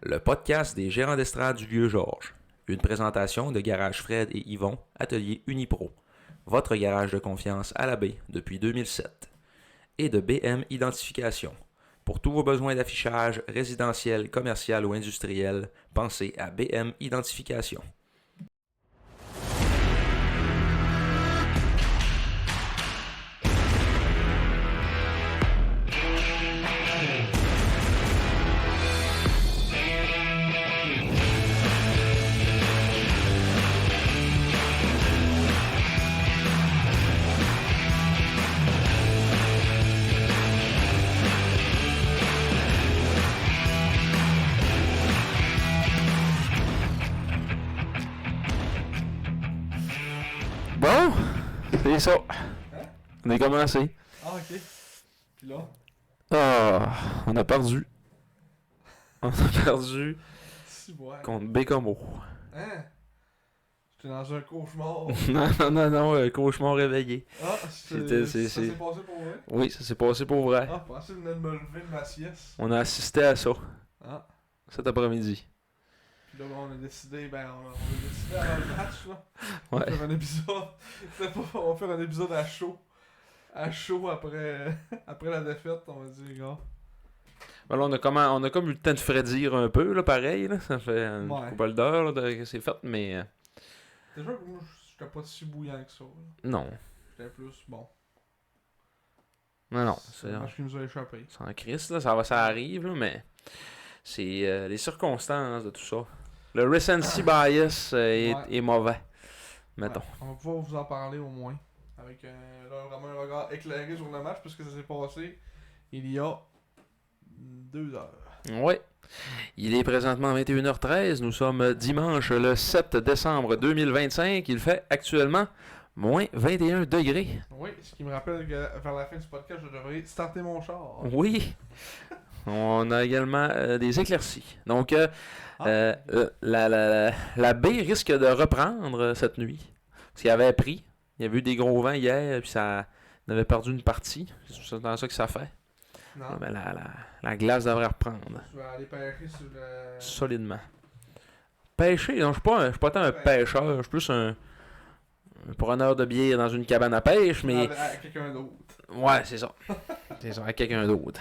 le podcast des gérants d'estrade du lieu Georges. Une présentation de Garage Fred et Yvon, atelier Unipro. Votre garage de confiance à la baie depuis 2007. Et de BM Identification. Pour tous vos besoins d'affichage résidentiel, commercial ou industriel, pensez à BM Identification. Bon, c'est ça. On a commencé. Ah, ok. Puis là, Ah, on a perdu. On a perdu si, ouais. contre Bécomo. Hein? J'étais dans un cauchemar. Non, cauchemar réveillé. Ah, C'était- ça c'est- s'est passé pour vrai? Oui, ça s'est passé pour vrai. Ah, je pensais que je venais de me lever de ma sieste. On a assisté à ça Ah. cet après-midi. Puis là, on a décidé, on a décidé avant le match, là. On Ouais. va faire un épisode. C'était pas, on va faire un épisode à chaud. À chaud après, après la défaite, on va dire, gars. Ben là, on a comme eu le temps de frédir un peu, là, pareil. Là. Ça fait une Ouais. couple d'heures là, que c'est fait, mais Déjà que moi, j'étais pas si bouillant que ça, là. non. J'étais plus, bon. Non, C'est c'est un match qui nous a échappé. en crise, là, ça arrive, là, mais c'est les circonstances de tout ça. Le recency bias Ouais. est mauvais, mettons. Ouais, on va pouvoir vous en parler au moins. Avec là, vraiment un regard éclairé sur le match, puisque ça s'est passé il y a 2 heures. Ouais. Il est présentement 21h13. Nous sommes dimanche le 7 décembre 2025. Il fait actuellement moins 21 degrés. Oui, ce qui me rappelle que vers la fin du podcast, je devrais starter mon char. Oui. On a également des éclaircies. Donc, la baie risque de reprendre cette nuit. Parce qu'il avait pris. Il y avait eu des gros vents hier, puis ça on avait perdu une partie. C'est dans ça que ça fait. Non, Ah, ben, la glace devrait reprendre tu vas aller pêcher sur le... solidement. Pêcher, non, je suis pas tant un pêcheur, je suis plus un preneur de bière dans une cabane à pêche, mais À quelqu'un d'autre. ouais, c'est ça. C'est ça, à quelqu'un d'autre.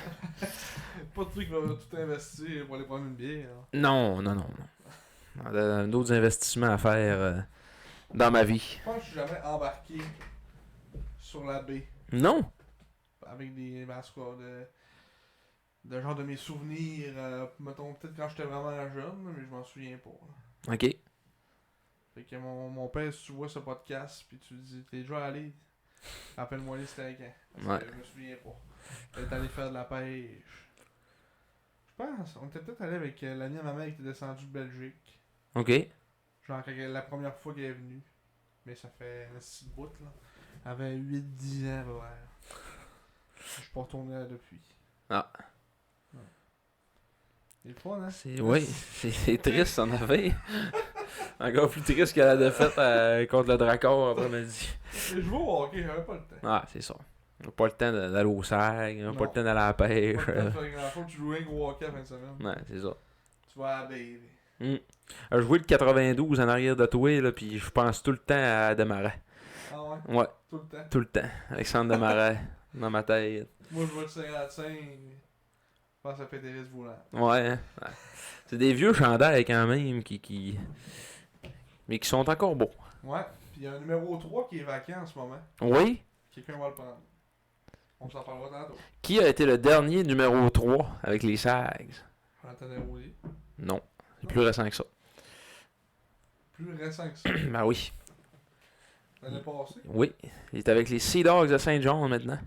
Pas de truc qui va tout investir pour aller prendre une bière. Non. D'autres investissements à faire dans ma vie. Je pense que je suis jamais embarqué sur la baie. Non. Avec des masques de genre de mes souvenirs. Mettons, peut-être quand j'étais vraiment jeune, mais je m'en souviens pas. Là. OK. Fait que mon père, si tu vois ce podcast, puis tu dis, t'es déjà allé, rappelle-moi les c'était quand. Parce que je me souviens pas. T'es allé faire de la pêche. Je pense, on était peut-être allé avec l'ami à ma mère qui était descendu de Belgique. OK. Genre la première fois qu'elle est venue. Mais ça fait un petit bout là. Elle avait 8-10 ans, ouais. Je suis pas retourné là depuis. Ah. Ouais. Il est fun, hein? Oui, c'est triste en avait. Encore plus triste que la défaite contre le Dracor après-midi. Je joue au hockey, j'avais pas le temps. Ah, c'est ça. On n'a pas le temps d'aller au sac, on n'a pas le temps d'aller à la pêche. Pas le temps de faire grand chose, tu joues rien qu'au hockey à la fin de semaine. Ouais, c'est ça. Tu vas à la baie. Je jouais le 92 en arrière de toi, là, puis je pense tout le temps à Desmarais. Ah ouais? Ouais, Tout le temps. tout le temps. Alexandre Desmarais, dans ma tête. Moi, je vois le 55. Je pense à Pétéris Voulant. Ouais, hein. Ouais. C'est des vieux chandails quand même mais qui sont encore beaux. Ouais. Puis il y a un numéro 3 qui est vacant en ce moment. Oui? Quelqu'un va le prendre. On s'en parlera tantôt. Qui a été le dernier numéro 3 avec les Sags? Anthony Rosier. Non, c'est plus récent que ça. Plus récent que ça. Ben oui. L'année passée. Oui, il est avec les Sea Dogs de Saint-John maintenant.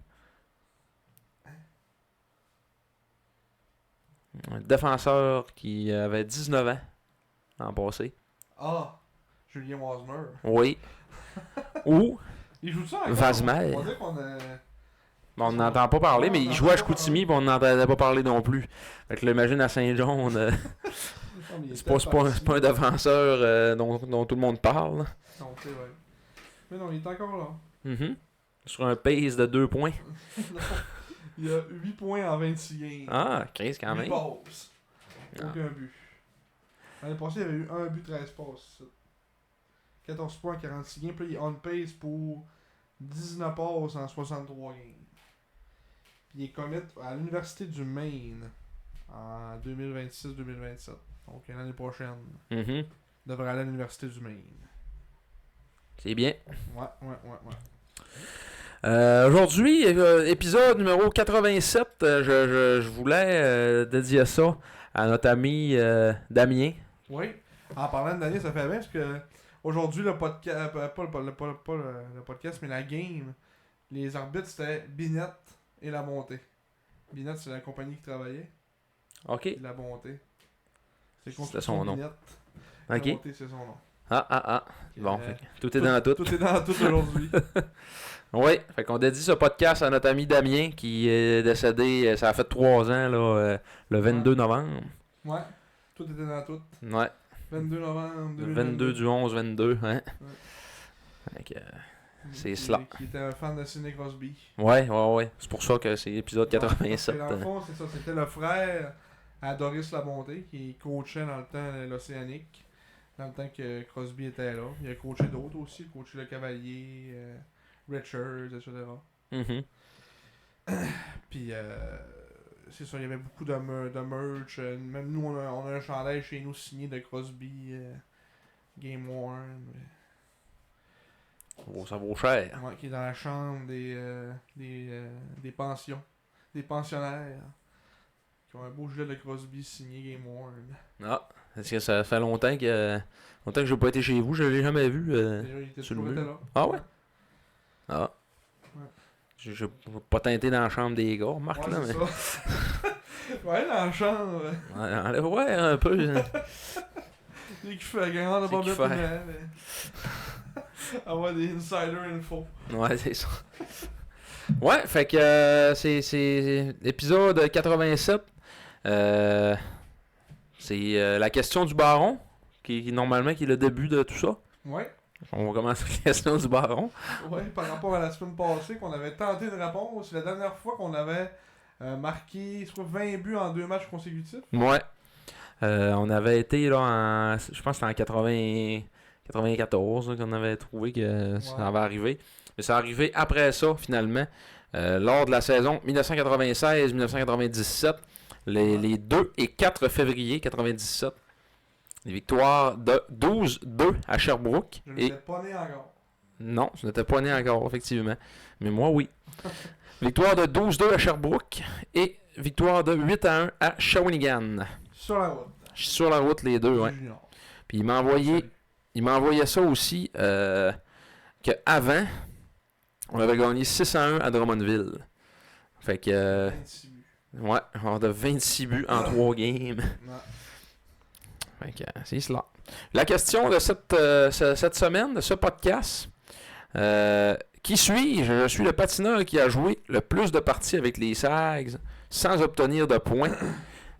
Un défenseur qui avait 19 ans l'an passé. Ah! Julien Wasmer. Oui. Ou, Il joue ça encore? Vazmer. On dirait qu'on a... bon, on n'entend pas parler, mais il jouait à Chicoutimi et on n'entendait pas parler non plus. Fait que là, imagine à Saint-John, c'est pas un défenseur dont tout le monde parle. Non, c'est vrai. Mais non, il est encore là. Mhm. Sur un pace de 2 points. Non. Il a 8 points en 26 games. Ah, 15 quand 8 même. passes. Ah. Aucun but. L'année passée, il avait eu 1 but, 13 passes. 14 points en 46 games. Puis il est on pace pour 19 passes en 63 games. Puis il est commit à l'Université du Maine en 2026-2027. Donc l'année prochaine. Mhm. Il devrait aller à l'Université du Maine. C'est bien. Ouais. Aujourd'hui, épisode numéro 87, je voulais dédier ça à notre ami Damien. Oui. En parlant de Daniel, ça fait bien parce que aujourd'hui, le podcast, pas le podcast, mais la game, les arbitres c'était Binette et La Bonté. Binette, c'est la compagnie qui travaillait. OK. Et La Bonté. C'était son nom. Binette. OK. La Bonté, c'est son nom. Ah. Bon, Euh, fait que tout est dans tout. Tout est dans tout aujourd'hui. Oui, fait qu'on dédie ce podcast à notre ami Damien qui est décédé, ça a fait 3 ans, là, le 22 novembre. Ouais. Tout était dans tout. Ouais. 22 novembre Le 2022. 22 du 11-22, hein. Fait que, c'est cela. Qui était un fan de Sidney Crosby. Ouais. C'est pour ça que c'est l'épisode Parce 87. que dans le fond, c'est ça. C'était le frère à Doris Labonté qui coachait dans le temps l'Océanique. Dans le temps que Crosby était là. Il a coaché d'autres aussi. Il a coaché le Cavalier, Richards, etc. Mhm. Puis, c'est ça. Il y avait beaucoup de merch. Même nous, on a un chandail chez nous signé de Crosby, Game Worn. Oh, ça vaut cher. Ouais, qui est dans la chambre des pensions. Des pensionnaires. Qui ont un beau gilet de Crosby signé Game Worn. Ah, parce que ça fait longtemps que j'ai pas été chez vous, je l'ai jamais vu. Déjà, il était sur le toujours mur. été là. Ah ouais? Ah. Ouais. J'ai pas teinté dans la chambre des gars, Marc, Ouais, là, c'est mais. ça. Ouais, dans la chambre. Ouais, un peu. Dès qu'il fait grande, C'est pas qu'il bien fait. Avoir des insider info. Ouais, c'est ça. Ouais, fait que c'est épisode 87. C'est la question du baron, normalement qui est le début de tout ça. Ouais. On va commencer avec la question du baron. Ouais, par rapport à la semaine passée, qu'on avait tenté de répondre. C'est la dernière fois qu'on avait marqué, je crois, 20 buts en 2 matchs consécutifs. Ouais. On avait été là en. Je pense que c'était en 94 là, qu'on avait trouvé que ça avait arrivé. Mais ça arrivé après ça, finalement. Lors de la saison 1996-1997, les 2 et 4 février 1997. Les victoires de 12-2 à Sherbrooke. Je Et n'étais pas né encore. non, je n'étais pas né encore, effectivement. Mais moi, oui. Victoire de 12-2 à Sherbrooke et victoire de 8-1 à Shawinigan. Sur la route. Je suis sur la route, les deux, ouais. Junior. Puis il m'a envoyé ça aussi qu'avant, on avait gagné 6-1 à Drummondville. Fait que, 26 buts. ouais, on a 26 buts en 3 games. Ouais. Fait que, c'est cela. La question de cette semaine, de ce podcast, qui suis-je? Je suis le patineur qui a joué le plus de parties avec les Sags sans obtenir de points.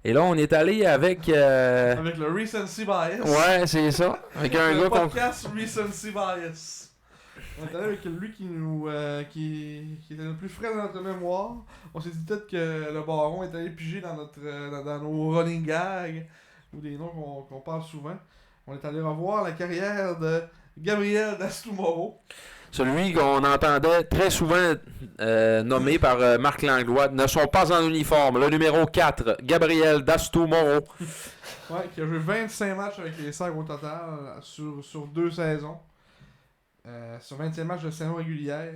Et là, on est allé avec... Avec le Recency Bias. Ouais, c'est ça. Avec un le gars qu'on... podcast Recency Bias. On est allé avec lui qui était le plus frais dans notre mémoire. On s'est dit peut-être que le baron est allé piger dans dans nos running gags ou des noms qu'on parle souvent. On est allé revoir la carrière de Gabriel Dastou-Moreau. Celui qu'on entendait très souvent nommé par Marc Langlois, ne sont pas en uniforme. Le numéro 4, Gabriel Dastou-Moreau. Ouais, qui a joué 25 matchs avec les Sags au total sur 2 saisons. Sur 25 matchs de saison régulière,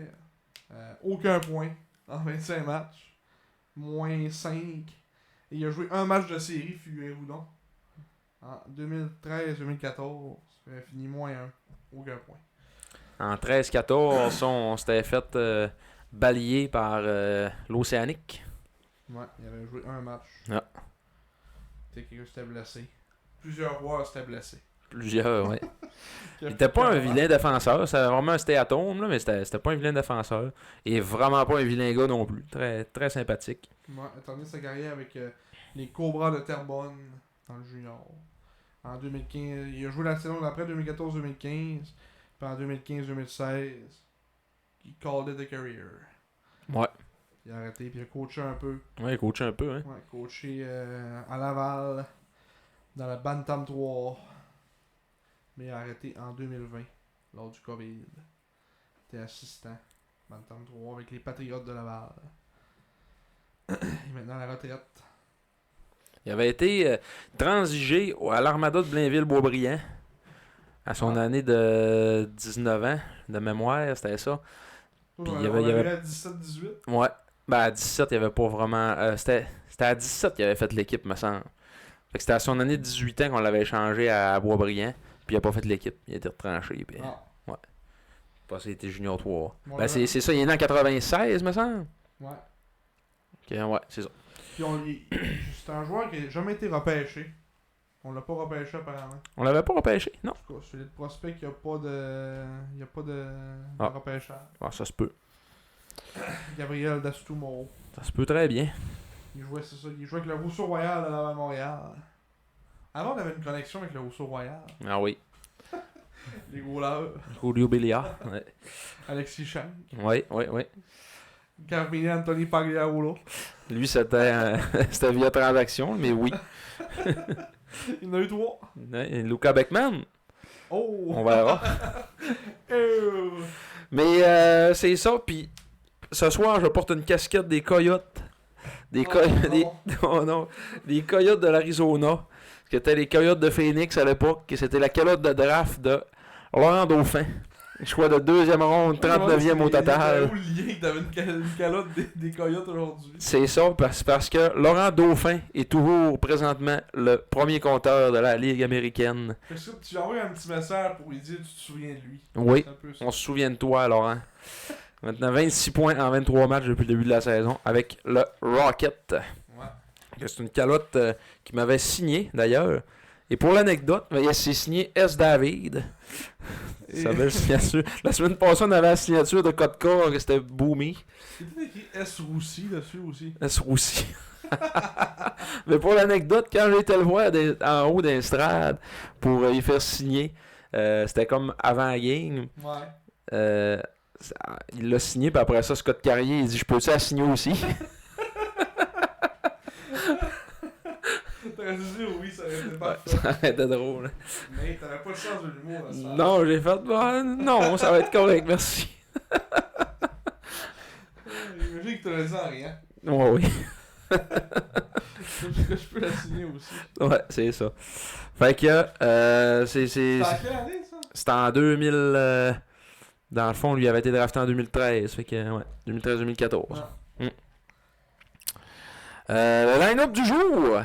aucun point en 25 matchs. Moins 5. Et il a joué un match de série, figurez-vous donc. En 2013-2014, il a fini moins 1. Aucun point. En 13-14, on s'était fait balayer par l'Océanique. Ouais, il avait joué un match. Ah. Quelqu'un s'était blessé. Plusieurs joueurs s'étaient blessés. Plusieurs, ouais. Il était pas un vilain défenseur, c'était vraiment un stay-at-home, là, mais c'était pas un vilain défenseur. Et vraiment pas un vilain gars non plus. Très, très sympathique. Ouais, étant donné sa carrière avec les Cobras de Terrebonne dans le junior. En 2015, il a joué la saison d'après 2014-2015. Puis en 2015-2016, il called it a career. Ouais. Il a arrêté, puis il a coaché un peu. Ouais, il coachait un peu, hein. Ouais, coaché à Laval, dans la Bantam 3A. Mais arrêté en 2020, lors du COVID. Il était assistant. Bantam 3A avec les Patriotes de Laval. Il est maintenant à la retraite. Il avait été transigé à l'Armada de Blainville-Beaubriand à son année de 19 ans, de mémoire, c'était ça. Puis il y avait à 17-18. Ouais. Ben à 17, il n'y avait pas vraiment. C'était à 17 qu'il avait fait l'équipe, me semble. Fait que c'était à son année de 18 ans qu'on l'avait échangé à Boisbriand. Puis il n'a pas fait l'équipe. Il a été retranché. Puis, ouais. Passé, il était junior 3. Bon, ben c'est ça, il est né en 96, me semble. Ouais. Ok, ouais, c'est ça. Puis c'est un joueur qui n'a jamais été repêché. On l'a pas repêché apparemment. On l'avait pas repêché, non? En tout cas, sur les prospects, il n'y a pas de. Il n'y a pas de repêchage. Ah, ça se peut. Gabriel Dastou-Moreau. Ça se peut très bien. Il jouait, c'est ça. Il jouait avec le Rousseau Royal à Laval-Montréal. Avant, on avait une connexion avec le Rousseau Royal. Ah oui. Les goalers. Julio Béliard. Ouais. Alexis Chang. Oui. Carmine Anthony Pagliarulo. Lui, c'était c'était via transaction, mais oui. Il y en a eu 3. Ouais, Luca Beckman. Oh! On verra. Mais c'est ça, puis ce soir, je porte une casquette des Coyotes. Des Coyotes de l'Arizona. Qui étaient les Coyotes de Phoenix à l'époque. Et c'était la calotte de draft de Laurent Dauphin. Choix de deuxième ronde, 39e au total. C'est où le lien que t'avais une calotte des Coyotes aujourd'hui? C'est ça, parce que Laurent Dauphin est toujours présentement le premier compteur de la Ligue américaine. Est-ce que tu lui envoies un petit message pour lui dire que tu te souviens de lui? Oui, on se souvient de toi, Laurent. Maintenant, 26 points en 23 matchs depuis le début de la saison avec le Rocket. Ouais. C'est une calotte qui m'avait signé, d'ailleurs. Et pour l'anecdote, il s'est signé S. David. Sa belle signature. La semaine passée, on avait la signature de Kotka, que c'était Boomy. C'était écrit S. Roussy dessus aussi. S. Roussy. Mais pour l'anecdote, quand j'ai été le voir en haut d'un strade pour y faire signer, c'était comme avant la game. Ouais. Il l'a signé, puis après ça, Scott Carrier, il dit « Je peux-tu la signer aussi? » T'aurais dû dire oui, ça aurait été parfait. Ça aurait été drôle. Mais t'avais pas le sens de l'humour à ça. Non, j'ai fait non, ça va être correct, merci. J'imagine que tu l'as dit en rien. Ouais, oui. Je peux la signer aussi. Ouais, c'est ça. Fait que, c'est. C'était en quelle année ça? C'était en 2000. Dans le fond, lui avait été drafté en 2013. Fait que, ouais, 2013-2014. Ouais. Le line-up du jour.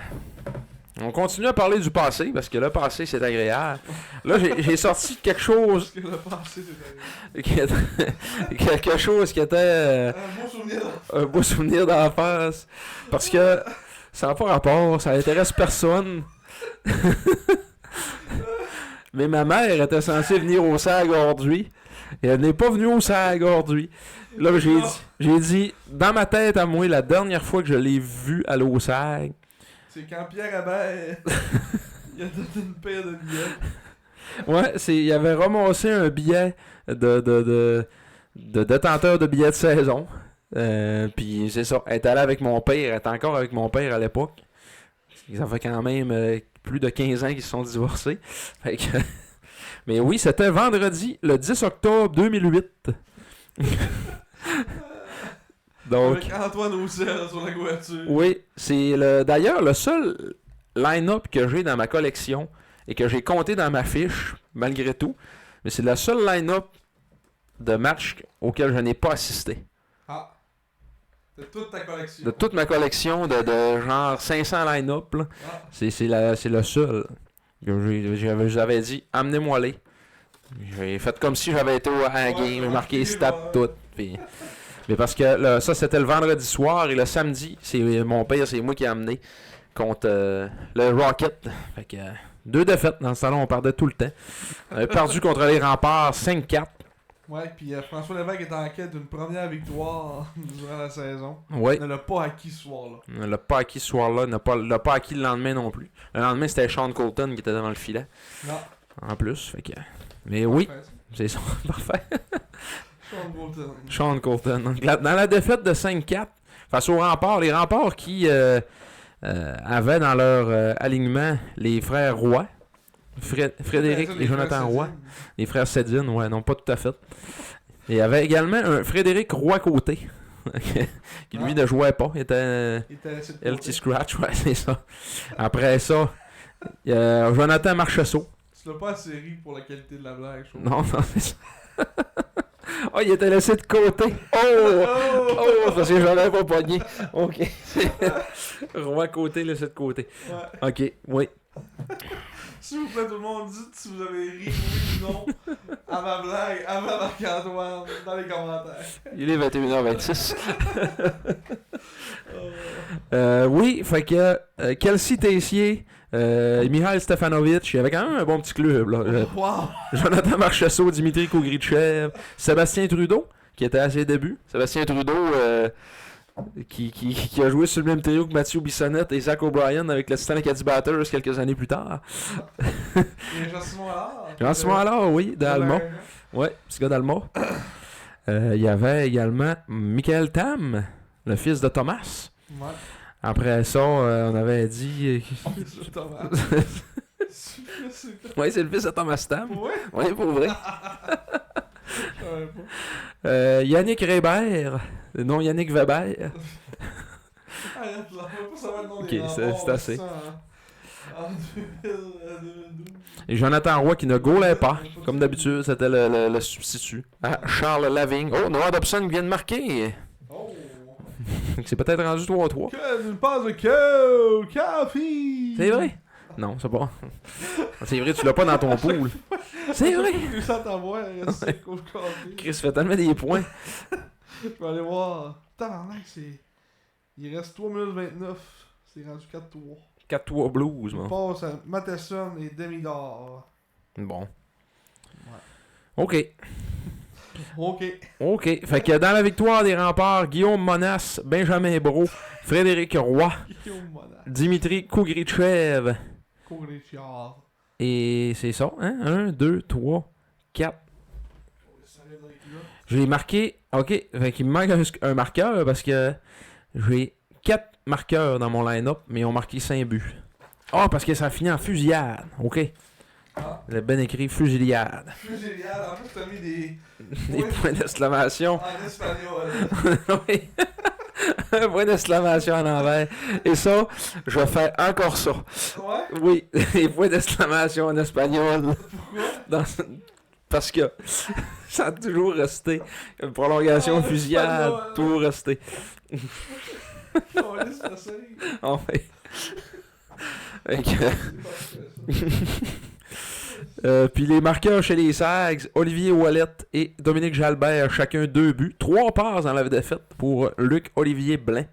On continue à parler du passé, parce que le passé, c'est agréable. Là, j'ai sorti quelque chose. Parce que le passé, c'est agréable. Quelque chose qui était. Un beau souvenir d'enfance. Parce que ça n'a pas rapport, ça intéresse personne. Mais ma mère était censée venir au SAG aujourd'hui. Et elle n'est pas venue au SAG aujourd'hui. Là, j'ai dit, dans ma tête à moi, la dernière fois que je l'ai vue aller au SAG. C'est quand Pierre Habert il a donné une paire de billets. Ouais, il avait ramassé un billet de détenteur de billets de saison. Puis c'est ça, elle est allée avec mon père, elle est encore avec mon père à l'époque. Ça fait quand même plus de 15 ans qu'ils se sont divorcés. Fait que... Mais oui, c'était vendredi, le 10 octobre 2008. Donc, avec Antoine Roussel sur la couverture. Oui, c'est d'ailleurs le seul line-up que j'ai dans ma collection et que j'ai compté dans ma fiche, malgré tout. Mais c'est le seul line-up de match auquel je n'ai pas assisté. Ah. De toute ta collection. De toute ma collection de genre 500 line-up, là, Ah. c'est le seul. J'avais dit, amenez-moi-les. J'ai fait comme si j'avais été à la game, j'ai marqué stat tout. Puis... Mais parce que ça, c'était le vendredi soir et le samedi, c'est mon père, c'est moi qui ai amené contre le Rocket. Fait que 2 défaites dans le salon, on perdait tout le temps. On avait perdu contre les Remparts 5-4. Ouais, puis François Lévesque est en quête d'une première victoire durant la saison. Ouais. Il ne l'a pas acquis ce soir-là. On l'a pas acquis ce soir-là, il l'a pas acquis le lendemain non plus. Le lendemain, c'était Sean Colton qui était devant le filet. Non. En plus, fait que... Mais oui, Parfait. c'est ça, parfait. Sean Colton. Sean Colton. Donc, dans la défaite de 5-4 face aux Remparts, les Remparts qui avaient dans leur alignement les frères Roy, Frédéric et Jonathan Roy, les frères Cédine, ouais, non pas tout à fait. Et il y avait également un Frédéric Roy-Côté, qui lui ne jouait pas, il était LT Scratch, ouais, c'est ça. Après ça, il y a Jonathan Marchessault. Tu l'as pas assez ri pour la qualité de la blague, je trouve. Non, c'est ça. Oh, il était laissé de côté. Oh, parce que j'en avais pas pogné. Ok. Roi côté, laissé de côté. Ouais. Ok, oui. S'il vous plaît, tout le monde, dites si vous avez ri oui ou non à ma blague, à ma Marc-Antoine, dans les commentaires. Il est 21h26. Oui, fait que Kelsey Tessier, Mihail Stefanovic, il y avait quand même un bon petit club. Là. Wow! Jonathan Marchessault, Dimitri Kougrichev, Sébastien Trudeau, qui était à ses débuts. Sébastien Trudeau, qui a joué sur le même trio que Mathieu Bissonnette et Zach O'Brien avec le Stanley Acadie Batters quelques années plus tard. Et Jean-Simon Allard. Jean-Simon Allard, oui, d'Alma. Ouais, petit gars d'Alma. Il y avait également Michael Tam, le fils de Thomas. Ouais. Après ça, on avait dit... C'est Thomas. Oui, c'est le fils de Thomas Tam. Ouais? Oui, pour vrai. Je savais pas. Yannick Rébert, non Yannick Weber. Arrête là, on va pas savoir le nom Ok, des remparts, c'est assez. ça, en 2012. Et Jonathan Roy qui ne goalait pas, comme d'habitude, c'était le substitut. Ah, Charles Lavigne. Oh, Noah Dobson vient de marquer. Oh! C'est peut-être rendu 3-3. Une passe de Café! C'est vrai? Non, c'est pas. C'est vrai, tu l'as pas dans ton pool. C'est vrai! Tu sens ta voix, c'est coach Café. Chris fait tellement des points. Je vais aller voir. Tabarnak, c'est. Il reste 3 minutes 29. C'est rendu 4-3. 4-3 Blues, Il moi. passe à Matheson et Demidor. Bon. Ouais. OK. Ok. Fait que dans la victoire des remparts, Guillaume Monas, Benjamin Brault, Frédéric Roy, Dimitri Kougrichev. Et c'est ça, hein? 1, 2, 3, 4. J'ai marqué... OK, fait qu'il me manque un marqueur parce que j'ai 4 marqueurs dans mon line-up, mais ils ont marqué 5 buts. Ah, parce que ça a fini en fusillade. OK. Ah. Le ben écrit fusillade. Fusillade, en plus t'as mis des Points d'exclamation. en espagnol. Oui. Un point d'exclamation en envers. Et ça, je vais faire encore ça. Ouais? Oui, des points d'exclamation en espagnol. Pourquoi? Parce que ça a toujours resté. Une prolongation, fusillade, espagnol. toujours resté. On laisse passer. En fait. Fait que- puis les marqueurs chez les Sags, Olivier Ouellet et Dominique Jalbert, chacun 2 buts. 3 passes dans la défaite pour Luc-Olivier Blain.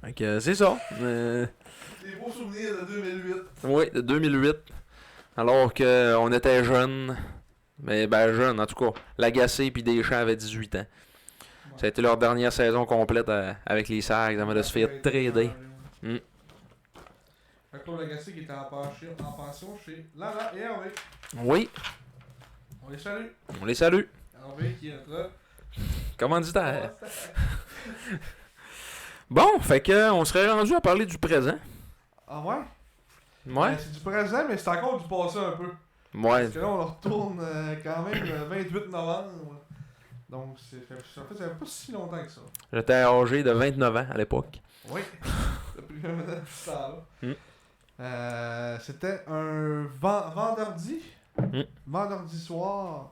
Fait que c'est ça. Des beaux souvenirs de 2008. Oui, de 2008. Alors qu'on était jeunes. Mais ben jeunes, en tout cas. Lagacé puis Deschamps avaient 18 ans. Ça a été leur dernière saison complète avec les Sags avant de se faire trader. Mm. Claude Lagacé qui était en pension chez Lara et Hervé. Oui, On les salue. on les salue. Hervé qui est notre... Commanditaire. Bon, fait que on serait rendu à parler du présent. Ah ouais? Ouais. C'est du présent, mais c'est encore du passé un peu. Ouais. Parce que là, on retourne quand même le 28 novembre. Donc, ça fait pas si longtemps que ça. J'étais âgé de 29 ans à l'époque. Oui. Depuis que maintenant, tout ça là. C'était un vendredi. Vendredi soir.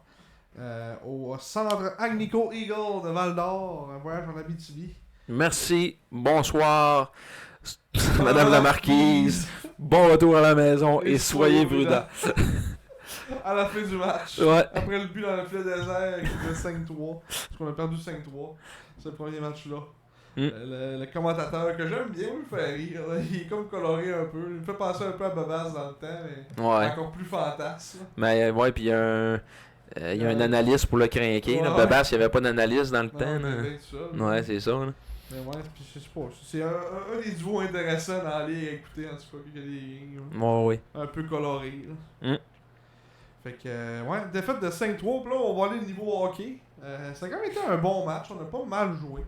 Au centre Agnico Eagle de Val d'Or. Un voyage en Abitibi. Merci, bonsoir, Madame la Marquise. Bon retour à la maison et soyez prudents. À la fin du match. Ouais. Après le but dans le filet désert, qui était 5-3. Parce qu'on a perdu 5-3. C'est le premier match-là. Le commentateur que j'aime bien, il me fait rire. Là. Il est comme coloré un peu. Il me fait penser un peu à Babas dans le temps, mais Ouais. encore plus fantasme. Mais ouais, puis il y a un analyste pour le crinquer. Ouais. Babas, il n'y avait pas d'analyste dans le temps. Non, là. mais bien tout ça. Ouais, c'est ça. Là. Mais ouais, puis je sais pas. C'est un des duos intéressants dans aller écouter, en tout cas, qu'il y a des lignes. Ouais, oui. Un peu colorés. Là. Fait que, ouais, défaite de 5-3. Puis là, on va aller au niveau hockey. Ça a quand même été un bon match. On a pas mal joué.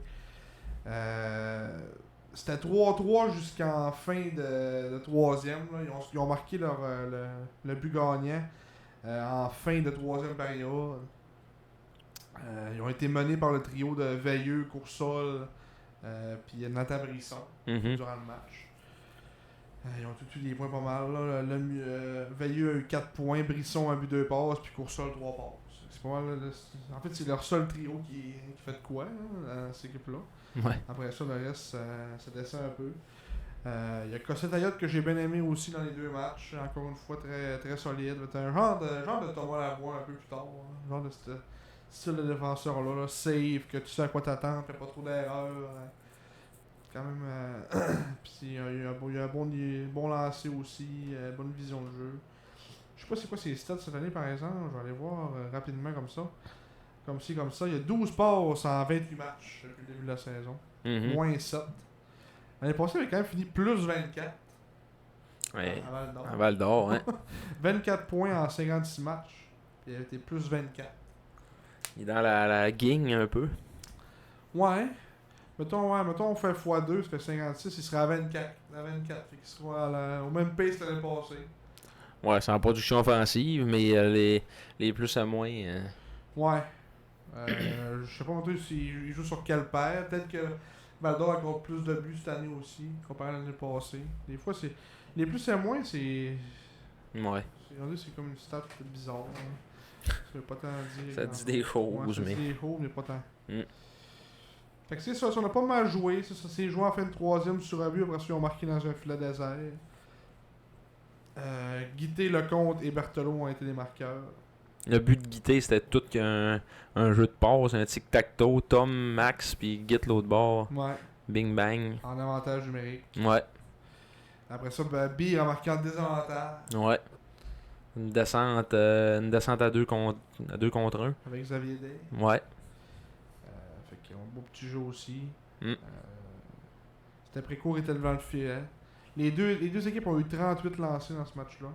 C'était 3-3 jusqu'en fin de troisième. Là. Ils ont marqué le but gagnant en fin de troisième période. Ils ont été menés par le trio de Veilleux, Coursol, puis Nathan Brisson durant le match. Ils ont tous eu des points pas mal. Là. Veilleux a eu 4 points, Brisson a eu 2 passes, puis Coursol 3 passes. C'est pas mal. En fait, c'est leur seul trio qui fait de quoi dans cette équipe-là. Ouais. Après ça, le reste, ça descend un peu. Il y a Cossette Ayotte que j'ai bien aimé aussi dans les 2 matchs. Encore une fois, très, très solide. C'est un genre de Thomas Lavoie un peu plus tard. Hein. Genre de ce style de défenseur-là. Là, safe, que tu sais à quoi t'attendre, fait pas trop d'erreurs. Quand même. Puis il y a un bon lancer aussi, bonne vision de jeu. Je sais pas c'est quoi ses stats cette année par exemple. Je vais aller voir rapidement comme ça. Comme ça. Il y a 12 passes en 28 matchs depuis le début de la saison. Moins 7. L'année passée, il avait quand même fini plus 24. Ouais. À Val d'Or. À Val d'Or, hein. 24 points en 56 matchs. Puis il avait été plus 24. Il est dans la guigne un peu. Ouais. Mettons, on fait x2, ça fait 56, il serait à 24. À 24. Fait qu'il sera au même pace que l'année passée. Ouais, c'est en production offensive, mais les plus à moins. Ouais. Je sais pas s'il joue sur quel paire. Peut-être que Val d'Or a encore plus de buts cette année aussi, comparé à l'année passée. Des fois, c'est. Les plus et moins, c'est. Ouais. C'est comme une stat peut-être bizarre. Hein. Ça veut pas tant dire. Ça dit des choses, ça mais. dit des choses, mais pas tant. Mm. Fait que c'est ça, on a pas mal joué. Ça s'est joué en fin de troisième sur un but. Après ça, ils ont marqué dans un filet désert. Guité, Lecomte et Berthelot ont été les marqueurs. Le but de Guité, c'était tout qu'un jeu de passe, un tic-tac-toe, Tom, Max, puis Git l'autre bord. Ouais. Bing bang. En avantage numérique. Ouais. Après ça, B a marqué en désavantage. Ouais. Une descente à 2 contre 1. Avec Xavier Day. Ouais. Fait qu'ils ont un beau petit jeu aussi. Mm. C'était Précourt était devant le filet. Les deux équipes ont eu 38 lancés dans ce match-là.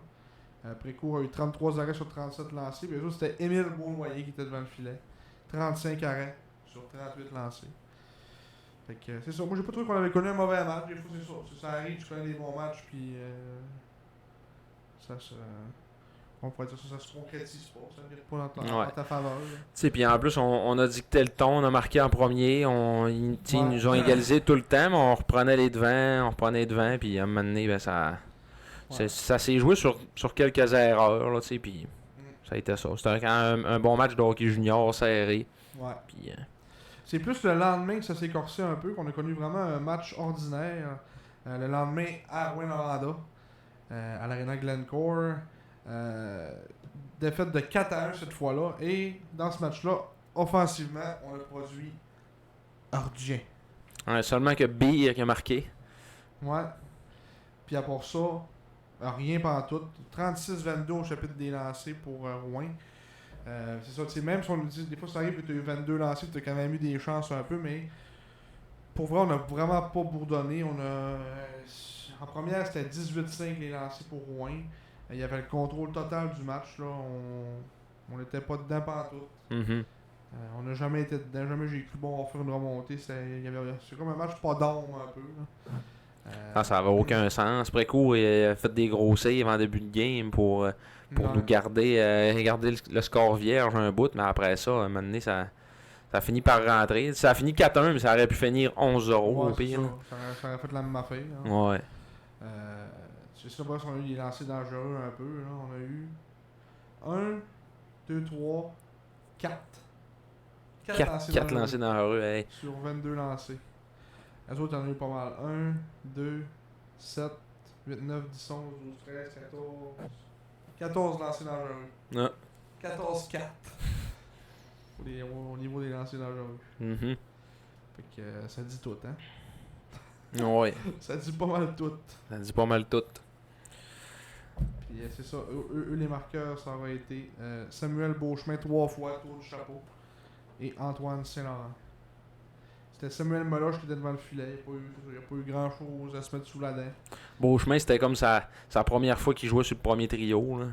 Précourt a eu 33 arrêts sur 37 lancés. Puis eux autres, c'était Émile Beaunoyer qui était devant le filet. 35 arrêts sur 38 lancés. Fait que c'est ça. Moi, j'ai pas trouvé qu'on avait connu un mauvais match. Des fois, c'est ça. Ça arrive, tu connais des bons matchs, puis ça se. On pourrait dire ça se concrétise pas. Ça ne vire pas dans ta faveur. Tu sais, puis en plus, on a dicté le ton, on a marqué en premier. Ils nous ont égalisé tout le temps, mais on reprenait les devants, puis à un moment donné, ben, ça s'est joué sur quelques erreurs, là, tu sais, puis ça a été ça. C'était un bon match de hockey junior serré. Ouais. Puis, c'est plus le lendemain que ça s'est corsé un peu, qu'on a connu vraiment un match ordinaire. Le lendemain à Rouyn-Noranda, à l'Arena Glencore. Défaite de 4-1 cette fois-là. Et dans ce match-là, offensivement, on a produit rien. Ouais, seulement que B qui a marqué. Ouais. Puis à part ça, rien pantoute. 36-22 au chapitre des lancers pour Rouen. C'est ça, tu sais, même si on nous dit, des fois ça arrive que tu as eu 22 lancers, tu as quand même eu des chances un peu, mais pour vrai, on n'a vraiment pas bourdonné. En première, c'était 18-5 les lancers pour Rouen. Il y avait le contrôle total du match. Là. On n'était pas dedans pantoute. Mm-hmm. On n'a jamais été dedans. Jamais j'ai cru bon on va faire une remontée. C'est comme un match pas d'ombre un peu. Là. Ça n'avait aucun sens. Précourt, il a fait des gros saves en début de game pour nous garder le score vierge un bout. Mais après ça, à un moment donné, ça a fini par rentrer. Ça a fini 4-1, mais ça aurait pu finir 11-0 au pire. Ça aurait fait la même affaire. Hein. Ouais. C'est ça, bref, on a eu des lancers dangereux un peu. Là. On a eu 1, 2, 3, 4. 4 lancers dangereux. Hey. Sur 22 lancés. Les autres, on en a eu pas mal. 1, 2, 7, 8, 9, 10, 11, 12, 13, 14. 14 lancers dangereux. Ah. 14-4. Au niveau des lancers dangereux. Mm-hmm. Fait que ça dit tout, hein? Ouais. Ça dit pas mal tout. Ça dit pas mal tout. Puis c'est ça, eux les marqueurs, ça aurait été Samuel Beauchemin 3 fois, tour du chapeau, et Antoine Saint-Laurent. C'était Samuel Meloche qui était devant le filet, il n'y a pas eu grand chose à se mettre sous la dent. Beauchemin, c'était comme sa première fois qu'il jouait sur le premier trio. Là.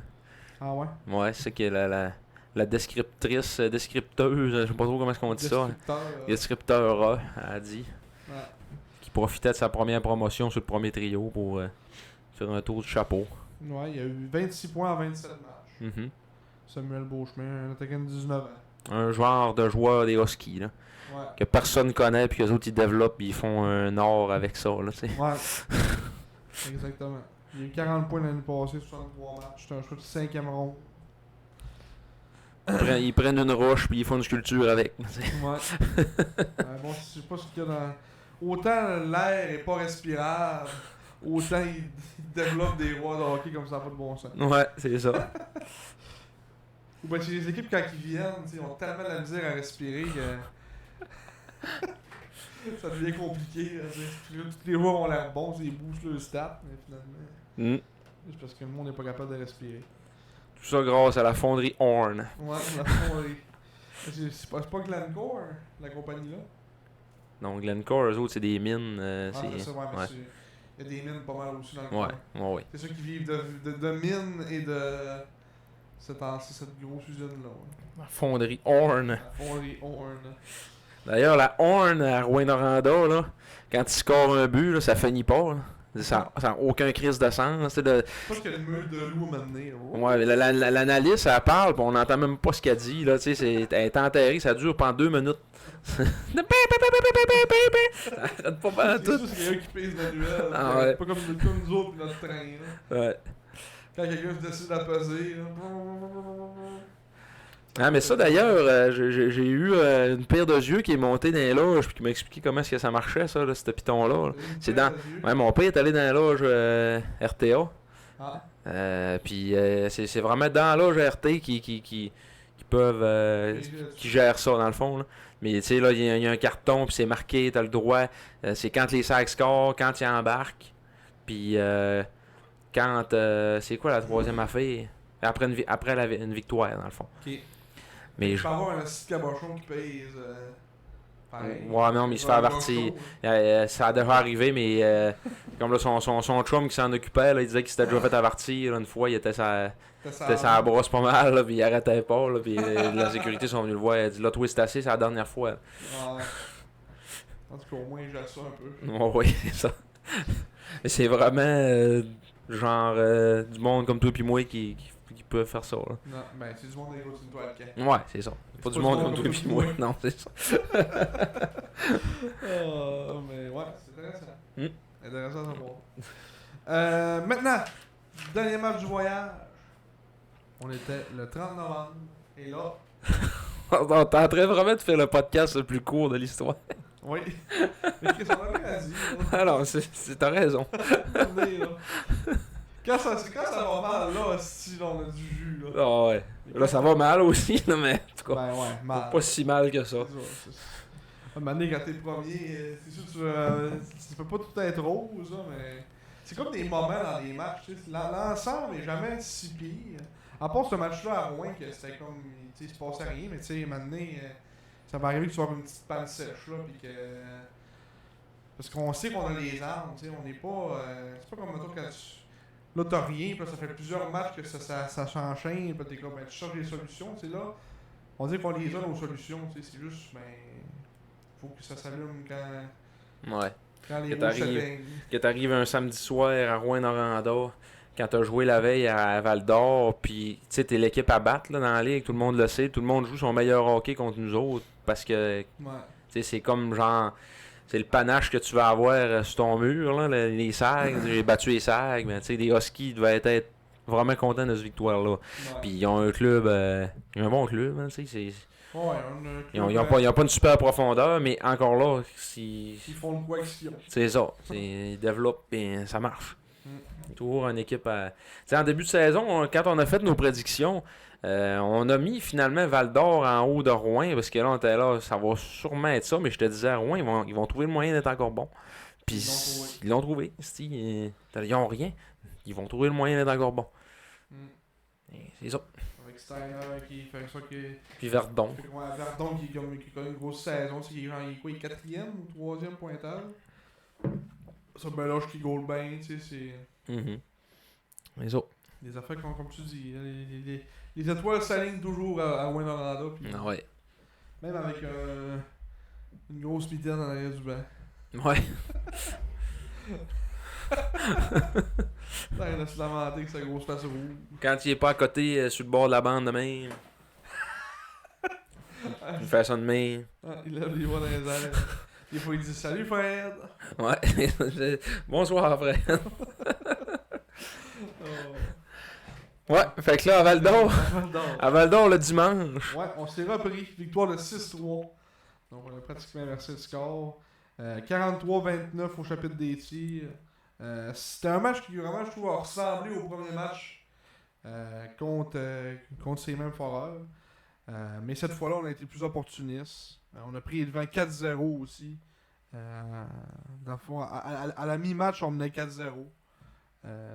Ah ouais? Ouais, c'est que la descripteuse, je sais pas trop comment est-ce qu'on dit ça. Descripteur a dit. Ouais. Qui profitait de sa première promotion sur le premier trio pour faire un tour du chapeau. Ouais, il y a eu 26 points en 27 matchs. Mhm. Samuel Beauchemin, un attaquant de 19 ans. Un genre de joueur des Huskies, là, Ouais. que personne connaît, puis que les autres ils développent, puis ils font un or avec ça. Là, tu sais. Ouais. Exactement. Il y a eu 40 points l'année passée, 63 matchs. C'était un choix de 5e ronde. Ils prennent une roche, puis ils font une sculpture avec. Tu sais. Ouais. Bon, je sais pas ce qu'il y a dans. Autant l'air est pas respirable, autant ils développent des rois de hockey comme ça, pas de bon sens. Ouais, c'est ça. Ou ben, c'est les équipes, quand ils viennent, ils ont tellement de la misère à respirer que. Ça devient compliqué. Là, tous les joueurs ont l'air bons, ils boostent le stat, mais finalement. Mm. C'est parce que le monde n'est pas capable de respirer. Tout ça grâce à la fonderie Horn. Ouais, la fonderie. C'est pas Glencore, la compagnie là? Donc Glencore, eux autres, c'est des mines. Ah, c'est c'est... ça, ouais, mais ouais. il y a des mines pas mal aussi dans le Ouais, coin. ouais. C'est ceux qui vivent de mines et de cette grosse usine-là. Ouais. La fonderie Horn. La fonderie Horn. D'ailleurs, la Horn à Rouyn-Noranda, là, quand il score un but, là, ça finit pas. Là. Ça n'a aucun crise de sens. Je pense qu'il y a une meule de loup à m'amener. Ouais, l'analyste, elle parle, puis on n'entend même pas ce qu'elle dit. Là, elle est enterrée, ça dure pendant 2 minutes. Ça arrête pas pendant tout. C'est quelqu'un qui pèse manuel. Ah ouais. Pas comme nous autres et notre train. Là. Ouais. Quand quelqu'un décide de peser. Là. Ah, mais ça d'ailleurs, j'ai eu une paire de yeux qui est montée dans les loges puis qui m'a expliqué comment est-ce que ça marchait, ça, là, ce piton-là. Là. C'est dans. Ouais, mon père est allé dans la loge RTA. Ah. Puis c'est vraiment dans la loge RT qui peuvent. Qui gèrent ça, dans le fond. Là. Mais tu sais, là, il y a un carton, puis c'est marqué, t'as le droit. C'est quand les sacs scorent, quand ils embarquent. Puis quand. C'est quoi la troisième affaire? Après une victoire, dans le fond. Ok. Mais Je peux avoir un petit cabochon qui pèse. Pareil. Ouais, non, mais il se fait avertir. Ça a déjà arrivé, mais comme là, son chum qui s'en occupait, là, il disait qu'il s'était déjà fait avertir. Là, une fois, il était sa brosse pas mal, là, puis il arrêtait pas. Là, puis la sécurité sont venus le voir. Il a dit là, toi, c'est assez, c'est la dernière fois. Là. Ouais. En tout cas, au moins, il gère ça un peu. Ouais, oui, c'est ça. Mais c'est vraiment genre du monde comme toi et moi qui peuvent faire ça. Là. Non, ben, c'est du monde avec une toile de camp. Ouais, c'est ça. Pas du monde comme toi et moi. Non, c'est ça. Mais ouais, c'est intéressant. Intéressant à savoir. Maintenant, dernier match du voyage. On était le 30 novembre. Et là. On t'es en train vraiment de faire le podcast le plus court de l'histoire. Oui. Mais qu'est-ce qu'on a rien dit? Alors, t'as raison. Quand ça va mal, là, si on a du jus, là. Ah ouais. Là, ça va mal aussi, là, mais en tout cas, Ben ouais, mal. pas si mal que ça. À un moment donné, quand t'es premier, c'est sûr tu peux pas tout être rose, là, mais c'est comme des moments dans les matchs. L'ensemble n'est jamais si pire. À part ce match-là à Rouen, que c'était comme, tu sais, il se passait rien, mais tu sais, à un moment donné, ça va arriver que tu vas avoir une petite panne sèche, là, puis que... Parce qu'on sait qu'on a les armes, tu sais, on n'est pas... c'est pas comme, mettons, quand tu... Là, t'as rien, puis là, ça fait plusieurs matchs que ça s'enchaîne, puis t'es comme, ben, tu cherches des solutions, tu sais, là, on dit qu'on les a, nos solutions, tu sais, c'est juste, ben, faut que ça s'allume Ouais. quand les Que rouges s'éteignent. Que t'arrives un samedi soir à Rouyn-Noranda, quand t'as joué la veille à Val-d'Or, puis tu sais, t'es l'équipe à battre là, dans la ligue, tout le monde le sait, tout le monde joue son meilleur hockey contre nous autres, parce que, Ouais. tu sais, c'est comme genre... C'est le panache que tu vas avoir sur ton mur, là, les Sags. J'ai battu les Sags, mais tu sais, les Huskies devaient être vraiment contents de cette victoire-là. Ouais. Puis ils ont un club, un bon club, hein, tu sais. Ouais, Ils ont pas une super profondeur, mais encore là, ils font le coaction. c'est ça. Ils développent et ça marche. Mm. Toujours une équipe à... Tu sais, en début de saison, quand on a fait nos prédictions, on a mis finalement Val d'Or en haut de Rouen, parce que là, on était là, ça va sûrement être ça, mais je te disais à Rouen, ils vont trouver le moyen d'être encore bons. Puis ils l'ont trouvé. Ils n'ont rien. Ils vont trouver le moyen d'être encore bons. C'est ça. Avec Steiner qui fait ça qui... Puis Verdon. Ouais, Verdon qui connaît une grosse saison, il est quoi, il est 4e ou 3e pointage. Ça, ben là, qui goal bien, tu sais, c'est... C'est ça. Des affaires comme tu dis, les étoiles s'alignent toujours à Rouyn-Noranda. Ah ouais. Même avec une grosse mitaine dans l'arrière du banc. Ouais. Il a se lamenté avec sa grosse face rouge. Quand il est pas à côté, sur le bord de la bande de même. Il fait ça de même. Il lève les doigts dans les airs. Des fois, il dit salut Fred. Ouais. Bonsoir, frère. Oh. Ouais, fait que là, à Val d'Or. À Val d'Or le dimanche. Ouais, on s'est repris. Victoire de 6-3. Donc, on a pratiquement inversé le score. 43-29 au chapitre des tirs. C'était un match qui vraiment, je trouve, a ressemblé au premier match contre ces mêmes foreurs. Mais cette fois-là, on a été plus opportunistes. On a pris le devant 4-0 aussi. Dans le fond, à la mi-match, on menait 4-0.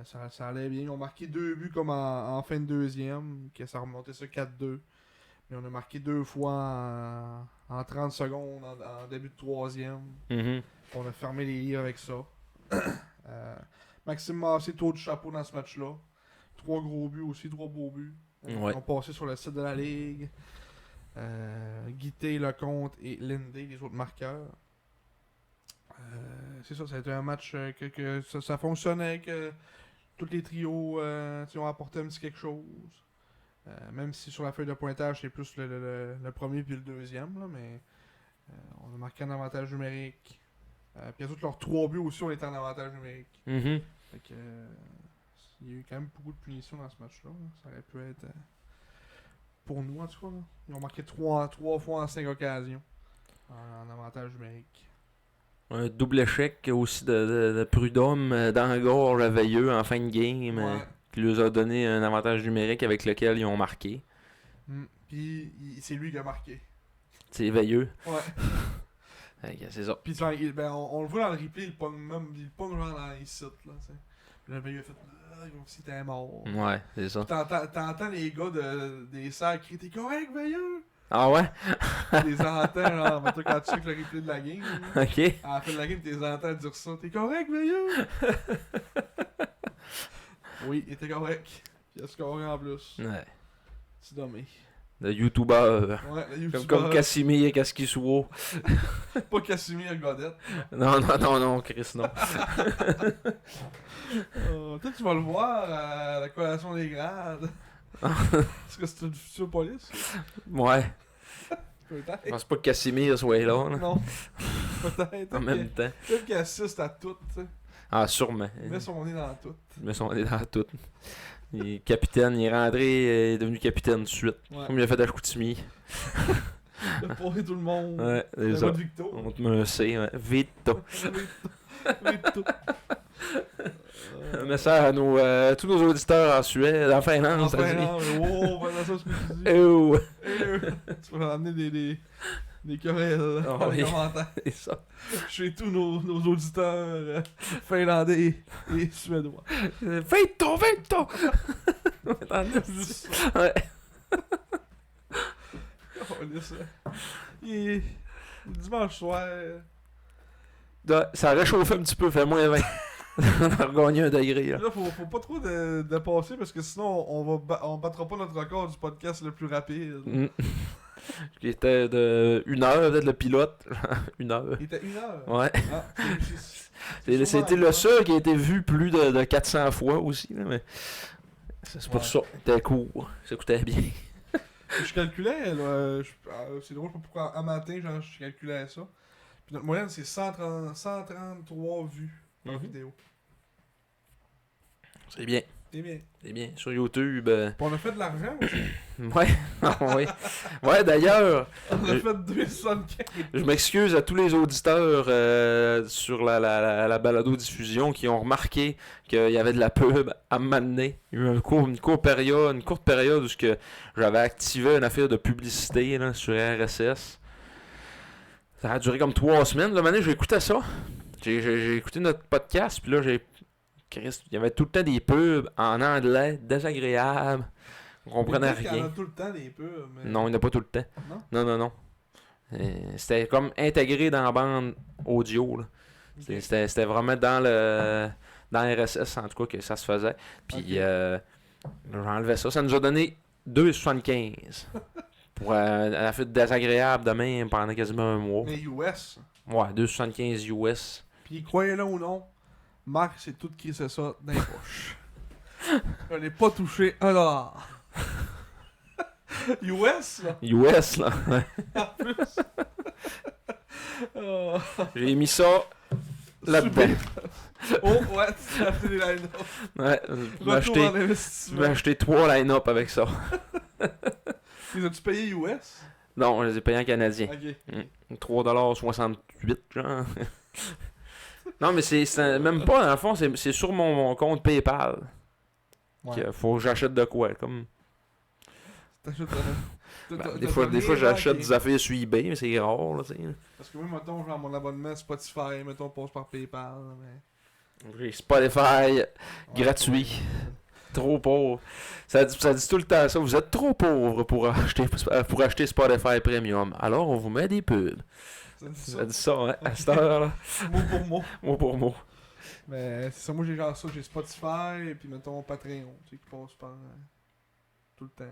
Ça allait bien. On a marqué 2 buts comme en fin de deuxième, que ça remontait ça 4-2. Mais on a marqué 2 fois en 30 secondes, en début de troisième. Mm-hmm. On a fermé les livres avec ça. Maxime Massé, taux de chapeau dans ce match-là. 3 gros buts aussi, 3 beaux buts. Ouais. Ils ont passé sur le site de la Ligue. Guité, Lecomte et Lindy, les autres marqueurs. C'est ça, ça a été un match que ça fonctionnait, que tous les trios ont apporté un petit quelque chose. Même si sur la feuille de pointage, c'est plus le premier puis le deuxième, là, mais on a marqué un avantage numérique. Puis tous leurs 3 buts aussi, on était en avantage numérique. Mm-hmm. Fait que, il y a eu quand même beaucoup de punitions dans ce match-là. Ça aurait pu être pour nous en tout cas. Là. Ils ont marqué 3 fois en 5 occasions en avantage numérique. Un double échec aussi de Prud'homme dans la gorge à Veilleux en fin de game. Ouais. Qui leur a donné un avantage numérique avec lequel ils ont marqué. Puis c'est lui qui a marqué. C'est Veilleux. Ouais. Okay, c'est ça. Puis on le voit dans le replay, il pogne genre dans les sites. Là, t'sais. Puis là, il a fait comme si t'es mort. Ouais, c'est ça. T'entends les gars des serres crier t'es correct, Veilleux? Ah ouais? Tu les entends, genre, mettons, quand tu checkes le replay de la game. Là, Ok. à la fin de la game, tu les entends dire ça. T'es correct, Veilleux? Oui, il était correct. Puis il a scoré en plus. Ouais. C'est dommage. Le YouTuber. Ouais, le YouTuber. Comme Casimir et Kaskisuo. Pas Casimir Godette. Non, Chris, non. Peut-être tu vas le voir à la collation des grades. Est-ce que c'est une future police? Ouais. Je Peut-être. pense pas que Casimir soit là. Non. Peut-être. En même temps. Peut-être qu'il assiste à tout, tu sais. Ah, sûrement. Il met son nez dans tout. Mais on est dans tout. Il est capitaine, il est rentré, il est devenu capitaine tout de suite. Ouais. Comme il a fait à Chicoutimi. Il a pourri tout le monde. Ouais, c'est La ça. voix de Victo. On te met un C, ouais. Vito. Victo. Un message à tous nos auditeurs en Suède, en Finlande, ça Enfin, dit. non, mais wow, voilà ça ce que tu dis. Oh! Tu vas ramener des querelles Ah dans les oui. commentaires. C'est ça. Chez tous nos auditeurs finlandais et suédois. Vito! Ouais. Il est dimanche soir. Ouais, ça a réchauffé un petit peu, fait moins 20. On a regagné un degré, là. Là, faut pas trop dépasser parce que sinon on battra pas notre record du podcast le plus rapide. Mm. Qui était de 1 heure, peut-être le pilote. 1 heure. Il était 1 heure. Ouais. Ah, C'était le seul qui a été vu plus de 400 fois aussi, là, mais c'est pour Ouais. ça. C'était court. Ça coûtait bien. Je calculais, là, c'est drôle, je sais pas pourquoi, un matin, genre, je calculais ça. Puis notre moyenne, c'est 133 vues par Mhm. vidéo. C'est bien. C'est bien. C'est bien. Sur YouTube. Puis on a fait de l'argent aussi. Ouais. Oui. Ouais, d'ailleurs, On a fait 275. je m'excuse à tous les auditeurs sur la balado-diffusion qui ont remarqué qu'il y avait de la pub à m'amener. Il y a eu une courte période où j'avais activé une affaire de publicité là, sur RSS. Ça a duré comme 3 semaines. Là, maintenant, j'ai écouté ça. J'ai écouté notre podcast, puis là, il y avait tout le temps des pubs en anglais, désagréables. On comprenait Mais peut-être qu'il y en rien. a tout le temps des pubs. Mais... Non, il n'y en a pas tout le temps. Non. C'était comme intégré dans la bande audio. Là. Ok. C'était vraiment dans RSS, en tout cas, que ça se faisait. Puis Ok. j'ai enlevé ça. Ça nous a donné 2,75. Elle a fait désagréable demain pendant quasiment un mois. Mais US. Ouais, 2,75 US. Puis croyez-le ou non, Marc s'est tout crissé ça dans les poches. Je n'ai pas touché $1. US, là. US, là. En plus. Oh. J'ai mis ça là-dedans. Oh, ouais, tu as acheté des line-up. Ouais, je vais Retour en acheter, je investissement. vais acheter 3 line-up avec ça. Les as-tu payé US? Non, je les ai payés en canadien. Ok. 3,68$, genre. Non, mais c'est même pas, dans le fond, c'est sur mon compte PayPal. Ouais. Qu'il faut que j'achète de quoi, comme... T'achètes, Des fois, j'achète des affaires sur eBay, mais c'est rare, là, tu sais. Parce que moi, mettons, genre mon abonnement Spotify, mettons, on passe par PayPal. Mais... J'ai Spotify gratuit. Trop pauvre. Ça dit tout le temps ça. Vous êtes trop pauvre pour acheter Spotify Premium. Alors, on vous met des pubs. Ça dit ça, hein, à cette heure-là. Mot pour mot. Mot pour mot. Mais c'est ça, moi j'ai genre ça, j'ai Spotify, et puis mettons Patreon, tu sais, qui passe par tout le temps.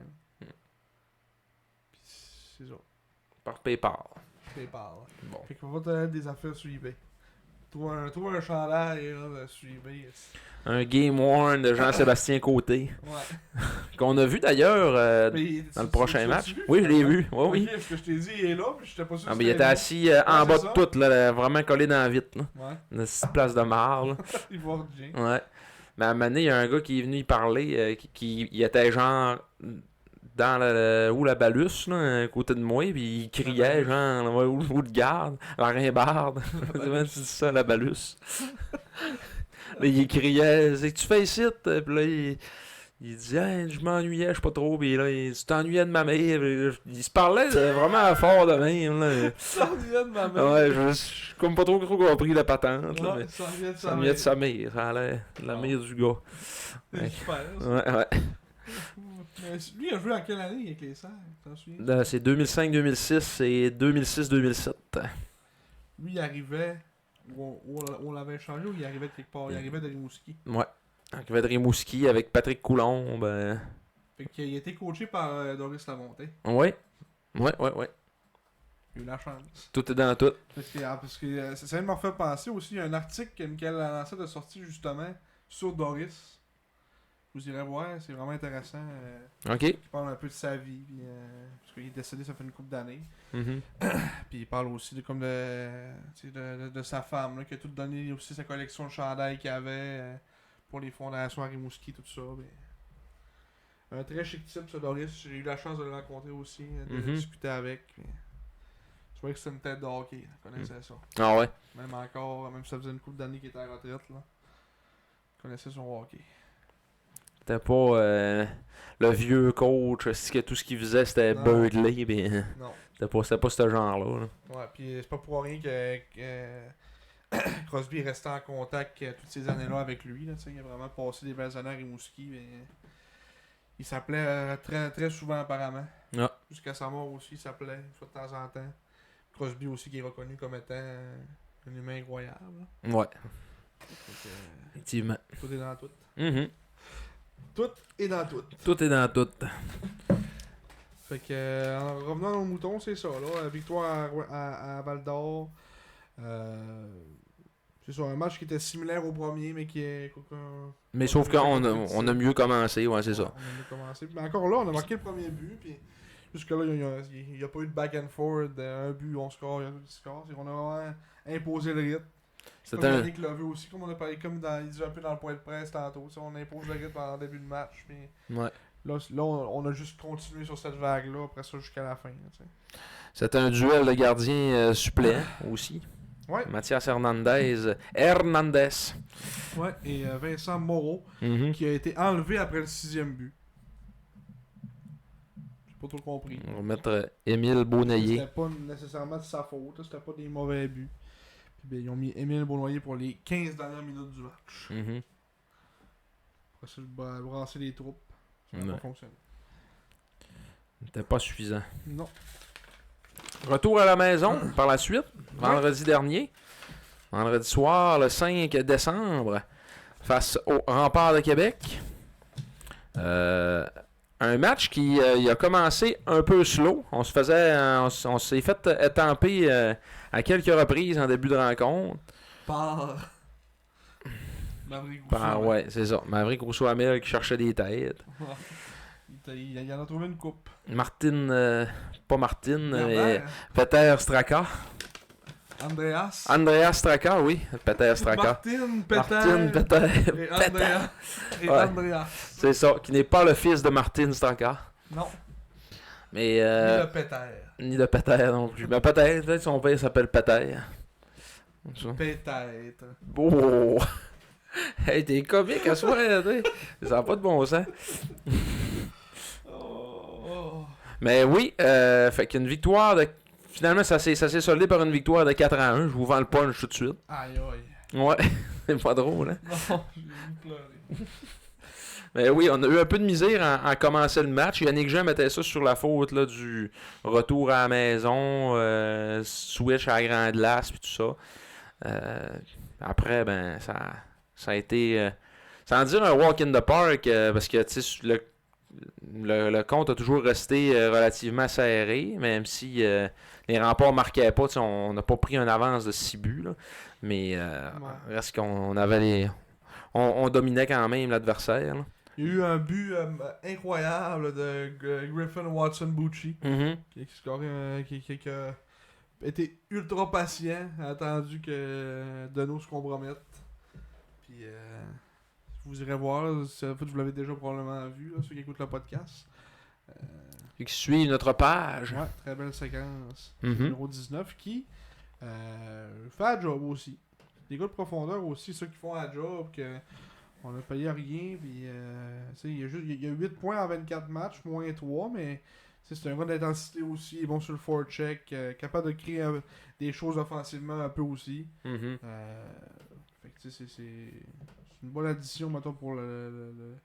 Puis c'est ça. Par PayPal. PayPal. Bon. Fait qu'on va te donner des affaires sur eBay. Trouve un chandail là, sur eBay. Un Game Worn de Jean-Sébastien Côté. Ouais. Qu'on a vu d'ailleurs Mais dans le prochain match. l'as-tu vu, Oui, je l'ai finalement? vu. Oui, oui. Ok, parce que je t'ai dit, il est là, puis j'étais pas sûr Ah, que mais il c'était était lui. assis en Ouais, bas c'est de ça. tout, là, vraiment collé dans la vitre. Là. Ouais. Une petite place de marre. Là. Il va bien. Ouais. Mais à un moment donné, il y a un gars qui est venu y parler, il était genre dans la balusse, là, à côté de moi, puis il criait, genre, ouais, où le garde, la rimbarde. Comment tu dis ça, la balusse? Là, il criait, c'est que tu fais ici? Puis là, il dit, hey, je m'ennuyais, je sais pas trop, puis là, tu t'ennuyais de ma mère. Il se parlait vraiment fort de même, là. Ça revient de ma mère. Ouais, je comme pas trop compris la patente, là, mais Ouais, ça revient de ça sa vient mère. de sa mère, ça a l'air de la mère du gars. C'est super, ça. Ouais, ouais. Mais lui, il a joué en quelle année avec les Serres? T'en souviens? Là, c'est 2005-2006 et 2006-2007. Lui, il arrivait où on l'avait changé ou il arrivait de quelque part? Il arrivait de Rimouski. Ouais. Donc, il va de Rimouski avec Patrick Coulombe. Fait qu'il a été coaché par Doris Lamontagne. Ouais. Ouais. Il a eu la chance. Tout est dans tout. Parce que ça vient de me faire penser aussi. Il y a un article que Michael Lancet a sorti justement sur Doris. Vous irez voir, c'est vraiment intéressant. OK. Il parle un peu de sa vie. Puis, parce qu'il est décédé, ça fait une couple d'années. Mhm. Puis il parle aussi de sa femme, là, qui a tout donné aussi sa collection de chandails qu'il avait pour les fondations à Rimouski, tout ça. Mais... Un très chic type, ce Doris. J'ai eu la chance de le rencontrer aussi, de discuter avec. Puis... Je voyais que c'était une tête de hockey, je connaissais ça. Ah ouais. Même encore, même si ça faisait une couple d'années qu'il était à la retraite, là. Je connaissais son hockey. C'était pas le vieux coach, c'est que tout ce qu'il faisait c'était Non. Birdley, mais Non. c'était pas ce genre-là. Là. Ouais, puis c'est pas pour rien que Crosby est resté en contact toutes ces années-là avec lui. Là, il a vraiment passé des belles années à Rimouski. Mais il s'appelait très, très souvent apparemment. Ah. Jusqu'à sa mort aussi, il s'appelait une fois de temps en temps. Crosby aussi qui est reconnu comme étant un humain incroyable. Ouais, Donc, effectivement. tout est dans tout. Mhm. Tout est dans tout. Tout est dans tout. Fait que, en revenant au mouton, c'est ça, là. Victoire à Val d'Or. C'est ça, un match qui était similaire au premier, mais qui est. Mais sauf qu'on a mieux commencé, ouais, c'est ça. On a mieux commencé. Mais encore là, on a marqué le premier but, puis jusque-là, il n'y a pas eu de back and forth. Un but, on score, il y a un score. On a vraiment imposé le rythme. C'était Comme un... Yannick l'a vu aussi, comme on a parlé, comme il disait un peu dans le point de presse tantôt. On impose le rythme pendant le début de match, puis. Ouais. Là, on a juste continué sur cette vague-là, après ça jusqu'à la fin. Là, C'était un duel de gardiens suppléants aussi. ouais. Mathias Hernandez. Ouais, et Vincent Moreau, Mhm. qui a été enlevé après le 6e but. J'ai pas trop compris. On va mettre Émile Beauneiller. C'était pas nécessairement de sa faute, là, c'était pas des mauvais buts. Puis ben, ils ont mis Émile Beaunoyer pour les 15 dernières minutes du match. Mhm. Après ça, brasser les troupes. Ça n'a Ouais. pas fonctionné. C'était pas suffisant. Non. Retour à la maison par la suite, vendredi dernier. Vendredi soir, le 5 décembre, face au Rempart de Québec. Un match qui il a commencé un peu slow. On s'est fait étamper à quelques reprises en début de rencontre. Par Maverick Rousseau. Ouais, c'est ça. Maverick Rousseau-Hamel qui cherchait des têtes. Il en a trouvé une coupe. Pas Martine, mais Herbert, Peter Straka. Andreas Straka, oui. Peter Straka. Martin, Peter Peter. et Andreas. Et Ouais. Andreas. C'est ça, qui n'est pas le fils de Martin Straka. Non, Mais, ni de Peter. ni de Peter non plus. Mais peut-être son père s'appelle Peter. Ça. Peut-être. Oh! Hey, t'es comique à soi, tu sais. Ça n'a pas de bon sens. Oh. Mais oui, fait qu'une victoire de. Finalement, ça s'est soldé par une victoire de 4-1. Je vous vends le punch tout de suite. Aïe aïe. Ouais, c'est pas drôle, hein? Non, j'ai voulu pleurer. Mais oui, on a eu un peu de misère à commencer le match. Yannick Jean mettait ça sur la faute là, du retour à la maison, switch à la grande glace, puis tout ça. Après, ben, ça a été, sans dire un walk in the park, parce que tu sais, le compte a toujours resté relativement serré, même si les remparts marquaient pas, tu sais, on n'a pas pris une avance de 6 buts, là, mais reste qu'on avait les... On dominait quand même l'adversaire. Là. Il y a eu un but incroyable de Griffin Watson-Bucci qui a été ultra patient, a attendu que Deneau se compromette. Puis vous irez voir, en fait, vous l'avez déjà probablement vu, là, ceux qui écoutent le podcast. Qui suit notre page. Ouais, très belle séquence. Mhm. Numéro 19 qui fait la job aussi. Des gars de profondeur aussi, ceux qui font la job, que on a payé rien. Puis, il y a 8 points en 24 matchs, moins 3, mais c'est un gars d'intensité aussi. Il est bon sur le forecheck, capable de créer des choses offensivement un peu aussi. Mhm. Fait que c'est une bonne addition mettons, pour le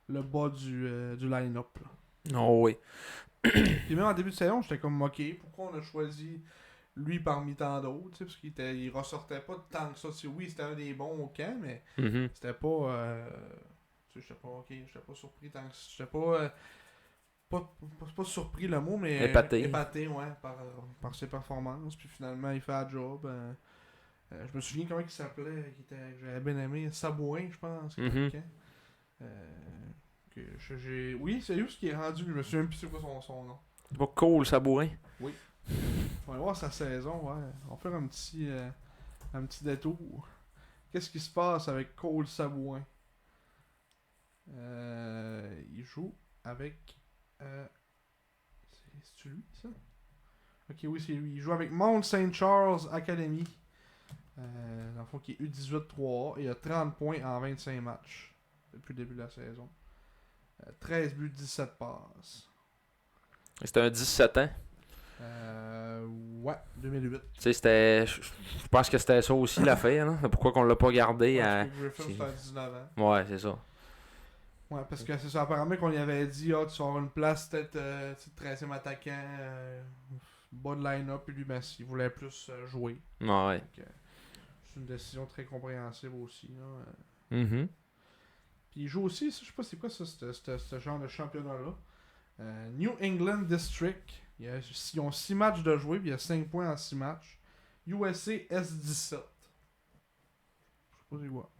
bas du line-up. Là. Oh oui. Puis même en début de saison, j'étais comme ok, pourquoi on a choisi lui parmi tant d'autres, parce qu'il ressortait pas tant que ça. Oui, c'était un des bons au camp, mais Mhm. c'était pas. J'étais pas surpris tant que ça. J'étais pas. Pas surpris le mot, mais Épaté, ouais, par ses performances. Puis finalement, il fait la job. Je me souviens comment il s'appelait, que j'avais bien aimé, Sabouin, je pense. Mhm. Oui, c'est lui ce qui est rendu. Je me souviens même plus c'est quoi son nom. C'est pas cool, Sabourin. On va voir sa saison, ouais. On va faire un petit détour. Qu'est-ce qui se passe avec Cole Sabouin? Il joue avec... C'est-tu lui, ça? Ok, oui, c'est lui. Il joue avec Mount St. Charles Academy. Dans le fond, qui est U18-3A. Et il a 30 points en 25 matchs depuis le début de la saison. 13 buts, 17 passes. C'était un 17 ans. Ouais, 2008. Tu sais, c'était. Je pense que c'était ça aussi l'affaire. Là. Pourquoi qu'on l'a pas gardé à. Griffin, c'était à 19 ans. Ouais, c'est ça. Ouais, parce que c'est ça. Apparemment qu'on lui avait dit, tu vas avoir une place peut-être 13e attaquant, bas de line-up, puis lui, ben, s'il voulait plus jouer. Ouais. Donc, c'est une décision très compréhensible aussi. Là. Mhm. Puis il joue aussi, je sais pas c'est quoi ça, ce genre de championnat-là. New England District. Ils ont 6 matchs de jouer, puis il y a 5 points en 6 matchs. USA S17. Je sais pas c'est quoi.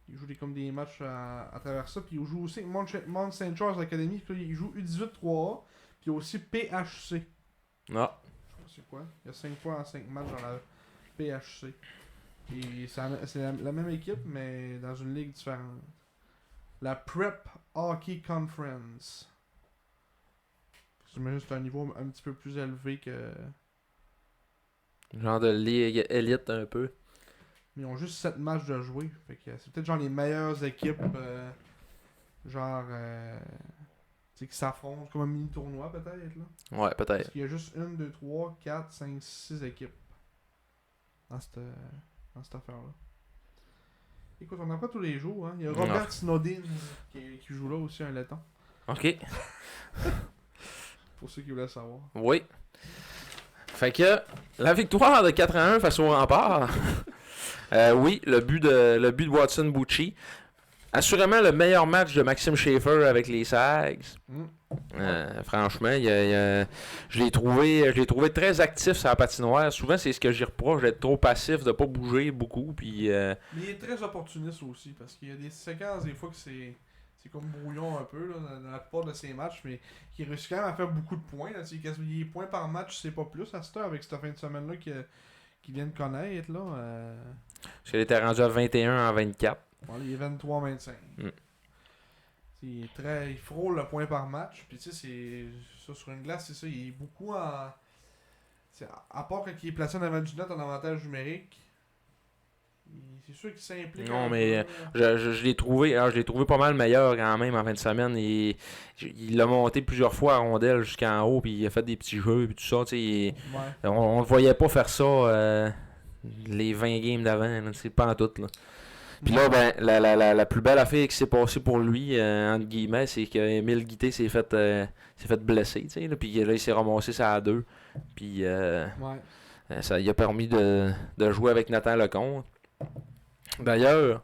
Il joue comme des matchs à travers ça. Puis il joue aussi Mount St. Charles Academy. Puis il joue U18-3A. Puis aussi PHC. Ah. Je sais pas c'est quoi. Il y a 5 points en 5 matchs dans la PHC. Et c'est la même équipe, mais dans une ligue différente. La Prep Hockey Conference. J'imagine que c'est un niveau un petit peu plus élevé que... Genre de ligue élite un peu. Mais ils ont juste 7 matchs de jouer. Fait que c'est peut-être genre les meilleures équipes tu sais, qui s'affrontent comme un mini tournoi peut-être là. Ouais, peut-être. Parce qu'il y a juste 1, 2, 3, 4, 5, 6 équipes dans cette affaire-là. Écoute, on n'a pas tous les jours, hein. Il y a Robert Snowden qui joue là aussi, un laiton. Ok. Pour ceux qui voulaient savoir. Oui. Fait que la victoire de 4-1 face au Rempart. Oui, le but de Watson Bucci. Assurément le meilleur match de Maxime Schaefer avec les Sags. Franchement, je l'ai trouvé très actif sur la patinoire. Souvent, c'est ce que j'y reproche, d'être trop passif, de pas bouger beaucoup. Puis, Mais il est très opportuniste aussi, parce qu'il y a des séquences, des fois, que c'est comme brouillon un peu, là, dans la plupart de ses matchs, mais qui réussit quand même à faire beaucoup de points. Là, il est points par match, c'est pas plus à cette heure, avec cette fin de semaine-là qu'il vient de connaître. Là, parce qu'il était rendu à 21 en 24. Voilà, il est 23-25. Il frôle le point par match. Puis tu sais, c'est ça sur une glace, c'est ça. Il est beaucoup en. À part quand il est placé en avant du net en avantage numérique. C'est sûr qu'il s'implique. Non, mais je l'ai trouvé pas mal meilleur quand même en fin de semaine. Il l'a monté plusieurs fois à rondelle jusqu'en haut, puis il a fait des petits jeux, puis tout ça. On le voyait pas faire ça les 20 games d'avant, c'est pas en tout. Là. Puis là, ben, la plus belle affaire qui s'est passée pour lui, entre guillemets, c'est qu'Émile Guité s'est fait blesser, tu sais, là, puis là, il s'est ramassé ça à 2. Puis ça lui a permis de jouer avec Nathan Lecomte. D'ailleurs,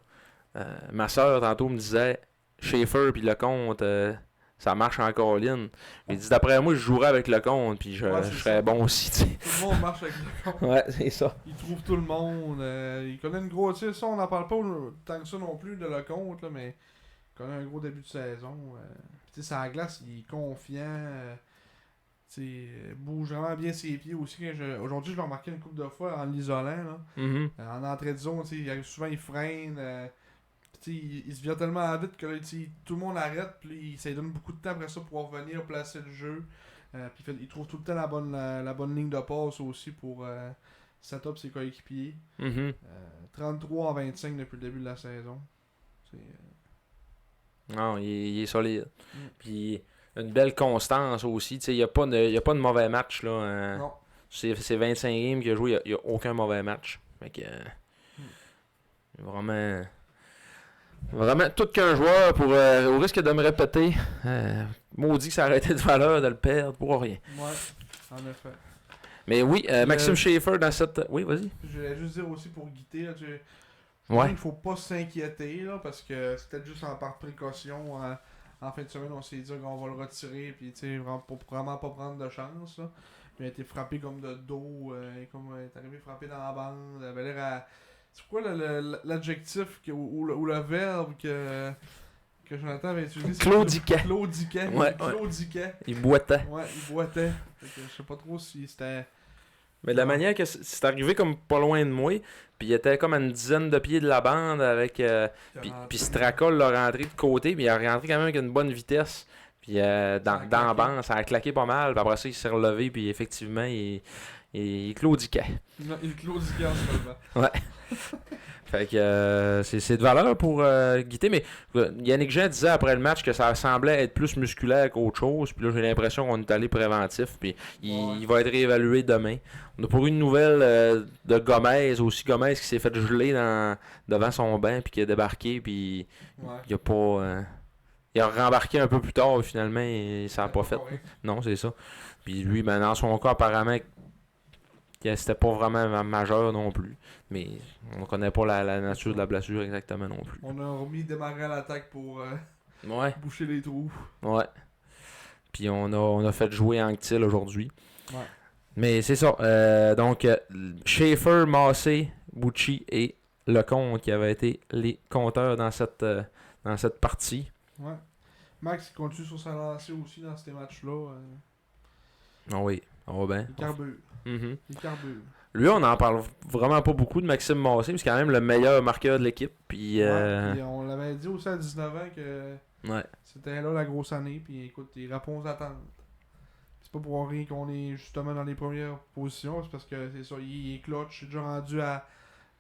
ma soeur, tantôt, me disait, Schaefer puis Lecomte, ça marche en colline. Il dit, d'après moi, je jouerais avec Lecomte, puis je serais bon aussi, tu sais. Tout le monde marche avec Lecomte. Ouais, c'est ça. Il trouve tout le monde. Il connaît une grosse. Tu sais, ça, on n'en parle pas tant que ça non plus de Lecomte, là, mais il connaît un gros début de saison. Tu sais, sur la glace, il est confiant. Bouge vraiment bien ses pieds aussi. Aujourd'hui, je l'ai remarqué une couple de fois en l'isolant. Là. Mm-hmm. En entrée de zone, souvent il freine. Il se vient tellement vite que là, tout le monde arrête. Puis ça lui donne beaucoup de temps après ça pour revenir placer le jeu. Puis il trouve tout le temps la bonne ligne de passe aussi pour set up ses coéquipiers. Mm-hmm. 33 en 25 depuis le début de la saison. Non, il est solide. Puis une belle constance aussi. Il n'y a pas de mauvais match. Là, Non. C'est 25 games qu'il a joué, il n'y a aucun mauvais match. Fait que, vraiment tout qu'un joueur pour au risque de me répéter, maudit que ça aurait été de valeur de le perdre pour rien. Ouais, en effet. Mais oui, Maxime Schaefer dans cette. Oui, vas-y. Je voulais juste dire aussi pour Guité, là, ouais. il faut pas s'inquiéter là, parce que c'est peut-être juste par précaution. En fin de semaine, on s'est dit qu'on va le retirer, puis pour vraiment pas prendre de chance. Là. Il a été frappé comme de dos, comme il est arrivé frappé dans la bande. Il avait l'air à. C'est quoi l'adjectif ou le verbe que Jonathan avait utilisé? Claudiquet. Claudiquet. Ouais, Claudiquet. Il boitait. Ouais, il boitait. Je sais pas trop si c'était. Mais de la manière que c'est arrivé comme pas loin de moi, puis il était comme à une dizaine de pieds de la bande avec. Puis Straka l'a rentré de côté, puis il a rentré quand même avec une bonne vitesse. Puis dans la bande, ça a claqué pas mal. Puis après ça, il s'est relevé, puis effectivement, il claudiquait. Il claudiquait en ce moment. Ouais. Fait que c'est de valeur pour Guité, mais Yannick Jean disait après le match que ça semblait être plus musculaire qu'autre chose. Puis là, j'ai l'impression qu'on est allé préventif. Puis il va être réévalué demain. On a pour une nouvelle de Gomez aussi. Gomez qui s'est fait geler devant son banc, puis qui a débarqué. Puis il a pas. Il a rembarqué un peu plus tard, finalement, et ça n'a pas fait. Non, c'est ça. Puis lui, ben, dans son cas, apparemment, c'était pas vraiment majeur non plus. Mais on connaît pas la nature de la blessure exactement non plus. On a remis démarrer à l'attaque pour boucher les trous. Ouais. Puis on a fait jouer Anctil aujourd'hui. Ouais. Mais c'est ça. Donc, Schaefer, Massé, Bucci et Lecomte qui avaient été les compteurs dans cette partie. Ouais. Max il continue sur sa lancée aussi dans ces matchs-là. Ah oui, on va bien. Il carbure. Mm-hmm. Il carbure. Lui, on n'en parle vraiment pas beaucoup de Maxime Massé, mais c'est quand même le meilleur marqueur de l'équipe. Puis, puis on l'avait dit aussi à 19 ans que c'était là la grosse année. Puis écoute, il répond aux attentes. C'est pas pour rien qu'on est justement dans les premières positions. C'est parce que c'est ça, il est clutch. Il est déjà rendu à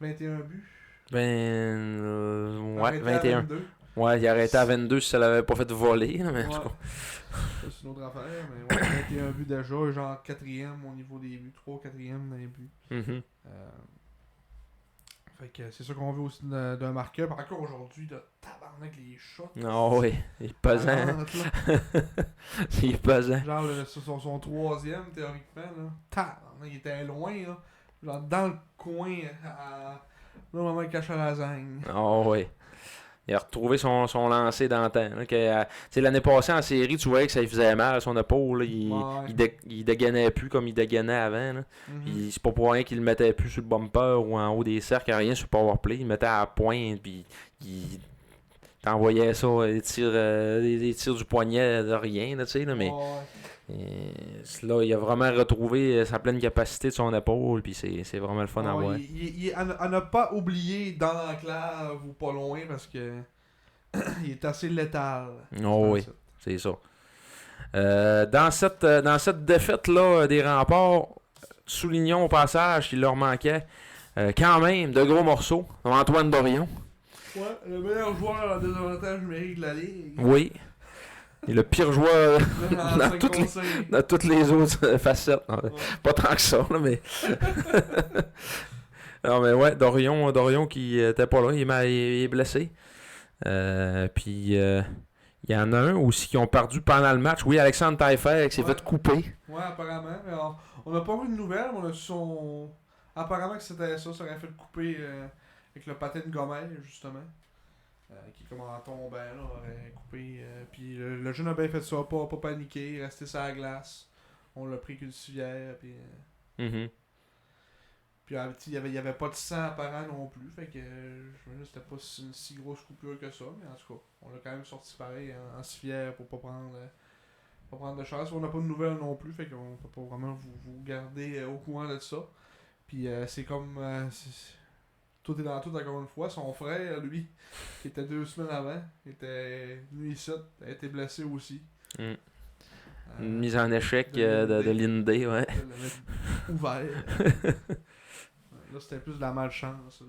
21 buts. Ouais, 21. 22. Ouais, il arrêtait à 22 si ça l'avait pas fait voler. Là, mais ouais. C'est une autre affaire, mais ouais, 21 buts déjà, genre 4e au niveau des buts, 3-4e dans les buts. Mm-hmm. Fait que c'est ça qu'on veut aussi d'un marqueur. Par contre, aujourd'hui, tabarnak, les shots. Oh oui, il est pesant. Il est pesant. Genre, son 3e, théoriquement, là. Tabarnak, il était loin, là. Genre, dans le coin, là, maman, il cache à la lasagne. Oh oui. Il a retrouvé son lancer d'antan. L'année passée en série, tu voyais que ça lui faisait mal à son épaule. Là. Il dégainait plus comme il dégainait avant. Là. Mhm. C'est pas pour rien qu'il le mettait plus sur le bumper ou en haut des cercles, rien sur le powerplay. Il le mettait à la pointe, puis il t'envoyait ça, des tirs du poignet de rien, là, tu sais, là, mais là, il a vraiment retrouvé sa pleine capacité de son épaule, puis c'est vraiment le fun à voir. À ne pas oublier dans l'enclave ou pas loin, parce que il est assez létal. Oh oui, c'est ça. Dans cette défaite-là des Remparts, soulignons au passage qu'il leur manquait quand même de gros morceaux. Antoine Dorion. Ouais, le meilleur joueur en désavantage numérique de la Ligue. Oui. Et le pire joueur dans dans toutes les autres facettes. Non, pas tant que ça, là, mais... non, mais ouais, Dorion qui était pas là, il est blessé. Puis... il y en a un aussi qui ont perdu pendant le match. Oui, Alexandre Taillefer qui s'est fait couper. Ouais, apparemment. Alors, on n'a pas eu de nouvelles, mais on a su son... Apparemment que c'était ça aurait fait couper avec le patin de Gomez, justement. Qui, comme en tombant, là, aurait coupé. Puis le jeune a bien fait ça, pas paniquer, rester sur la glace. On l'a pris qu'une civière, puis... Puis il y avait pas de sang apparent non plus, fait que je me dis que c'était pas une si grosse coupure que ça, mais en tout cas, on l'a quand même sorti pareil en civière pour pas prendre de chance. On n'a pas de nouvelles non plus, fait qu'on peut pas vraiment vous garder au courant de ça. Puis c'est comme... tout est dans tout encore une fois. Son frère, lui, qui était 2 semaines avant, était venu ici, a été blessé aussi. Une mise en échec de Lindé, ouais. Ouvert. Là, c'était plus de la malchance.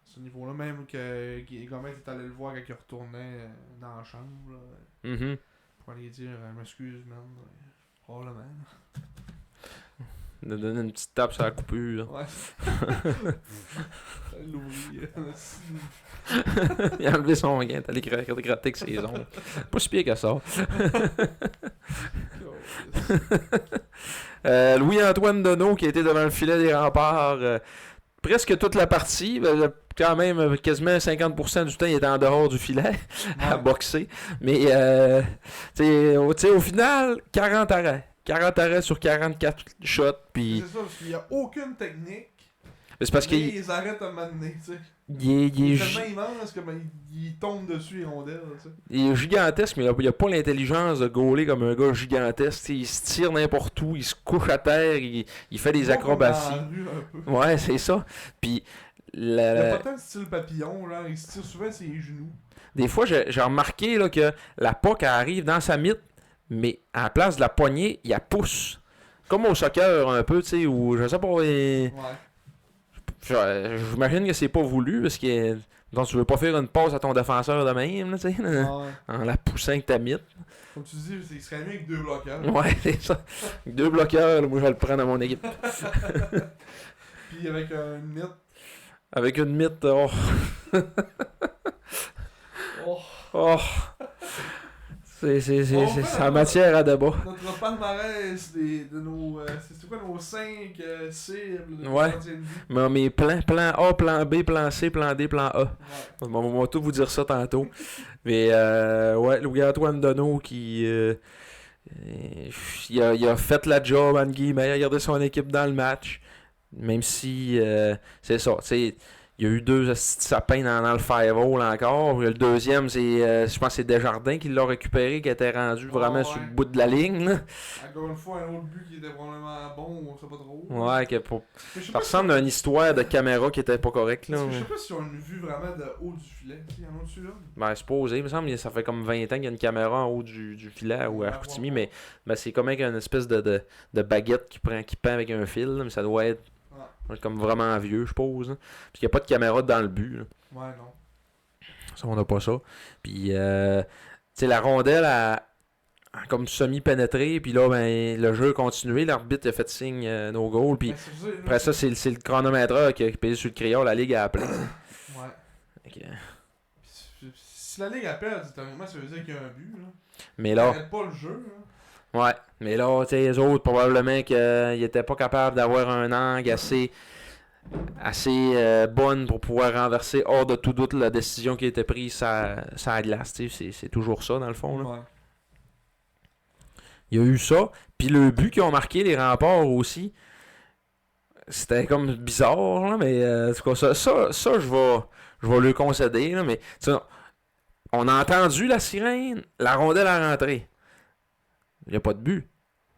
Ce niveau-là, même que Gomez est allé le voir quand il retournait dans la chambre. Là, pour aller dire m'excuse, man. Probablement. De donner une petite tape sur la coupure. Ouais. L'ouvrir. Il a enlevé son gain, t'as allé gratter avec ses ongles. Pas si pire que ça. Louis-Antoine Deneau qui a été devant le filet des Remparts presque toute la partie. Quand même, quasiment 50% du temps, il était en dehors du filet à boxer. Mais au final, 40 arrêts. 40 arrêts sur 44 shots. Pis... C'est ça, parce qu'il n'y a aucune technique. C'est parce qu'il ils arrêtent à m'amener, tu sais. Il est tellement immense que il tombe dessus les rondelles, tu sais. Il est gigantesque, mais il a pas l'intelligence de gauler comme un gars gigantesque. T'sais, il se tire n'importe où, il se couche à terre, il fait des acrobaties. Ouais, c'est ça. Puis il a pas tant de style papillon, là. Il se tire souvent ses genoux. Des fois, j'ai remarqué là, que la POC arrive dans sa mythe, mais à la place de la poignée, il la pousse. Comme au soccer un peu, tu sais, où je sais pas. Ouais. J'imagine que c'est pas voulu parce que donc tu veux pas faire une passe à ton défenseur de même, tu sais, en la poussant avec ta mythe. Comme tu dis, il serait mieux avec 2 bloqueurs. Ouais, c'est ça. 2 bloqueurs, là, moi je vais le prendre à mon équipe. Puis avec une mythe. Avec une mythe, oh. Oh. C'est en matière à débat. Notre palmarès de nos... c'est quoi nos 5 cibles de ouais. Mais mes plan A, plan B, plan C, plan D, plan A. Ouais. On va tout vous dire ça tantôt. Mais ouais, Louis-Antoine Deneau qui... il a fait la job, en guillemets, il a gardé son équipe dans le match. Même si... c'est ça, tu sais... Il y a eu 2 sapins dans le firewall encore. Le deuxième, je pense que c'est Desjardins qui l'a récupéré, qui était rendu vraiment sur le bout de la ligne. Là. Encore une fois, un autre but qui était probablement bon, on sait pas trop. Ouais, ça ressemble à une histoire de caméra qui était pas correcte. Là. Je sais pas si on a vu vraiment de haut du filet. Il y en a dessus là. Ben, c'est posé. Il me semble que ça fait comme 20 ans qu'il y a une caméra en haut du filet ou à Chicoutimi, mais c'est comme avec une espèce de baguette qui pend avec un fil. Là, mais ça doit être comme vraiment vieux, je suppose. Hein. Puis il n'y a pas de caméra dans le but. Là. Ouais, non. Ça, on n'a pas ça. Puis, tu sais, la rondelle a comme semi-pénétré. Puis là, ben, le jeu a continué. L'arbitre a fait signe no goal. Puis après ça, c'est le chronométreur qui a payé sur le crayon. La Ligue a appelé. Ouais. Okay. Si la Ligue appelle, théoriquement, ça veut dire qu'il y a un but. Là. Mais là... Ils pas le jeu. Là. Ouais, mais là, tu sais, les autres, probablement qu'ils n'étaient pas capables d'avoir un angle assez assez bonne pour pouvoir renverser hors de tout doute la décision qui a été prise sur la glace. C'est toujours ça, dans le fond. Là. Ouais. Il y a eu ça. Puis le but qu'ils ont marqué, les remparts aussi, c'était comme bizarre, là, mais en tout cas, ça je vais le concéder. Là, mais on a entendu la sirène, la rondelle a rentré. Il n'y a pas de but.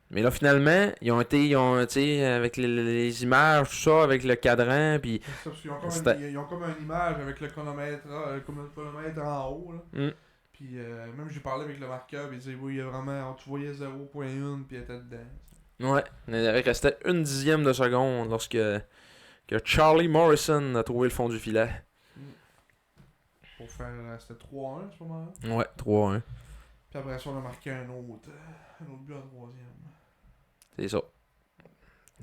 Mais là, finalement, ils ont avec les images, tout ça, avec le cadran, puis... C'est ça, parce qu'ils ont comme, C'était- ils ont comme une image avec le chronomètre, en haut. Là. Mm. Puis même j'ai parlé avec le marqueur, puis il disait, oui, il y a vraiment, tu voyais 0.1, puis il était dedans. Ouais, il restait 1/10 de seconde lorsque que Charlie Morrison a trouvé le fond du filet. Pour faire, c'était 3-1 à ce moment-là. Ouais, 3-1. Puis après ça, on a marqué un autre but en troisième. C'est ça.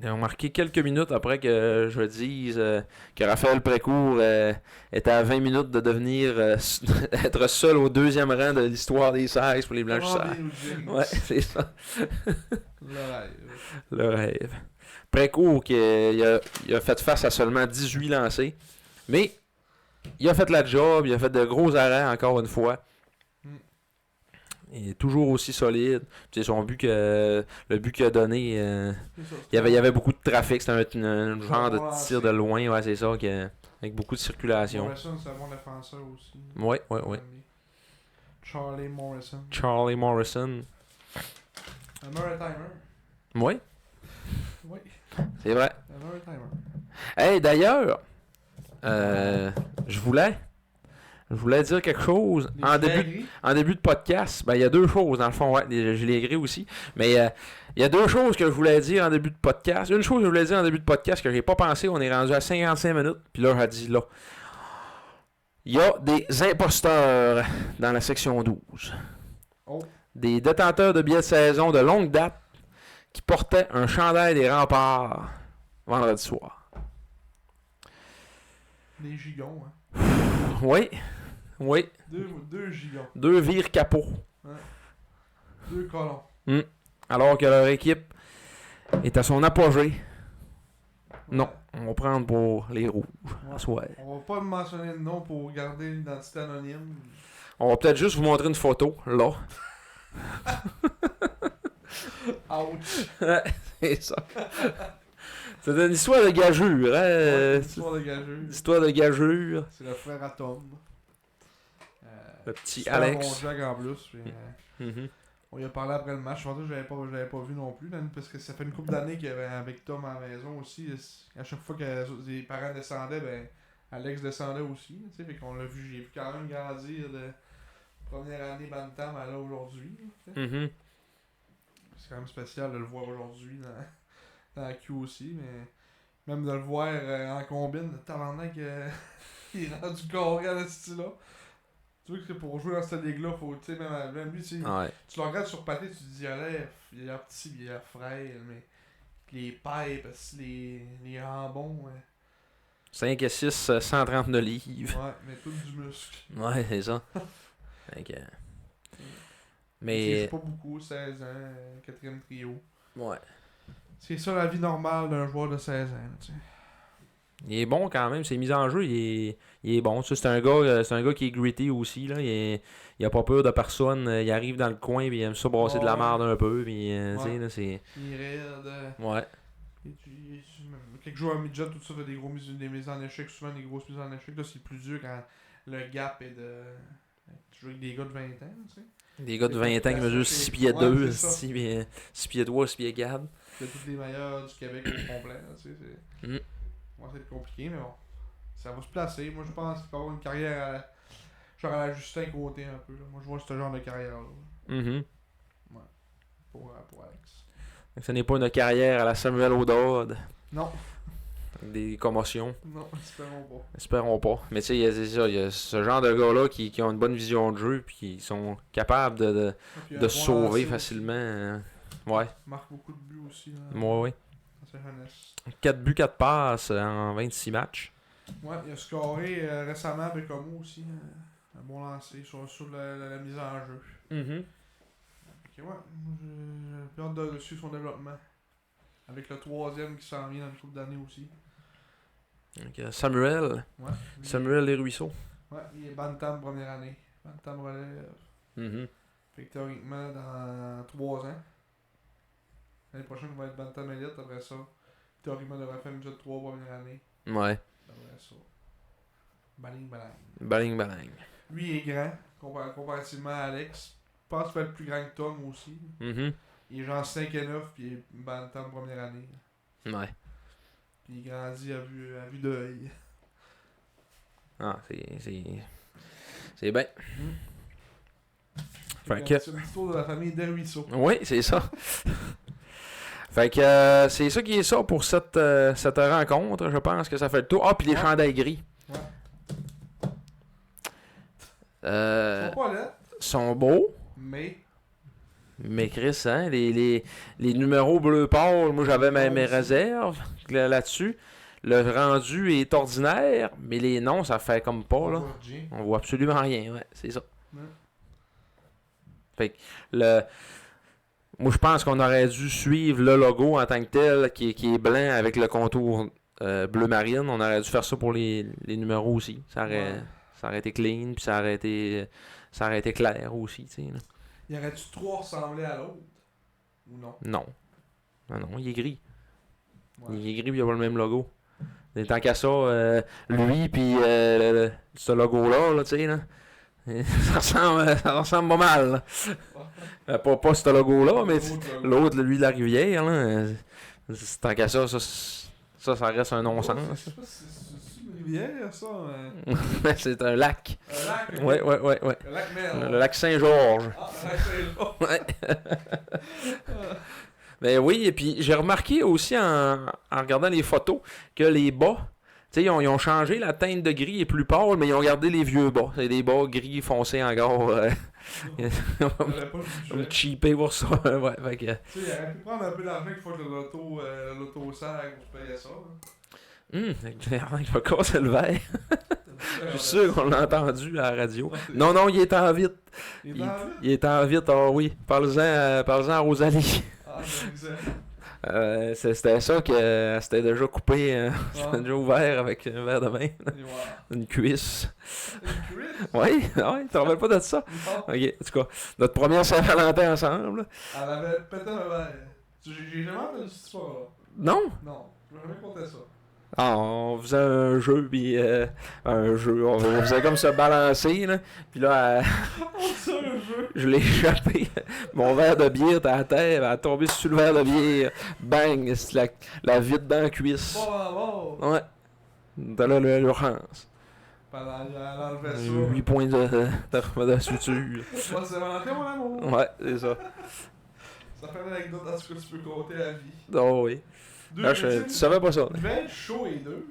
Ils ont marqué quelques minutes après que je dise que Raphaël Précourt était à 20 minutes de devenir être seul au deuxième rang de l'histoire des 16 pour les blanchisseurs. Ouais, c'est ça. Le rêve. Le rêve. Précourt il a fait face à seulement 18 lancés. Mais il a fait la job, il a fait de gros arrêts encore une fois. Il est toujours aussi solide. C'est son but le but qu'il a donné. Il y avait beaucoup de trafic. C'était un genre de tir de loin. Ouais, c'est ça. Avec beaucoup de circulation. Morrison, c'est un bon défenseur aussi. Ouais. Charlie Morrison. Charlie Morrison. Un Maritimer. Ouais, Oui, c'est vrai. un Maritimer. Hey, d'ailleurs, je voulais dire quelque chose en début de podcast. Ben, il y a deux choses, dans le fond. Ouais, je l'ai écrit aussi. Mais il y a deux choses que je voulais dire en début de podcast. Une chose que je voulais dire en début de podcast que j'ai pas pensé. On est rendu à 55 minutes. Puis là, j'ai dit là. Il y a des imposteurs dans la section 12. Oh. Des détenteurs de billets de saison de longue date qui portaient un chandail des remparts vendredi soir. Des gigons, hein. Oui. Deux gigons. 2 vires capot. Deux colons. Alors que leur équipe est à son apogée. Non, on va prendre pour les rouges. Ouais. On va pas mentionner le nom pour garder l'identité anonyme. On va peut-être juste vous montrer une photo, là. Ouch. Ouais, c'est ça. C'est une histoire de gageure, hein? Histoire de gageure. Histoire de gageure. C'est le frère à Tom. Le petit super Alex. bon Jack en plus. Puis, Mhm. on y a parlé après le match. Je pense que je l'avais pas vu non plus. Là, parce que ça fait une couple d'années qu'il y avait avec Tom à la maison aussi. À chaque fois que les parents descendaient, ben Alex descendait aussi. Fait qu'on l'a vu. J'ai vu quand même grandir de première année Bantam à là aujourd'hui. Mhm. C'est quand même spécial de le voir aujourd'hui dans la Q aussi, mais même de le voir en combine, le tabarnak il est rendu carré à ce style-là. Tu vois que pour jouer dans cette ligue-là, faut, tu sais, même lui, tu le regardes sur papier, tu te dis, il a l'air petit, il a l'air frêle, mais les pipes, les rambons, 5 et 6, 139 livres. ouais, mais tout du muscle. Ouais, c'est ça. Ok. Il Mais. joue pas beaucoup, 16 ans, 4e trio. Ouais. C'est ça la vie normale d'un joueur de 16 ans, tu sais. Il est bon quand même, ses mises en jeu, il est bon. Ça, c'est un gars qui est gritty aussi. Là. Il a pas peur de personne. Il arrive dans le coin puis il aime ça brasser de la merde un peu. Puis, tu sais, là, c'est... Il est raide. Ouais. Quelques joueurs midget, tout ça, fait des mises en échec, souvent des grosses mises en échec. Là, c'est plus dur quand le gap est de. Tu joues avec des gars de 20 ans, tu sais. Des gars de 20 ans qui mesurent 6 pieds 2, 6 pieds 3, 6 pieds 4. C'est tous les meilleurs du Québec au complet, là, tu sais. Moi, c'est compliqué, mais bon. Ça va se placer. Moi, je pense qu'il va avoir une carrière genre à la Justin Côté un peu. Là. Moi, je vois ce genre de carrière-là. Mm-hmm. Ouais. Pour Alex. Donc, ce n'est pas une carrière à la Samuel O'Dowd. Non. Avec des commotions. Non, espérons pas. Espérons pas. Mais tu sais, il y a ce genre de gars-là qui ont une bonne vision de jeu puis qui sont capables de se sauver facilement. Ouais. Il marque beaucoup de buts aussi. Là, Moi, oui. dans sa jeunesse. 4 buts, 4 passes en 26 matchs. Ouais, il a scoré récemment Bécomo aussi. Un bon lancer sur la mise en jeu. Mm-hmm. Ok, ouais. J'ai hâte de suivre son développement. Avec le 3e qui s'en vient dans une couple d'années aussi. Donc, Samuel. Ouais. Lui, Samuel Desruisseaux. Ouais, il est Bantam première année. Bantam relève. Mhm. Fait que théoriquement, dans 3 ans, l'année prochaine, il va être Bantam Elite. Après ça, théoriquement, il devrait faire une petite 3 première année. Ouais. Après ça. Baling, balang. Baling, balang. Lui, il est grand, comparativement à Alex. Je pense qu'il va être plus grand que Tom aussi. Mhm. Il est genre 5 et 9, puis il est Bantam première année. Ouais. Puis il grandit à vue d'œil. Ah, c'est bien. Fait que... C'est l'histoire de la famille Desruisseaux. Oui, c'est ça. Fait que c'est ça qui est ça pour cette rencontre. Je pense que ça fait le tour. Ah, puis les Ouais. chandails gris. Ouais. Euh, Ils sont pas là, sont beaux. mais Chris, hein, les numéros bleu pâle, moi j'avais mes réserves là-dessus. Le rendu est ordinaire, mais les noms, ça fait comme pas, là. On voit absolument rien, ouais, c'est ça. Ouais. Fait que moi je pense qu'on aurait dû suivre le logo en tant que tel, qui est blanc avec le contour bleu marine. On aurait dû faire ça pour les numéros aussi. Ça aurait été clean, puis ça aurait été clair aussi, tu sais, là. Y aurait-tu trois ressemblés à l'autre? Ou non? Non. Non, il est gris. Ouais. Il est gris, puis il n'y a pas le même logo. Et tant qu'à ça, lui, puis ce logo-là, là, tu sais, là, ça ressemble pas mal. Là. Pas ce logo-là, mais l'autre, lui de la rivière, là, tant qu'à ça, ça reste un non-sens. Je sais pas si c'est une rivière, ça. C'est un lac. Un lac? Ok. Ouais. Le lac Merle. Le lac Saint-Georges. Ah, le lac Saint-Georges. Ouais. Ben oui, et puis j'ai remarqué aussi en regardant les photos que les bas, tu sais, ils ont changé, la teinte de gris est plus pâle, mais ils ont gardé les vieux bas. C'est des bas gris foncés encore. Il aurait pas le budget. Cheapé pour ça. Ouais, fait que... Tu sais, il aurait pu prendre un peu d'argent qu'il faut que l'auto-sac pour payer ça. Il va casser le verre. Je suis sûr qu'on l'a entendu à la radio. Non, il est en vite. Il est dans Il est en vite, ah oui. Parle-en à Rosalie. Ah, c'est exact. C'était ça que c'était déjà coupé, c'était Ah. déjà ouvert avec un verre de vin, Et une cuisse. Une cuisse? Oui, tu te rappelles pas de ça? Non. Ok, en tout cas, notre première Saint-Valentin ensemble. Elle avait pété un verre. J'ai jamais entendu cette histoire-là. Non? Non, je vais jamais compter ça. Ah, on faisait un jeu, puis on faisait comme se balancer, là. Puis là, On fait un jeu. je l'ai échappé. Mon verre de bière était à terre, elle a tombé sur le verre de bière. Bang, c'est la vitre dans la cuisse. Bon. Ouais. De là, l'urgence. Pendant elle enlevait ça. 8 points de suture. Moi, c'est Valentin, mon amour. Ouais, c'est ça. Ça fait une anecdote à ce que tu peux compter à la vie. Oh oui. Là, tu savais pas ça. Il devait être chaud et deux.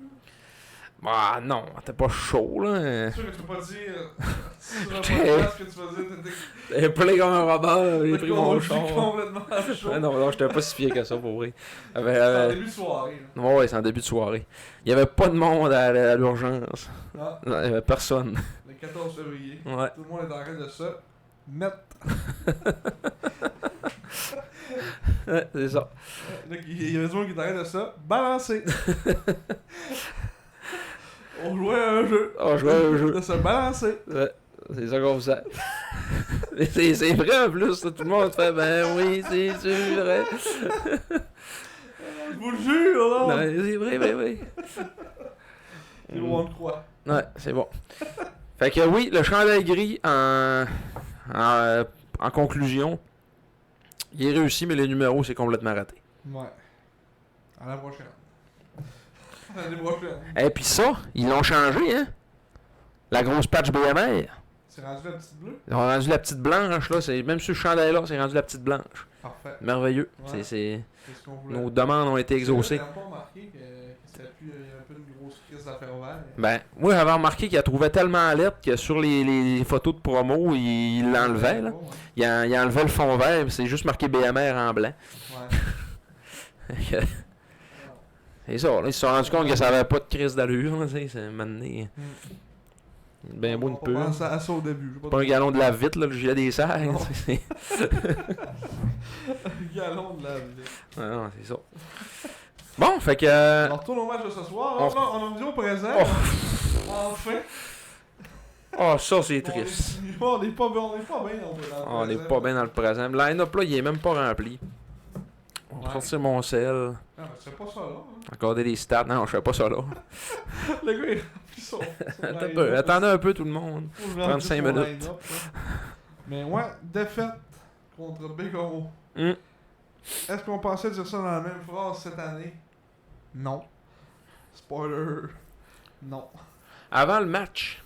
Ah non, t'es pas chaud, là. C'est sûr que tu peux pas dire. Sur un podcast que tu vas dire, T'es plein comme un robot, j'ai pris mon char. complètement chaud. Ah non, j'étais pas si fier que ça, pour vrai. C'est en début de soirée. Là. Ouais, c'est en début de soirée. Il y avait pas de monde à l'urgence. Ah, Non, il y avait personne. le 14 février. Ouais. Tout le monde est en train de se mettre. Ouais, c'est ça. Là, il y avait du monde qui était en train de se balancer. On jouait à un jeu. On jouait à un jeu. De se balancer. Ouais, c'est ça qu'on faisait. C'est vrai en plus, tout le monde fait ben oui, c'est vrai. Je vous le jure, là. Non, c'est vrai, oui. C'est où on le croit. Ouais, c'est bon. Fait que oui, le chandail gris en conclusion, il est réussi, mais les numéros, c'est complètement raté. Ouais. À la prochaine. À l'année prochaine. Et puis ça, ils l'ont changé, hein? La grosse patch BMR. C'est rendu la petite bleue? Ils ont rendu la petite blanche, là. Même sur le chandail là, c'est rendu la petite blanche. Parfait. Merveilleux. Ouais. C'est... C'est ce qu'on voulait. Nos demandes ont été exaucées. J'ai pas remarqué que c'était plus un peu une grosse crise d'affaires vertes. Ben, moi, j'avais remarqué qu'il la trouvait tellement lettre que sur les photos de promo, il l'enlevait, là. Il enlevait le fond vert, c'est juste marqué BMR en blanc. Ouais. C'est ça, là, ils se sont rendus compte que ça avait pas de crise d'allure, là, tu sais, c'est maintenant. Ben beau une On peu. pense à ça au début. Pas un gallon de la vitre, là, le gilet des serres. Non. C'est... Un gallon de la vie. non, c'est ça. Bon, fait que... On retourne au match de ce soir. on- On a au présent. Enfin. Oh, ça, c'est triste. On n'est pas bien dans le On est pas bien dans le présent. Le line-up, là, il est même pas rempli. On va sortir mon sel. Non, mais tu fais pas ça là. Hein. Regarder les stats. Non, je fais pas ça là. Le gars, il remplit son Attends un peu. Attendez un peu, tout le monde. 35 minutes. Mais ouais, défaite contre Bécomo. Est-ce qu'on pensait dire ça dans la même phrase cette année? Non. Spoiler. Non. Avant le match,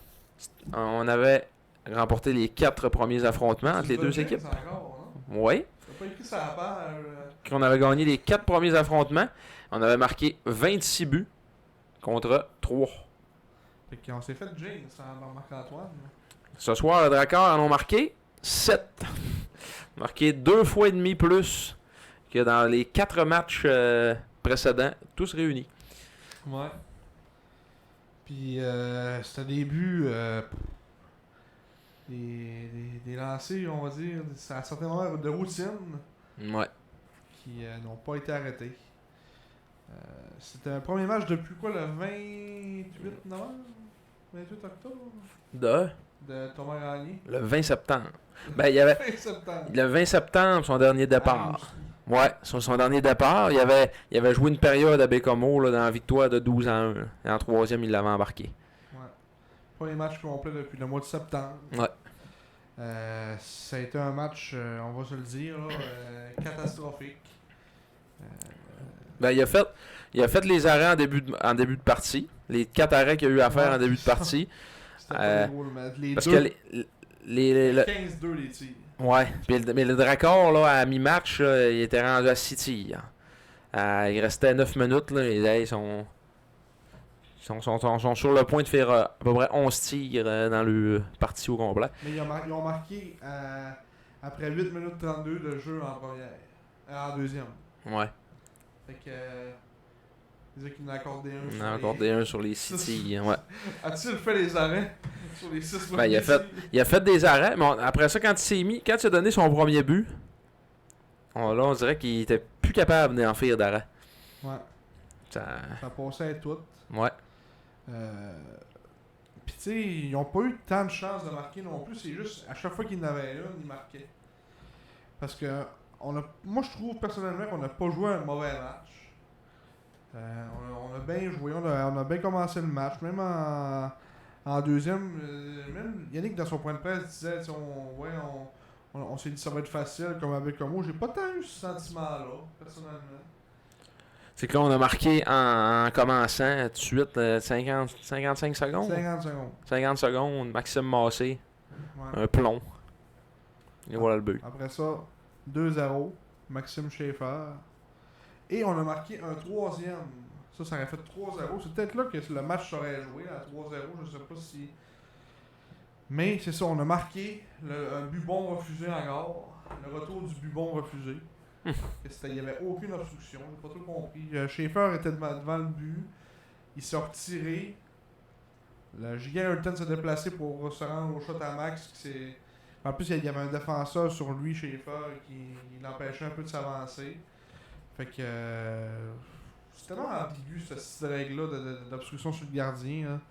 on avait remporté les 4 premiers affrontements entre les deux équipes. Encore, Oui. T'as pas écrit ça à la page. On avait gagné les 4 premiers affrontements. On avait marqué 26 buts contre 3. Fait qu'on s'est fait James dans Marc-Antoine. Ce soir, les Dracars en ont marqué 7. Marqué 2 fois et demi plus que dans les 4 matchs précédents, tous réunis. Ouais. Puis c'était des buts, des lancers, on va dire, à certains moments de routine Ouais. qui n'ont pas été arrêtés. C'était un premier match depuis quoi, le 28 novembre? 28 octobre? De Thomas Gagné. Le 20 septembre. Ben, il y avait 20 septembre. le 20 septembre, son dernier départ. Ah, Ouais, sur son dernier départ, il avait joué une période à Bécomo là, dans la victoire de 12-1. Là. Et en troisième, il l'avait embarqué. Ouais. Premier match complet depuis le mois de septembre. Ouais. Ça a été un match, on va se le dire, là, catastrophique. Ben, il a fait les arrêts en début de partie. Les 4 arrêts qu'il a eu à faire en début de partie. C'était pas drôle, mais les Parce deux, que le 15-2 les tirs. ouais, mais le Dracor, là, à mi-match, là, il était rendu à 6 tirs. Il restait 9 minutes, là, ils sont sur le point de faire à peu près 11 tirs dans le partie au complet. Mais ils ont marqué après 8 minutes 32 de jeu en première. En deuxième. Ouais. Fait que. Ils qu'il en a accordé un. On a accordé un sur les 6 tirs. Ouais. A-t-il fait les arrêts sur les 6 Ben, premiers tirs? il a fait des arrêts, mais après ça, quand il a donné son premier but, là, on dirait qu'il était plus capable d'en faire d'arrêt. Ouais. Ça... Ça passait à tout. Ouais. Pis tu sais, ils n'ont pas eu tant de chance de marquer non plus. C'est juste, à chaque fois qu'ils en avaient une, ils marquaient. Parce que, moi je trouve personnellement qu'on n'a pas joué un mauvais match. On a bien joué, on a bien commencé le match. Même en deuxième, même Yannick dans son point de presse disait, on s'est dit que ça va être facile comme avec Como. J'ai pas tant eu ce sentiment-là, personnellement. C'est que là, on a marqué en commençant tout de suite 55 secondes. 50 secondes. 50 secondes, Maxime Massé, Ouais. un plomb. Et voilà le but. Après ça, 2-0, Maxime Schaeffer. Et on a marqué un troisième. Ça aurait fait 3-0. C'est peut-être là que le match serait joué, à 3-0. Je sais pas si. Mais c'est ça, on a marqué un but bon refusé encore. Le retour du but bon refusé. Il n'y avait aucune obstruction, j'ai pas tout compris. Schaeffer était devant le but. Il s'est retiré. Le Giga a eu le temps de se déplacer pour se rendre au shot à max. En plus, il y avait un défenseur sur lui, Schaeffer, qui l'empêchait un peu de s'avancer. Fait que c'est tellement ambigu cette règle-là d'obstruction sur le gardien. Hein.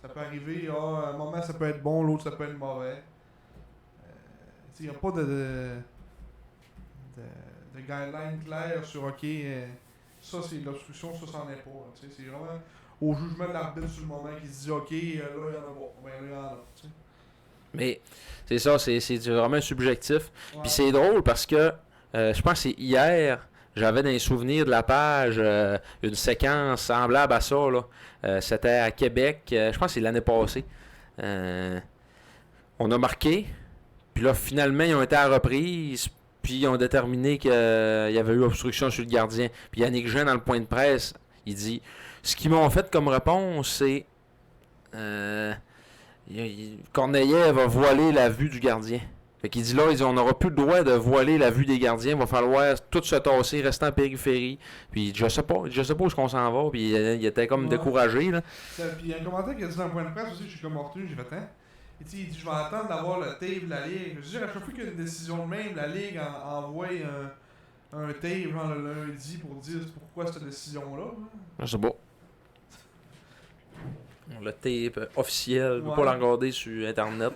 Ça peut arriver, à un moment ça peut être bon, l'autre ça peut être mauvais. Il n'y a pas de guideline clair sur OK, ça c'est de l'obstruction, ça c'en est pas. C'est vraiment au jugement de l'arbitre sur le moment qui se dit OK, là il y en a pas, ben là il y en a. T'sais. Mais c'est ça, c'est vraiment subjectif. Ouais. Puis c'est drôle parce que je pense que c'est hier, j'avais dans les souvenirs de la page une séquence semblable à ça. Là. C'était à Québec, je pense que c'est l'année passée. On a marqué, puis là finalement ils ont été à la reprise, puis ils ont déterminé qu'il y avait eu obstruction sur le gardien. Puis Yannick Jean dans le point de presse, il dit ce qu'ils m'ont fait comme réponse, c'est Corneillet va voiler la vue du gardien. Fait qu'il dit là, on n'aura plus le droit de voiler la vue des gardiens. Il va falloir tout se tasser, rester en périphérie. Puis je sais pas où est-ce qu'on s'en va. Puis il était comme découragé. Là. Puis il y a un commentaire qui a dit dans le point de presse aussi, je suis comme retenu, j'ai fait hein. Il dit je vais attendre d'avoir le tape de la Ligue. Je veux dire, à chaque fois qu'il y a une décision de même, la Ligue envoie un tape genre le lundi pour dire pourquoi cette décision-là. Hein. Je sais pas. Le tape officiel, je peux Ouais. pas le regarder sur internet,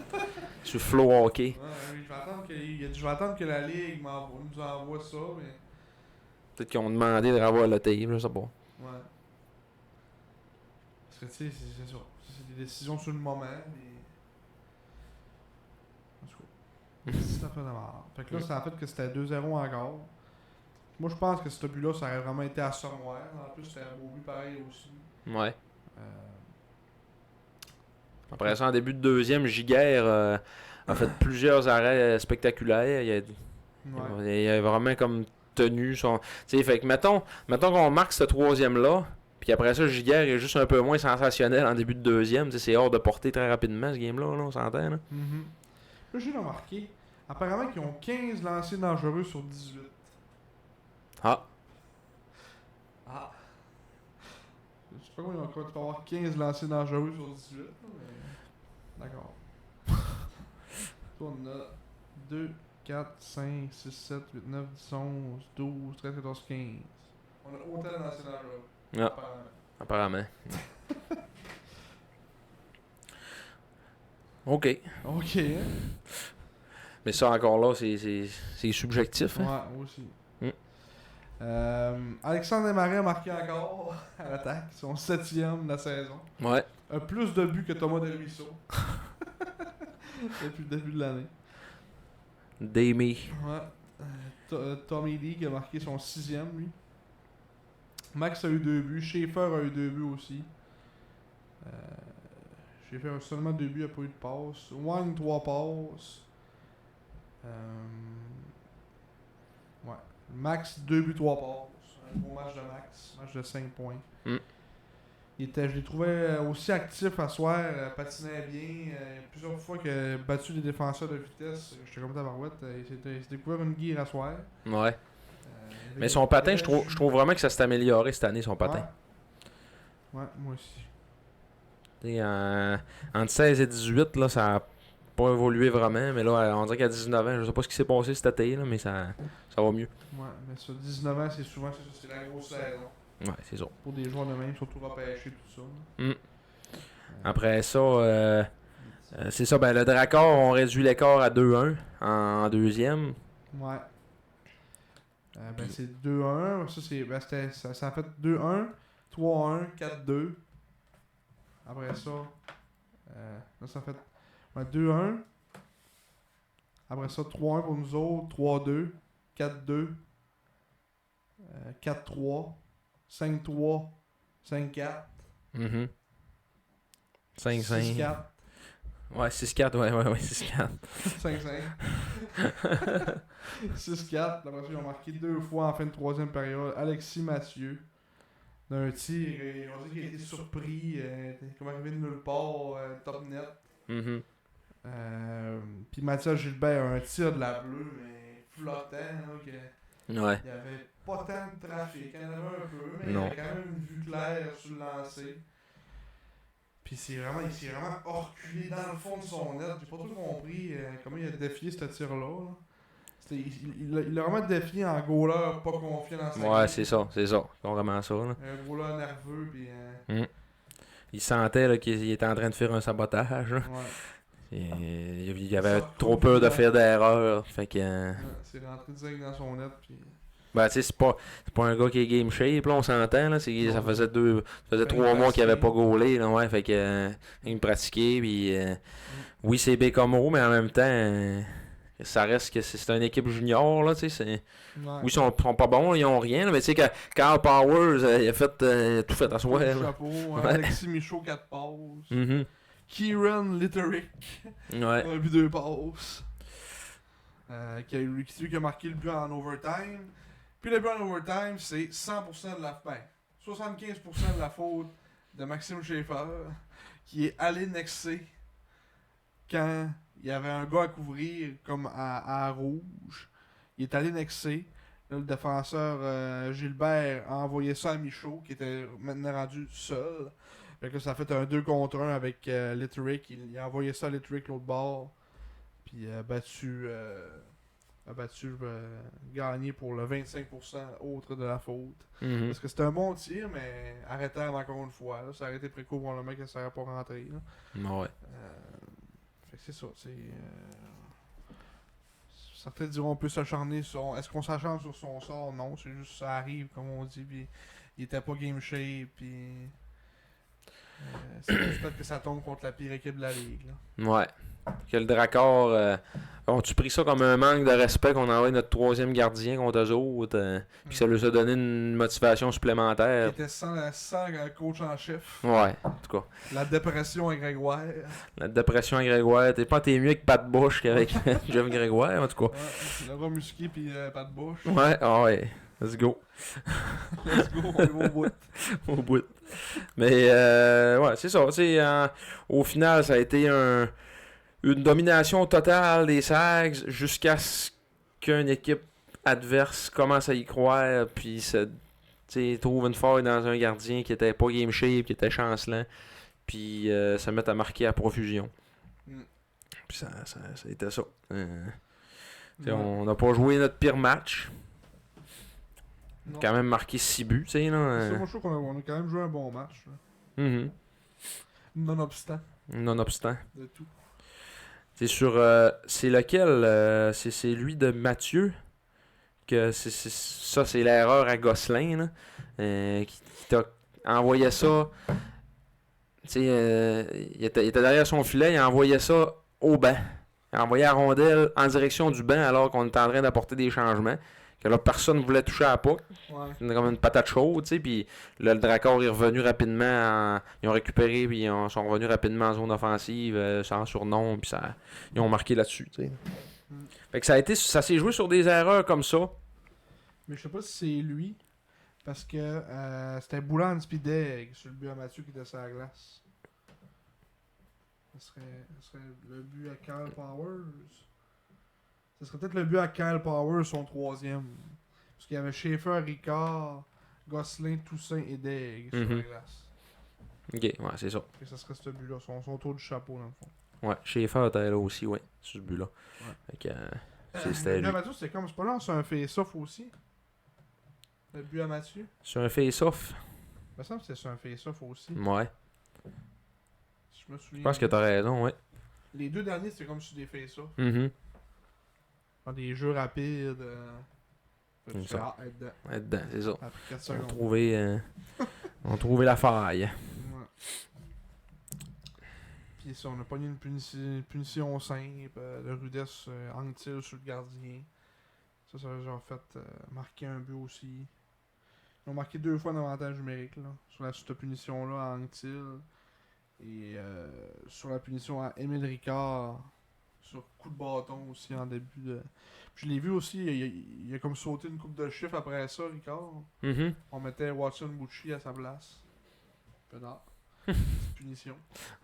sur Flow Hockey. Ouais, je vais attendre que la Ligue nous envoie ça, mais. Peut-être qu'ils ont demandé de revoir le tape, je sais pas. Ouais. Parce que tu sais, c'est ça. C'est des décisions sur le moment, mais. En tout cas. C'est un peu de mort. Fait que là, ça a fait que c'était 2-0 encore. Moi, je pense que ce but-là, ça aurait vraiment été à sommaire. En plus, c'était un beau but pareil aussi. Ouais. Euh, Après ça, en début de deuxième, Giguère a fait plusieurs arrêts spectaculaires. Il a vraiment comme tenu son. Tu sais, fait que mettons qu'on marque ce troisième-là, puis après ça, Giguère est juste un peu moins sensationnel en début de deuxième. Tu sais, c'est hors de portée très rapidement ce game-là, là, on s'entend. Là. Là, j'ai remarqué, apparemment qu'ils ont 15 lancers dangereux sur 18. Ah, Ah. Je sais pas comment tu peux avoir 15 lancers dangereux sur 18, là, mais. D'accord. On a 2, 4, 5, 6, 7, 8, 9, 10, 11, 12, 13, 14, 15. On a autant de lancers dangereux. ah, apparemment. OK. Ok, hein? Mais ça, encore là, c'est subjectif. Hein? Ouais, moi aussi. Mm. Alexandre Desmarais a marqué encore à l'attaque, son 7e de la saison. Ouais. Un plus de buts que Thomas Delruisseau. Depuis le début de l'année. Damie. Ouais. Tommy Lee qui a marqué son 6e, lui. Max a eu 2 buts. Schaefer a eu 2 buts aussi. Schaefer a seulement 2 buts, il n'a pas eu de passe. Wang, 3 passes. Ouais. Max, 2 buts, 3 passes. Un gros match de Max. Match de 5 points. Mm. Je les trouvais aussi actifs à soir, patinait bien. Plusieurs fois qu'il a battu des défenseurs de vitesse. J'étais comme tabarouette. Il s'est découvert une guire à soir. Ouais. Mais son patin, je trouve vraiment que ça s'est amélioré cette année, son patin. Ouais, moi aussi. T'sais, entre 16 et 18, là, ça a pas évolué vraiment. Mais là, on dirait qu'à 19 ans, je sais pas ce qui s'est passé cet été, là, mais ça va mieux. Ouais, mais sur 19 ans, c'est souvent c'est la grosse saison. Ouais, c'est ça. Pour des joueurs de même, surtout repêchés, tout ça. Mm. Après ça, c'est ça, ben le Dracor ont réduit l'écart à 2-1 en deuxième. Ouais. Ben c'est 2-1. Ça a fait 2-1, 3-1, 4-2. Après ça, là ça a fait 2-1. Après ça, 3-1 pour nous autres, 3-2, 4-2, 4-3, 5-3, 5-4. 5-5. 6-4. Ouais, 6-4, ouais, 6-4. 5-5. 6-4. Après ça, ils ont marqué 2 fois en fin de troisième période. Alexis Mathieu. D'un tir, on dit qu'il a été surpris. Comme arrivé de nulle part, top net. Puis Mathias Gilbert a un tir de la bleue, mais flottant. Là, Ouais. il n'y avait pas tant de trafic. Il y en avait un peu, mais Non. il y avait quand même une vue claire sur le lancer. Puis il s'est vraiment reculé dans le fond de son net. J'ai pas tout compris comment il a défié ce tir-là. Là. Il a vraiment défié en goaler pas confiant dans sa Ouais, game. c'est ça. C'est vraiment ça. Là. Un goaler nerveux. Puis, Il sentait là, qu'il était en train de faire un sabotage. Là. ouais. Et il avait trop peur de faire d'erreurs. Fait que. Ouais, c'est rentré direct dans son net. Puis... Ben, tu sais, c'est pas un gars qui est game shape, là, on s'entend. Là. Ça faisait 3 mois qu'il avait pas gaulé. Là, ouais, fait que. Il me pratiquait. Puis. Oui, c'est Bécomo, mais en même temps. Ça reste que c'est une équipe junior, là, tu sais. Ouais. Oui, ils sont pas bons, ils ont rien, là, mais tu sais, Carl Powers, il a fait tout fait à soi. Chapeau, Ouais. Alexis Michaud, 4 passes. Mhm. Kieran Litterick, Ouais. un but 2 passes. C'est lui qui a marqué le but en overtime. Puis le but en overtime, c'est 100% de la 75% de la faute de Maxime Schaefer, qui est allé nexer quand il y avait un gars à couvrir comme à rouge. Il est allé nexer. Là, le défenseur Gilbert a envoyé ça à Michaud, qui était maintenant rendu seul. Fait que ça a fait un 2 contre 1 avec Litterick. Il a envoyé ça à Litterick l'autre bord. Puis battu abattu, je vais gagner pour le 25% autre de la faute. Mhm. Parce que c'était un bon tir, mais arrêtable encore une fois. Là. Ça aurait été préco pour le mec que ça n'aurait pas rentré. Là. Ouais. Fait que c'est ça. Certains diront on peut s'acharner sur. Est-ce qu'on s'acharne sur son sort? Non, c'est juste ça arrive, comme on dit. Puis il était pas game shape. Puis. C'est juste peut-être que ça tombe contre la pire équipe de la ligue. Là. Ouais. Que le Dracor. Ont-tu pris ça comme un manque de respect qu'on envoie notre troisième gardien contre eux autres? Puis ça leur a donné une motivation Il supplémentaire. était sans coach en chef. Ouais, en tout cas. La dépression à Grégoire. La dépression à Grégoire. T'es mieux avec Pat Bush qu'avec Jeff Grégoire, en tout cas. Ouais, le rat musqué puis pas de bouche. Ouais, ah ouais. Let's go. Let's go, on est au bout. Au bout. Mais, ouais, c'est ça. Au final, ça a été une domination totale des Sags jusqu'à ce qu'une équipe adverse commence à y croire, puis trouve une faille dans un gardien qui était pas game shape, qui était chancelant, puis se met à marquer à profusion. Puis ça a été ça. On n'a pas joué notre pire match. Non. Quand même marqué 6 buts, tu sais, là. C'est moi, je trouve qu'on a quand même joué un bon match. Là. Mhm. Nonobstant Nonobstant. de tout. C'est sur. C'est lequel c'est lui de Mathieu. Que ça, c'est l'erreur à Gosselin, là. Qui t'a envoyé ça. Tu sais, il était derrière son filet, il a envoyé ça au banc. Il a envoyé la rondelle en direction du banc alors qu'on était en train d'apporter des changements. Que là, personne ne voulait toucher à la puck. Ouais. C'était comme une patate chaude, tu sais. Puis là, le Dracor est revenu rapidement. Ils ont récupéré, puis ils sont revenus rapidement en zone offensive, sans surnom, puis ils ont marqué là-dessus, tu sais. Fait que ça s'est joué sur des erreurs comme ça. Mais je sais pas si c'est lui. Parce que c'était Boulan Spideg sur le but à Mathieu qui était sur la glace. Ça serait le but à Kyle Powers. Ce serait peut-être le but à Kyle Powers, son troisième. Parce qu'il y avait Schaefer, Ricard, Gosselin, Toussaint et Degg sur la glace. Ok, ouais, c'est ça. Et ça serait ce but-là, son tour du chapeau dans le fond. Ouais, Schaefer était là aussi, ouais, sur ce but-là. Ouais. Fait que c'était lui. Le Mathieu, c'est comme, c'est pas là, c'est un face-off aussi. Le but à Mathieu. Sur un face-off. Il me semble que c'est sur un face-off aussi. Ouais. Si je me souviens. Je pense que t'as raison, ouais. Les deux derniers, c'était comme sur des face-off. Dans des jeux rapides. Comme ça. Être dedans. Être dedans, c'est ça. Après 4 On a secondes. trouvé la faille. Ouais. Puis ça, on a pogné une punition simple de rudesse Anctil sur le gardien. Ça a genre fait marquer un but aussi. Ils ont marqué 2 fois un avantage numérique là, sur cette punition-là à Anctil. Et sur la punition à Émile Ricard. Sur coup de bâton aussi en début de. Puis je l'ai vu aussi, il a comme sauté une coupe de chiffres après ça, Ricard. On mettait Watson Bucci à sa place. Pénard. Petite punition.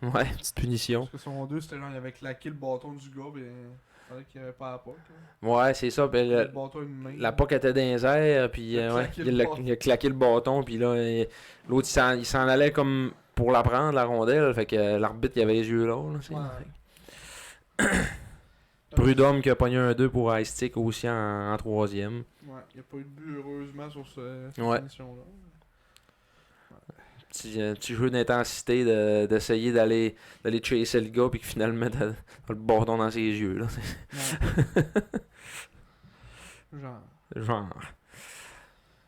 Ouais, petite punition. Parce que son 2, c'était genre, il avait claqué le bâton du gars, mais il fallait qu'il n'y avait pas la POC. Ouais, c'est ça. Ben, Le bâton une main. la POC était dans les airs, puis ouais, il a claqué le bâton, puis là, l'autre, il s'en allait comme pour la prendre, la rondelle, fait que l'arbitre, il avait les yeux là. Ouais. Prud'homme qui a pogné un 2 pour Ice Stick aussi en troisième. Ouais, il n'y a pas eu de but heureusement sur cette Ouais. punition-là. Petit jeu d'intensité d'essayer d'aller chasser le gars puis que finalement t'as le bâton dans ses yeux là. Ouais. Genre.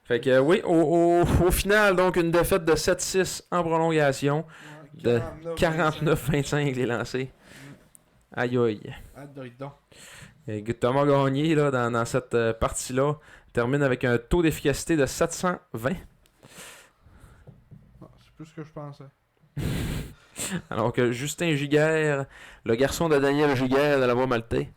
Fait que oui, au final donc une défaite de 7-6 en prolongation, Ouais, de 49-25 les lancés. Aïe aïe. Et Thomas Gagné là, dans cette partie-là termine avec un taux d'efficacité de 720. C'est plus ce que je pensais. Alors que Justin Giguère, le garçon de Daniel Giguère de la Voie Maltais,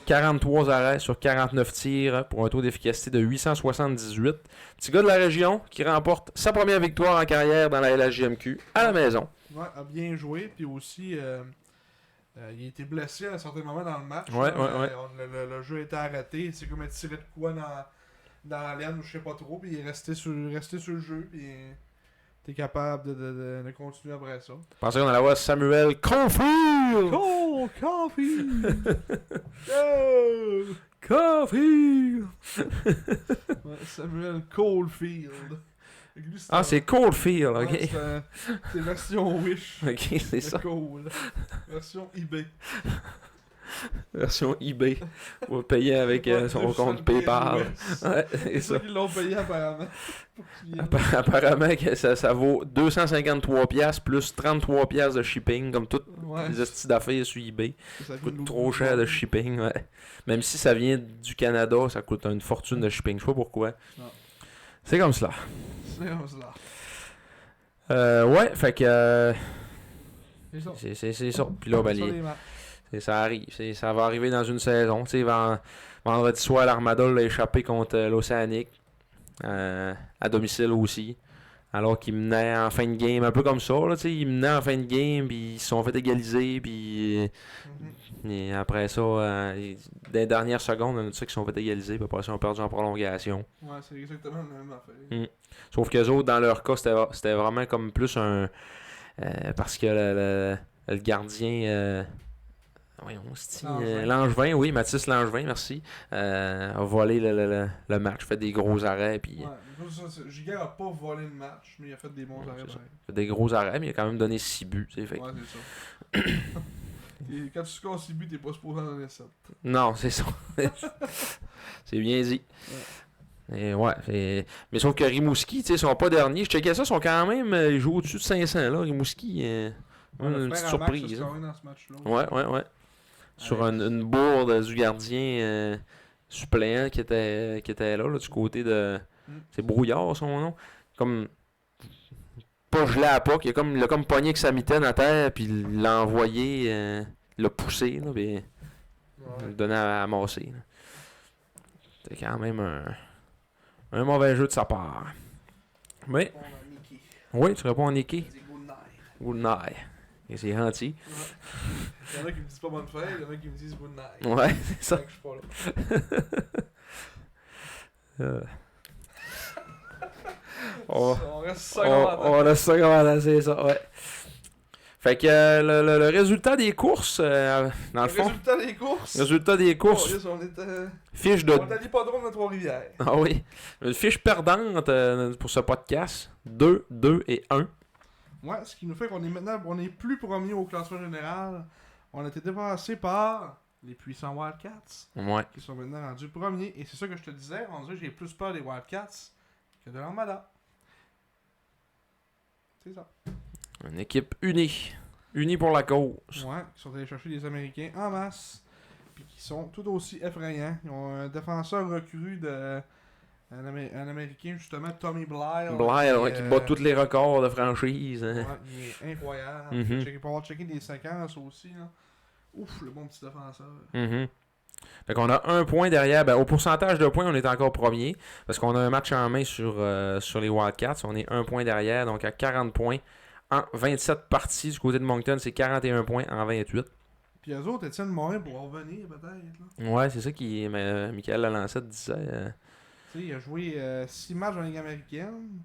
43 arrêts sur 49 tirs pour un taux d'efficacité de 878. Petit gars de la région qui remporte sa première victoire en carrière dans la LHJMQ à la maison. Ouais, a bien joué, puis aussi il a été blessé à un certain moment dans le match. Ouais, là, ouais. Le jeu était arrêté, c'est comme un tiré de quoi dans la laine ou je sais pas trop, puis il est resté sur le jeu, puis t'es capable de continuer après ça. Je pensais qu'on allait voir Samuel Caulfield! Oh, Coffee! Caulfield! Ouais, Samuel Caulfield. Lui, C'est Coldfield, ok. Ouais, c'est version Wish. Ok, c'est de ça. Cole. Version eBay. Version eBay. On va payer avec son compte PayPal. Ouais, C'est c'est ça ça. qu'ils l'ont payé apparemment. Pour qu'il vienne. Apparemment que ça vaut 253$ plus 33$ de shipping, comme toutes Ouais. les hosties d'affaires sur eBay. Ça Ça vient coûte de trop l'autre cher de bord. shipping, ouais. Même si ça vient du Canada, ça coûte une fortune de shipping. Je sais pas pourquoi. Non. C'est comme cela. C'est comme ça. Ouais, fait que C'est ça. c'est ça. Puis là, ben, Ça, les matchs. ça arrive. Ça va arriver dans une saison. Tu sais, vendredi soir, l'Armada l'a échappé contre l'Océanique. À domicile aussi. Alors qu'ils menaient en fin de game, un peu comme ça. Là, tu sais, ils menaient en fin de game, puis ils se sont fait égaliser. Puis et après ça, dans les dernières secondes, on a dit ça qu'ils se sont fait égaliser. Puis après ça, ils ont perdu en prolongation. Ouais, c'est exactement la même affaire. Sauf qu'eux autres, dans leur cas, c'était vraiment comme plus un... parce que le gardien... voyons, Langevin. Langevin, oui, Mathis Langevin, merci. A volé le match, fait des gros arrêts, puis Ouais, Giga a pas volé le match, mais il a fait des bons arrêts. c'est ça. pareil. fait des gros arrêts, mais il a quand même donné 6 buts. Tu sais, fait que- Ouais, c'est ça. Et quand tu scores 6 buts, t'es pas supposé en donner 7. Non, c'est ça. C'est bien dit. Et ouais, mais sauf que Rimouski, tu sais, ils sont pas derniers. Je checkais ça, ils sont quand même. Ils jouent au-dessus de 500, là. Rimouski, une petite surprise. Hein. Dans ce match-là. Ouais. Sur une bourde du gardien suppléant qui était là, du côté de. C'est Brouillard son nom. Comme. Pas gelé à la POC, il a comme pogné avec sa mitaine à terre, puis il l'a envoyé, il l'a poussé, là, puis il le donnait à amasser. Là. C'était quand même un mauvais jeu de sa part. Mais, oui, tu réponds à Nicky. Good night. Et c'est gentil. Il y en a qui me disent pas bonne fête, il y en a qui me disent good night. Ouais, c'est ça. Fait que je suis pas là. On reste ça On reste ça comme c'est ça, ouais. Fait que le résultat des courses, dans le fond, résultat des courses. résultat des courses, Oh, yes, on était. fiche de... On est à l'hippodrome de Trois-Rivières. Ah oui, une fiche perdante pour ce podcast, 2, 2 et 1. Ouais, ce qui nous fait qu'on est maintenant, on est plus premier au classement général. On a été dépassé par les puissants Wildcats, Ouais. qui sont maintenant rendus premiers. Et c'est ça que je te disais, on dirait que j'ai plus peur des Wildcats que de l'Armada. C'est ça. Une équipe unie. Unie pour la cause. Ouais, qui sont allés chercher des Américains en masse. Puis qui sont tout aussi effrayants. Ils ont un défenseur recru de. Un Américain, justement, Tommy Blyle. Blair, ouais, qui bat tous les records de franchise. Hein. Ouais, il est incroyable. Mhm. Pour avoir checké des séquences aussi. Là. Ouf, le bon petit défenseur. Mhm. Fait qu'on a un point derrière. Ben, au pourcentage de points, on est encore premier. Parce qu'on a un match en main sur les Wildcats. On est un point derrière, donc à 40 points. En 27 parties du côté de Moncton, c'est 41 points en 28. Puis eux autres, Étienne Morin pour revenir peut-être. Là. Ouais, c'est ça qui. Michael Lalancette disait. Tu sais, il a joué 6 matchs en Ligue américaine.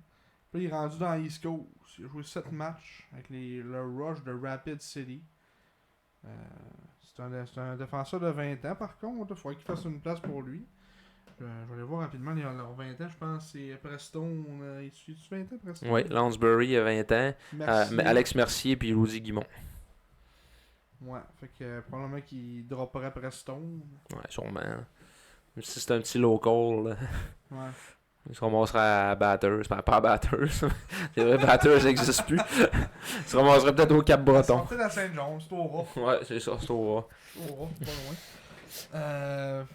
Puis il est rendu dans l'East Coast. Il a joué 7 matchs avec le Rush de Rapid City. C'est un défenseur de 20 ans par contre. Il faudrait qu'il fasse une place pour lui. Je vais aller voir rapidement leurs 20 ans. Je pense que c'est Preston. Il suit 20 ans Preston? Oui, Lansbury a 20 ans. Merci. Alex Mercier puis Rudy Guimont. Ouais, fait que probablement qu'il dropperait Preston. Ouais, sûrement. Même si c'est un petit local. Là. Ouais. Il se ramassera à Batters. Ben, pas à Batters. C'est vrai, Batters n'existe plus. Il se ramasserait peut-être au Cap-Breton. C'est à Saint-John, c'est au rat. Ouais, c'est ça, c'est au rat. C'est au rat, pas loin.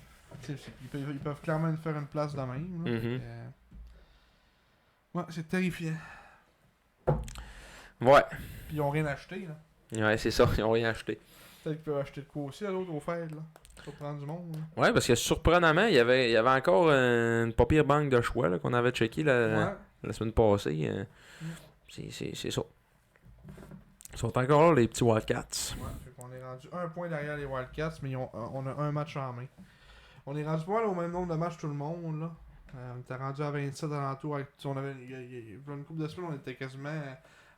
Ils peuvent clairement faire une place de même. Là. Mhm. Ouais, c'est terrifiant. Ouais. Puis ils ont rien acheté. Là. Ouais, c'est ça, ils ont rien acheté. Peut-être qu'ils peuvent acheter de quoi aussi à l'autre offert. Là. Pour prendre du monde. Là. Ouais, parce que surprenamment, il y avait encore une pas pire banque de choix là, qu'on avait checké la semaine passée. C'est ça. Ils sont encore là, les petits Wildcats. Ouais, fait qu'on est rendu un point derrière les Wildcats, mais on a un match en main. On est rendu pas mal au même nombre de matchs tout le monde. Là. On était rendu à 27 alentours. Il y a une couple de semaines, on était quasiment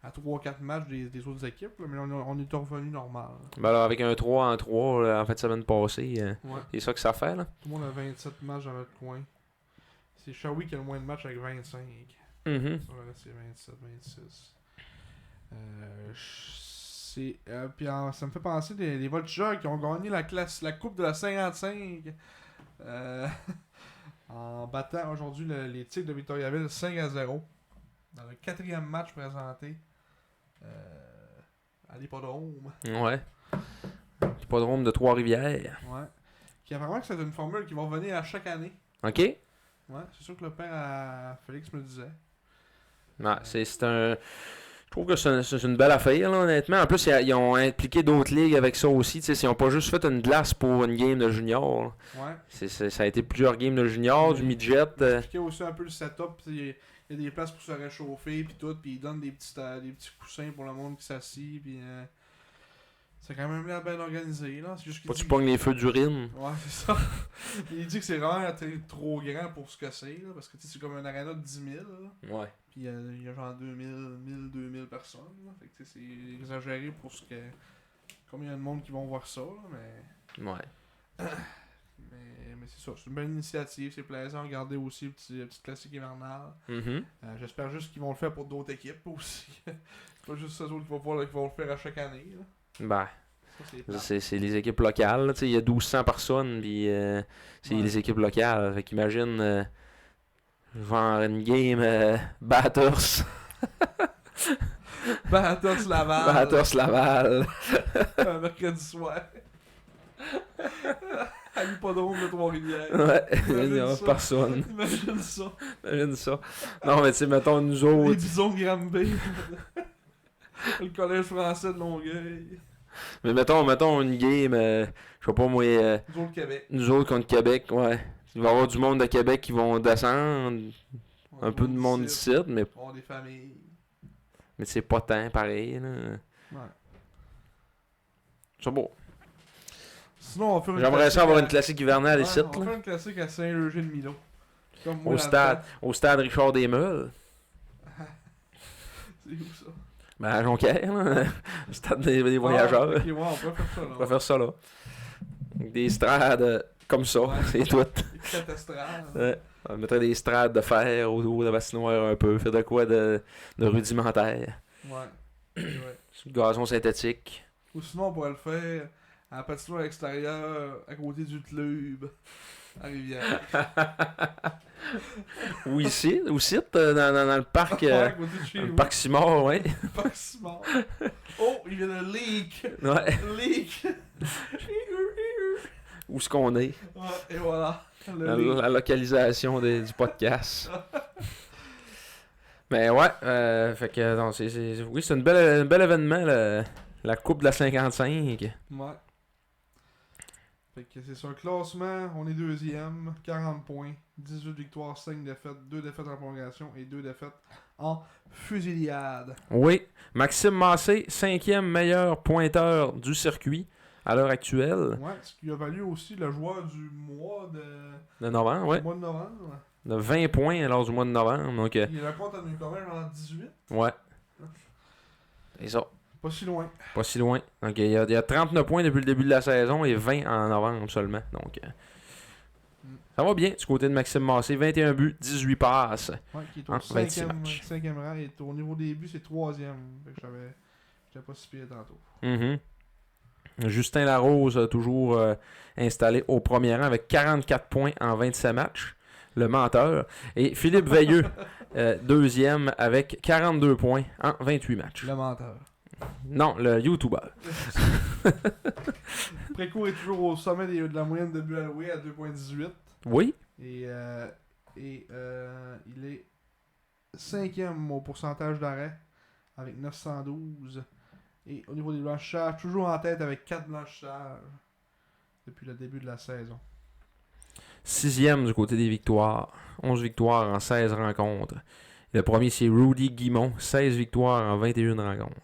à 3-4 matchs des autres équipes, là, mais on est revenu normal. Ben alors, avec un 3-3 là, en fait, semaine passée, Ouais. c'est ça que ça fait, là. Tout le monde a 27 matchs dans notre coin. C'est Shawi qui a le moins de matchs avec 25. Mhm. Sur le reste, c'est 27, 26. Puis ça me fait penser les Voltigeurs qui ont gagné la Coupe de la 55 en battant aujourd'hui les Tigres de Victoriaville 5-0 dans le 4e match présenté à l'Hippodrome. Ouais. Hippodrome de Trois-Rivières. Ouais. Qui apparemment que c'est une formule qui va revenir à chaque année. OK? Ouais, c'est sûr que le père à Félix me disait. Ouais, c'est un... Je trouve que c'est une belle affaire, là, honnêtement. En plus, ils ont impliqué d'autres ligues avec ça aussi. Ils n'ont pas juste fait une glace pour une game de junior. Là. Ouais. Ça a été plusieurs games de junior, du midget. Expliquer aussi un peu le setup. Il y a des places pour se réchauffer, puis tout. Puis ils donnent des petits coussins pour le monde qui s'assit. Puis c'est quand même bien organisé. Là. C'est juste qu'il Pas tu dit... pognes les feux d'urine. Ouais, c'est ça. Il dit que c'est vraiment trop grand pour ce que c'est. Là, parce que c'est comme un aréna de 10 000. Là. Ouais. Puis il y a genre 2000 personnes. Là. Fait que c'est exagéré pour ce que. Combien il y a de monde qui vont voir ça. Là, mais. Ouais. Mais c'est ça. C'est une belle initiative. C'est plaisant de regarder aussi le petit classique hivernal. Mhm. J'espère juste qu'ils vont le faire pour d'autres équipes aussi. C'est pas juste ceux autres qui vont le faire à chaque année. Là. Ben. Ça, c'est plate. C'est les équipes locales. Il y a 1200 personnes, puis c'est Ouais. les équipes locales. Fait qu'imagine, genre une game Batters. Bathurst Laval. Batters Laval. Un mercredi soir. À l'hippodrome de Trois-Rivières. Ouais, il Imagine y a ça. personne. Imagine ça. Imagine ça. Non, mais tu sais, mettons, nous Les autres. bisons de Granby. Le collège français de Longueuil. Mais mettons une game, je sais pas moi, Nous autres, Québec. nous autres contre Québec, ouais. Il va y avoir du monde de Québec qui vont descendre. Un peu de monde d'ici, mais On a des familles. c'est pas tant pareil, là. Ouais. C'est beau. Sinon, on va faire une J'aimerais classique ça avoir à- une classique hivernale ici, On va là. faire une classique à Saint-Eugène-Milo. Comme moi, Au là-dedans. stade Richard Desmeules. C'est où ça? Ben, à Jonquière, là. Au stade des voyageurs. Ah, ok, ouais, on peut faire ça là. On va faire ça, là. Des strades comme ça, Ouais. c'est tout. Des petites estrades. Ouais. On mettrait des strades de fer autour de la patinoire un peu. Faire de quoi de rudimentaire. Ouais. Ouais. Sur le gazon synthétique. Ou sinon, on pourrait le faire à la patinoire extérieure, à côté du club, à Rivière. Ou ici, dans le parc. Ouais, à côté de chez Le vous. parc Simard, ouais. Parc Simard. Oh, il vient de leak. Ouais. Leak. Où est-ce qu'on est? Ouais, et voilà. Le La, leak. la localisation du podcast. Mais ouais, fait que non, oui, c'est un bel événement, la Coupe de la 55. Ouais. Fait que c'est sur le classement, on est deuxième, 40 points, 18 victoires, 5 défaites, 2 défaites en prolongation et 2 défaites en fusillade. Oui, Maxime Massé, 5e meilleur pointeur du circuit à l'heure actuelle, Ouais, ce qui a valu aussi le joueur du mois de novembre, ouais. du mois de novembre. De 20 points lors du mois de novembre, donc Il raconte à nous quand même en 18. ouais. C'est ça, Pas si loin. pas si loin. Donc il y a 39 points depuis le début de la saison et 20 en novembre seulement. Donc ça va bien du côté de Maxime Massé, 21 buts, 18 passes. Ouais, qui est En au 26 5e, matchs. 5e rang. Et au niveau des buts, c'est 3e. Fait que j'étais pas si pire tantôt. Mhm. Justin Larose, toujours installé au premier rang avec 44 points en 27 matchs. Le menteur. Et Philippe Veilleux, deuxième avec 42 points en 28 matchs. Le menteur. Non, le YouTuber. Précourt est toujours au sommet de la moyenne de buts alloués à 2.18. Oui. Et il est 5e au pourcentage d'arrêt avec 912. Et au niveau des blanchissages, toujours en tête avec 4 blanchissages depuis le début de la saison. 6e du côté des victoires. 11 victoires en 16 rencontres. Le premier, c'est Rudy Guimont. 16 victoires en 21 rencontres.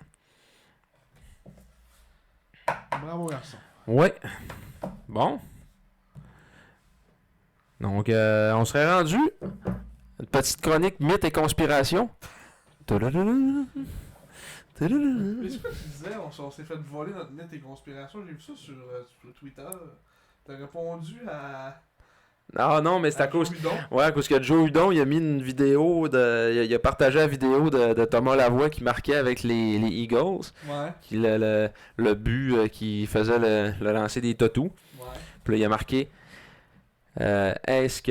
Bravo garçon. Ouais. Bon. Donc, on serait rendu. Une petite chronique mythe et conspiration. Tadadadada. Mais c'est quoi que tu disais? On s'est fait voler notre mythe et conspiration. J'ai vu ça sur Twitter. T'as répondu à... Ah non, mais c'est à cause... Joe Hudon. Ouais, parce que Joe Hudon, il a mis une vidéo il a partagé la vidéo de Thomas Lavoie qui marquait avec les Eagles. Ouais. Le but qui faisait le lancer des totous. Ouais. Puis là, il a marqué est-ce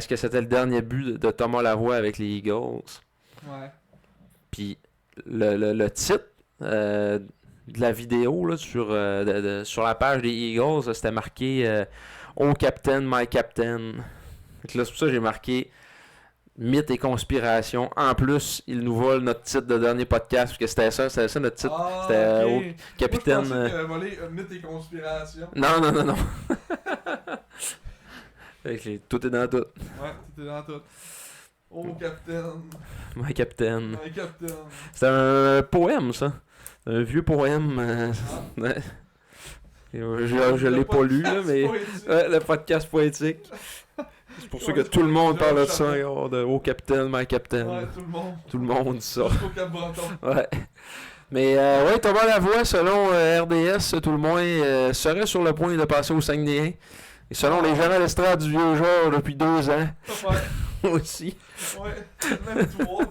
que c'était le dernier but de Thomas Lavoie avec les Eagles? Ouais. Puis le titre de la vidéo là, sur la page des Eagles, c'était marqué Oh Captain, my Captain. Donc là, c'est pour ça que j'ai marqué Mythe et conspiration. En plus, il nous vole notre titre de dernier podcast, parce que c'était ça notre titre. Ah, C'était ok. Oh Capitaine. Moi, je pensais qu'il avait volé mythe et conspiration. Non. Fait que tout est dans tout. Ouais, t'étais dans tout. Oh, Captain. My Captain. My Captain. C'est un poème, ça. Un vieux poème. Ouais. Je l'ai pas lu, là, mais. Ouais, le podcast poétique. C'est pour ça que tout le monde parle de ça, de Oh Captain, My Captain. Ouais, tout le monde. Tout le monde dit ça. Jusqu'au Cap-Breton. Ouais. Mais ouais, Thomas Lavoie, selon RDS, tout le monde serait sur le point de passer au Saguenay. Et selon les gens à l'estrade du Vieux-Georges depuis 2 ans. Ouais. Aussi. Ouais. Même toi,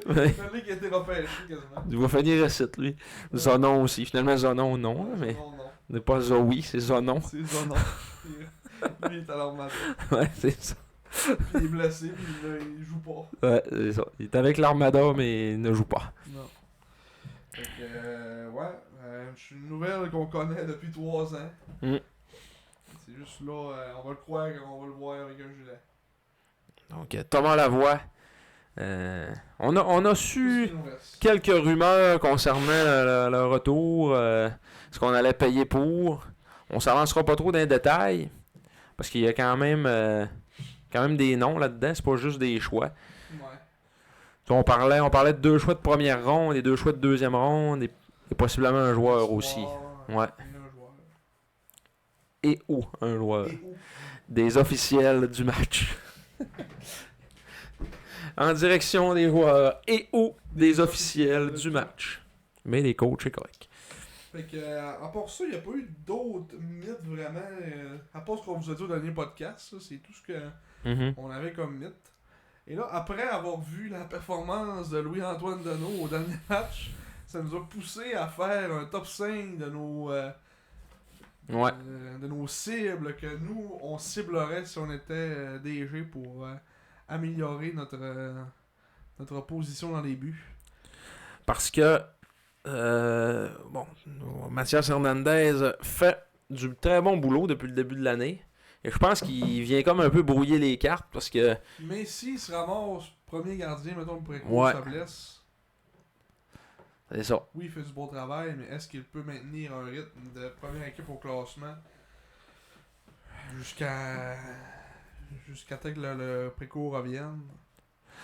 Ouais. le qui a été repêché quasiment. Il va finir ici, lui. Zonon aussi. Finalement, Zonon, non. Mais Non. ce n'est pas Zoé, c'est Zonon. C'est ça, non. Lui, il est à l'armada. Ouais, c'est ça. Puis il est blessé, puis il joue pas. Ouais, c'est ça. Il est avec l'Armada, mais il ne joue pas. Non. Fait que, ouais, c'est une nouvelle qu'on connaît depuis 3 ans. Mm. C'est juste là, on va le croire quand on va le voir avec un gilet. Donc, Thomas Lavoie. On a su quelques rumeurs concernant le retour, ce qu'on allait payer pour. On s'avancera pas trop dans les détails, parce qu'il y a quand même des noms là-dedans, c'est pas juste des choix. Ouais. On parlait de 2 choix de première ronde, et 2 choix de deuxième ronde, et possiblement un joueur aussi. Ouais. Un joueur. Et ou un joueur. Et où? Des officiels du match. En direction des joueurs et ou des officiels du match. Mais les coachs, c'est correct. Fait que, à part ça, il n'y a pas eu d'autres mythes vraiment. À part ce qu'on vous a dit au dernier podcast, ça, c'est tout ce qu'on avait comme mythe. Et là, après avoir vu la performance de Louis-Antoine Deneau au dernier match, ça nous a poussé à faire un top 5 de nos. Ouais. De nos cibles que nous, on ciblerait si on était DG pour améliorer notre position dans les buts. Parce que Mathias Hernandez fait du très bon boulot depuis le début de l'année. Et je pense qu'il vient comme un peu brouiller les cartes parce que. Mais s'il se ramasse premier gardien, mettons, pour Ouais. sa blesse, C'est ça. oui, il fait du bon travail, mais est-ce qu'il peut maintenir un rythme de première équipe au classement jusqu'à temps que le précourt revienne?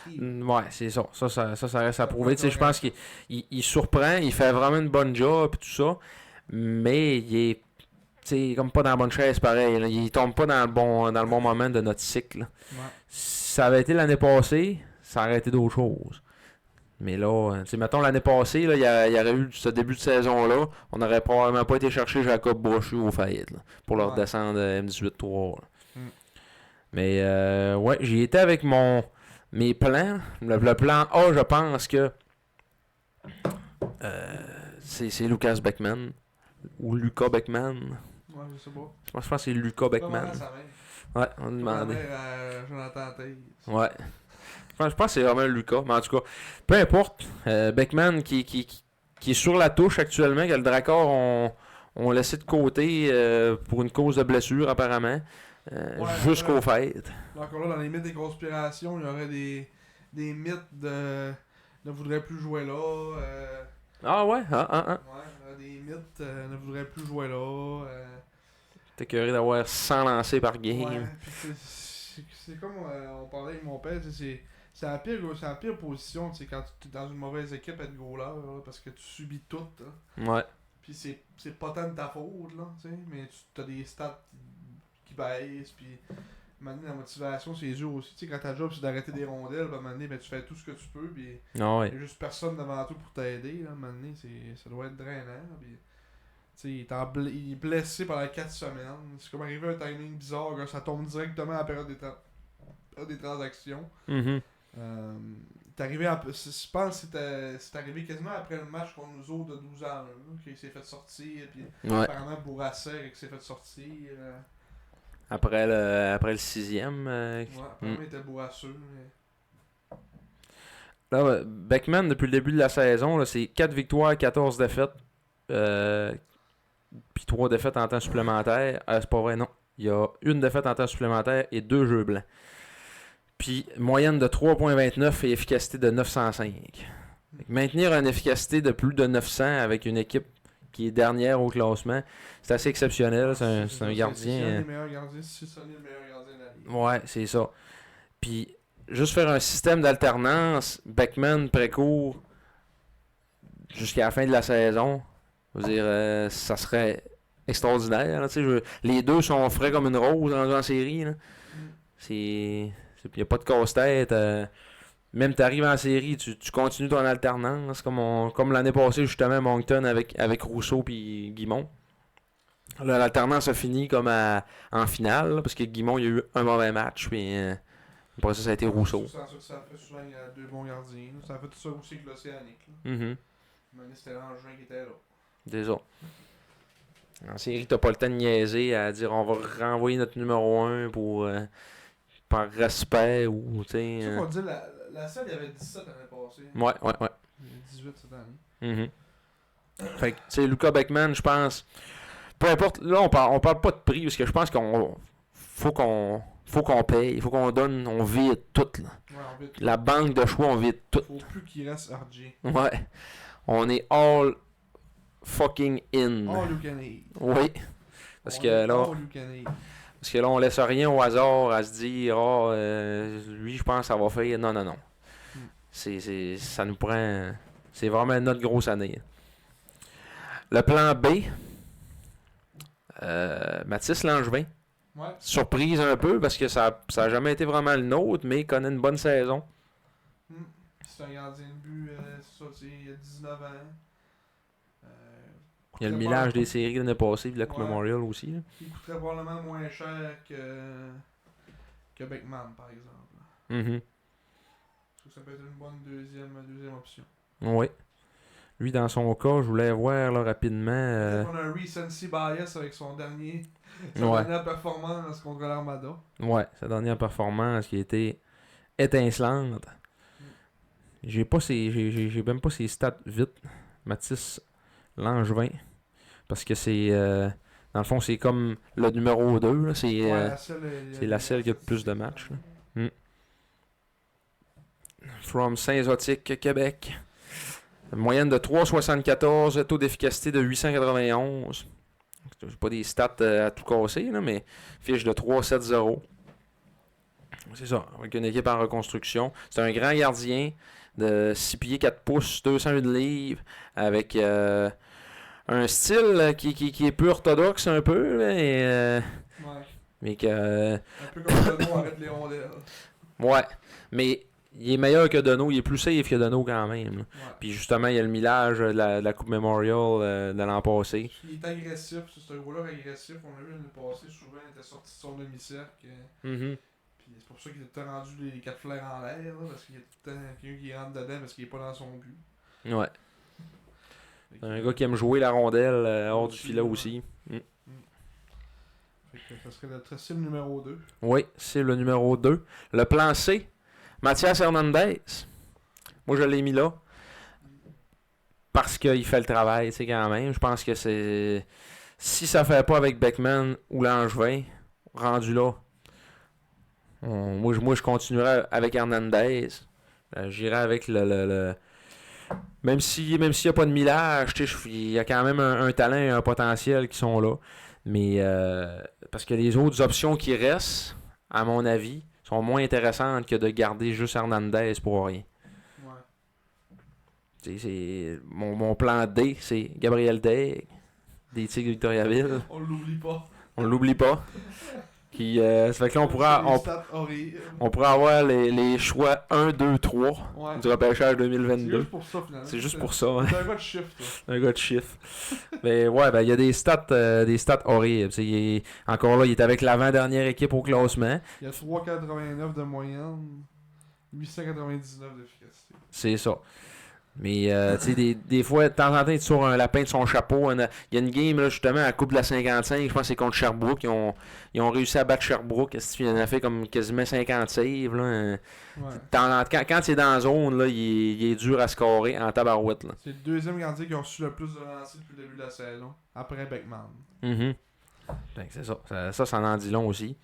Ouais, c'est ça. Ça reste à prouver. Tu sais, je pense qu'il surprend, il fait vraiment une bonne job et tout ça. Mais il est. Tu sais, comme pas dans la bonne chaise pareil. Là. Il tombe pas dans le bon moment de notre cycle. Ouais. Si ça avait été l'année passée, ça aurait été d'autres choses. Mais là, tu sais, mettons l'année passée, là, il y aurait eu ce début de saison-là, on n'aurait probablement pas été chercher Jacob Brochu au Fayette là, pour leur descendre M18-3. Mm. Mais ouais, j'y étais avec mes plans. Le plan A, je pense que c'est Lucas Beckman ou Lucas Beckman. Ouais, je sais pas. Je pense que c'est Lucas Beckman. Ouais, on demandait. Jonathan Taze. Ouais. Je pense que c'est vraiment Lucas, mais en tout cas, peu importe. Beckman qui est sur la touche actuellement, que le Dracor ont laissé de côté pour une cause de blessure apparemment, jusqu'aux fêtes. Encore là, dans les mythes des conspirations, il y aurait des mythes de ne voudrait plus jouer là. Ah ouais? Ouais, des mythes ne voudrait plus jouer là. T'es curieux d'avoir 100 lancés par game. Ouais, puis c'est comme on parlait avec mon père, c'est la pire position, tu sais, quand tu es dans une mauvaise équipe être goaler, là, parce que tu subis tout. Là. Ouais. Puis c'est pas tant de ta faute, là, tu sais, mais tu as des stats qui baissent, puis Maintenant, la motivation, c'est dur aussi. Tu sais, quand ta job, c'est d'arrêter des rondelles, ben, maintenant, ben, tu fais tout ce que tu peux, puis Ah ouais. il n'y a juste personne devant toi pour t'aider. Maintenant, ça doit être drainant. Puis, tu sais, il est blessé pendant 4 semaines. C'est comme arrivé à un timing bizarre, là, ça tombe directement à la période des transactions. Mhm. T'es arrivé je pense que c'est arrivé quasiment après le match contre nous autres de 12 ans, là, qu'il s'est fait sortir, puis Ouais. apparemment Bourassa qui s'est fait sortir. Après le 6e. Ouais, apparemment il était bourrasseux. Mais... Là, Beckman, depuis le début de la saison, là, c'est 4 victoires, 14 défaites. Puis 3 défaites en temps supplémentaire. C'est pas vrai, non. Il y a une défaite en temps supplémentaire et 2 jeux blancs. Puis moyenne de 3.29 et efficacité de 905. Maintenir une efficacité de plus de 900 avec une équipe qui est dernière au classement, c'est assez exceptionnel. C'est un gardien. C'est un des meilleurs gardiens, c'est le meilleur gardien de la ligue. Ouais, c'est ça. Puis juste faire un système d'alternance, Beckman, Précourt, jusqu'à la fin de la saison, je veux dire, ça serait extraordinaire. Là, les deux sont frais comme une rose en série. Là. Il n'y a pas de casse-tête. Même tu arrives en série, tu continues ton alternance, comme l'année passée, justement, Moncton avec Rousseau et Guimond. Là, l'alternance a fini comme en finale, là, parce que Guimond, il y a eu un mauvais match, puis après ça a été Rousseau. Ça fait souvent, il y a 2 bons gardiens. Ça fait tout ça aussi avec l'Océanique. Mm-hmm. Mais c'était Langevin qui était là. Déjà. En série, t'as pas le temps de niaiser à dire on va renvoyer notre numéro 1 pour par respect ou tu sais. C'est ça qu'on dit, la salle, il y avait 17 l'année passée. Ouais. Il y a 18 cette année. Mm-hmm. Fait que, tu sais, Luka Beckman, je pense. Peu importe, là, on parle pas de prix, parce que je pense faut qu'on paye, il faut qu'on donne, on vide tout. Là. Ouais, on vide La banque de choix, on vide tout. Faut plus qu'il reste RG. Ouais. On est all fucking in. All you can eat. Oui. Parce que là, on laisse rien au hasard à se dire, lui, je pense que ça va faire. Non. Ça nous prend. C'est vraiment notre grosse année. Le plan B, Mathis Langevin. Ouais. Surprise un peu parce que ça a jamais été vraiment le nôtre, mais il connaît une bonne saison. C'est un gardien de but, c'est ça, il y a 19 ans. Il y a le millage des séries l'année passée, puis la Coupe Memorial aussi. Là. Il coûterait probablement moins cher que Beckman, par exemple. Mm-hmm. Ça peut être une bonne deuxième option. Oui. Lui, dans son cas, je voulais voir là, rapidement. On a un recency bias avec sa dernière performance contre l'Armada. Ouais, sa dernière performance qui a été étincelante. J'ai même pas ses stats vite. Mathis Langevin. Parce que c'est. Dans le fond, c'est comme le numéro 2. Là. C'est la seule qui a le plus de matchs. From Saint-Zotique, Québec. Moyenne de 3,74, taux d'efficacité de 891. C'est pas des stats à tout casser, là, mais fiche de 3,70. C'est ça, avec une équipe en reconstruction. C'est un grand gardien de 6 pieds 4 pouces, 201 livres, avec un style qui est peu orthodoxe un peu, mais que... un peu comme Deneau arrête les rondelles. Ouais, mais il est meilleur que Deneau, il est plus safe que Deneau quand même. Ouais. Puis justement, il y a le millage de la Coupe Memorial de l'an passé. Il est agressif, c'est un gros-là agressif. On l'a vu l'année passée, souvent il était sorti de son demi-cercle. Mm-hmm. Puis c'est pour ça qu'il a rendu les 4 flaires en l'air, là, parce qu'il y a tout le temps quelqu'un qui rentre dedans parce qu'il est pas dans son but. Ouais. C'est un gars qui aime jouer la rondelle hors du filet aussi. Fait que ça serait notre cible numéro 2. Oui, c'est le numéro 2. Le plan C, Mathias Hernandez. Moi, je l'ai mis là. Parce qu'il fait le travail, tu sais, quand même. Je pense que c'est... Si ça fait pas avec Beckman ou Langevin, rendu là, moi, je continuerai avec Hernandez. J'irai avec le... Même s'il n'y a pas de millage, il y a quand même un talent et un potentiel qui sont là. Mais parce que les autres options qui restent, à mon avis, sont moins intéressantes que de garder juste Hernandez pour rien. Ouais. Mon plan D, c'est Gabriel Daigle, des Tigres de Victoriaville. On l'oublie pas. On l'oublie pas. Ça fait que là, on pourra avoir les choix 1, 2, 3 du repêchage 2022. C'est juste pour ça, finalement. C'est juste pour ça. Hein. T'es un gars de chiffre, toi. Un gars de chiffre. Mais ouais, ben il y a des stats horribles. Encore là, il est avec l'avant-dernière équipe au classement. Il y a 3,89 de moyenne, 899 d'efficacité. C'est ça. Mais tu sais, des fois, de temps en temps, il sort un lapin de son chapeau. Il y a une game là, justement à la Coupe de la 55, je pense que c'est contre Sherbrooke. Ils ont réussi à battre Sherbrooke. Il en a fait comme quasiment 50 saves. Là. Ouais. Quand il est dans la zone, là, il est dur à scorer en tabarouette. Là. C'est le deuxième gardien qui a reçu le plus de lancers depuis le début de la saison, après Beckman. Mm-hmm. Donc, c'est ça. Ça en dit long aussi.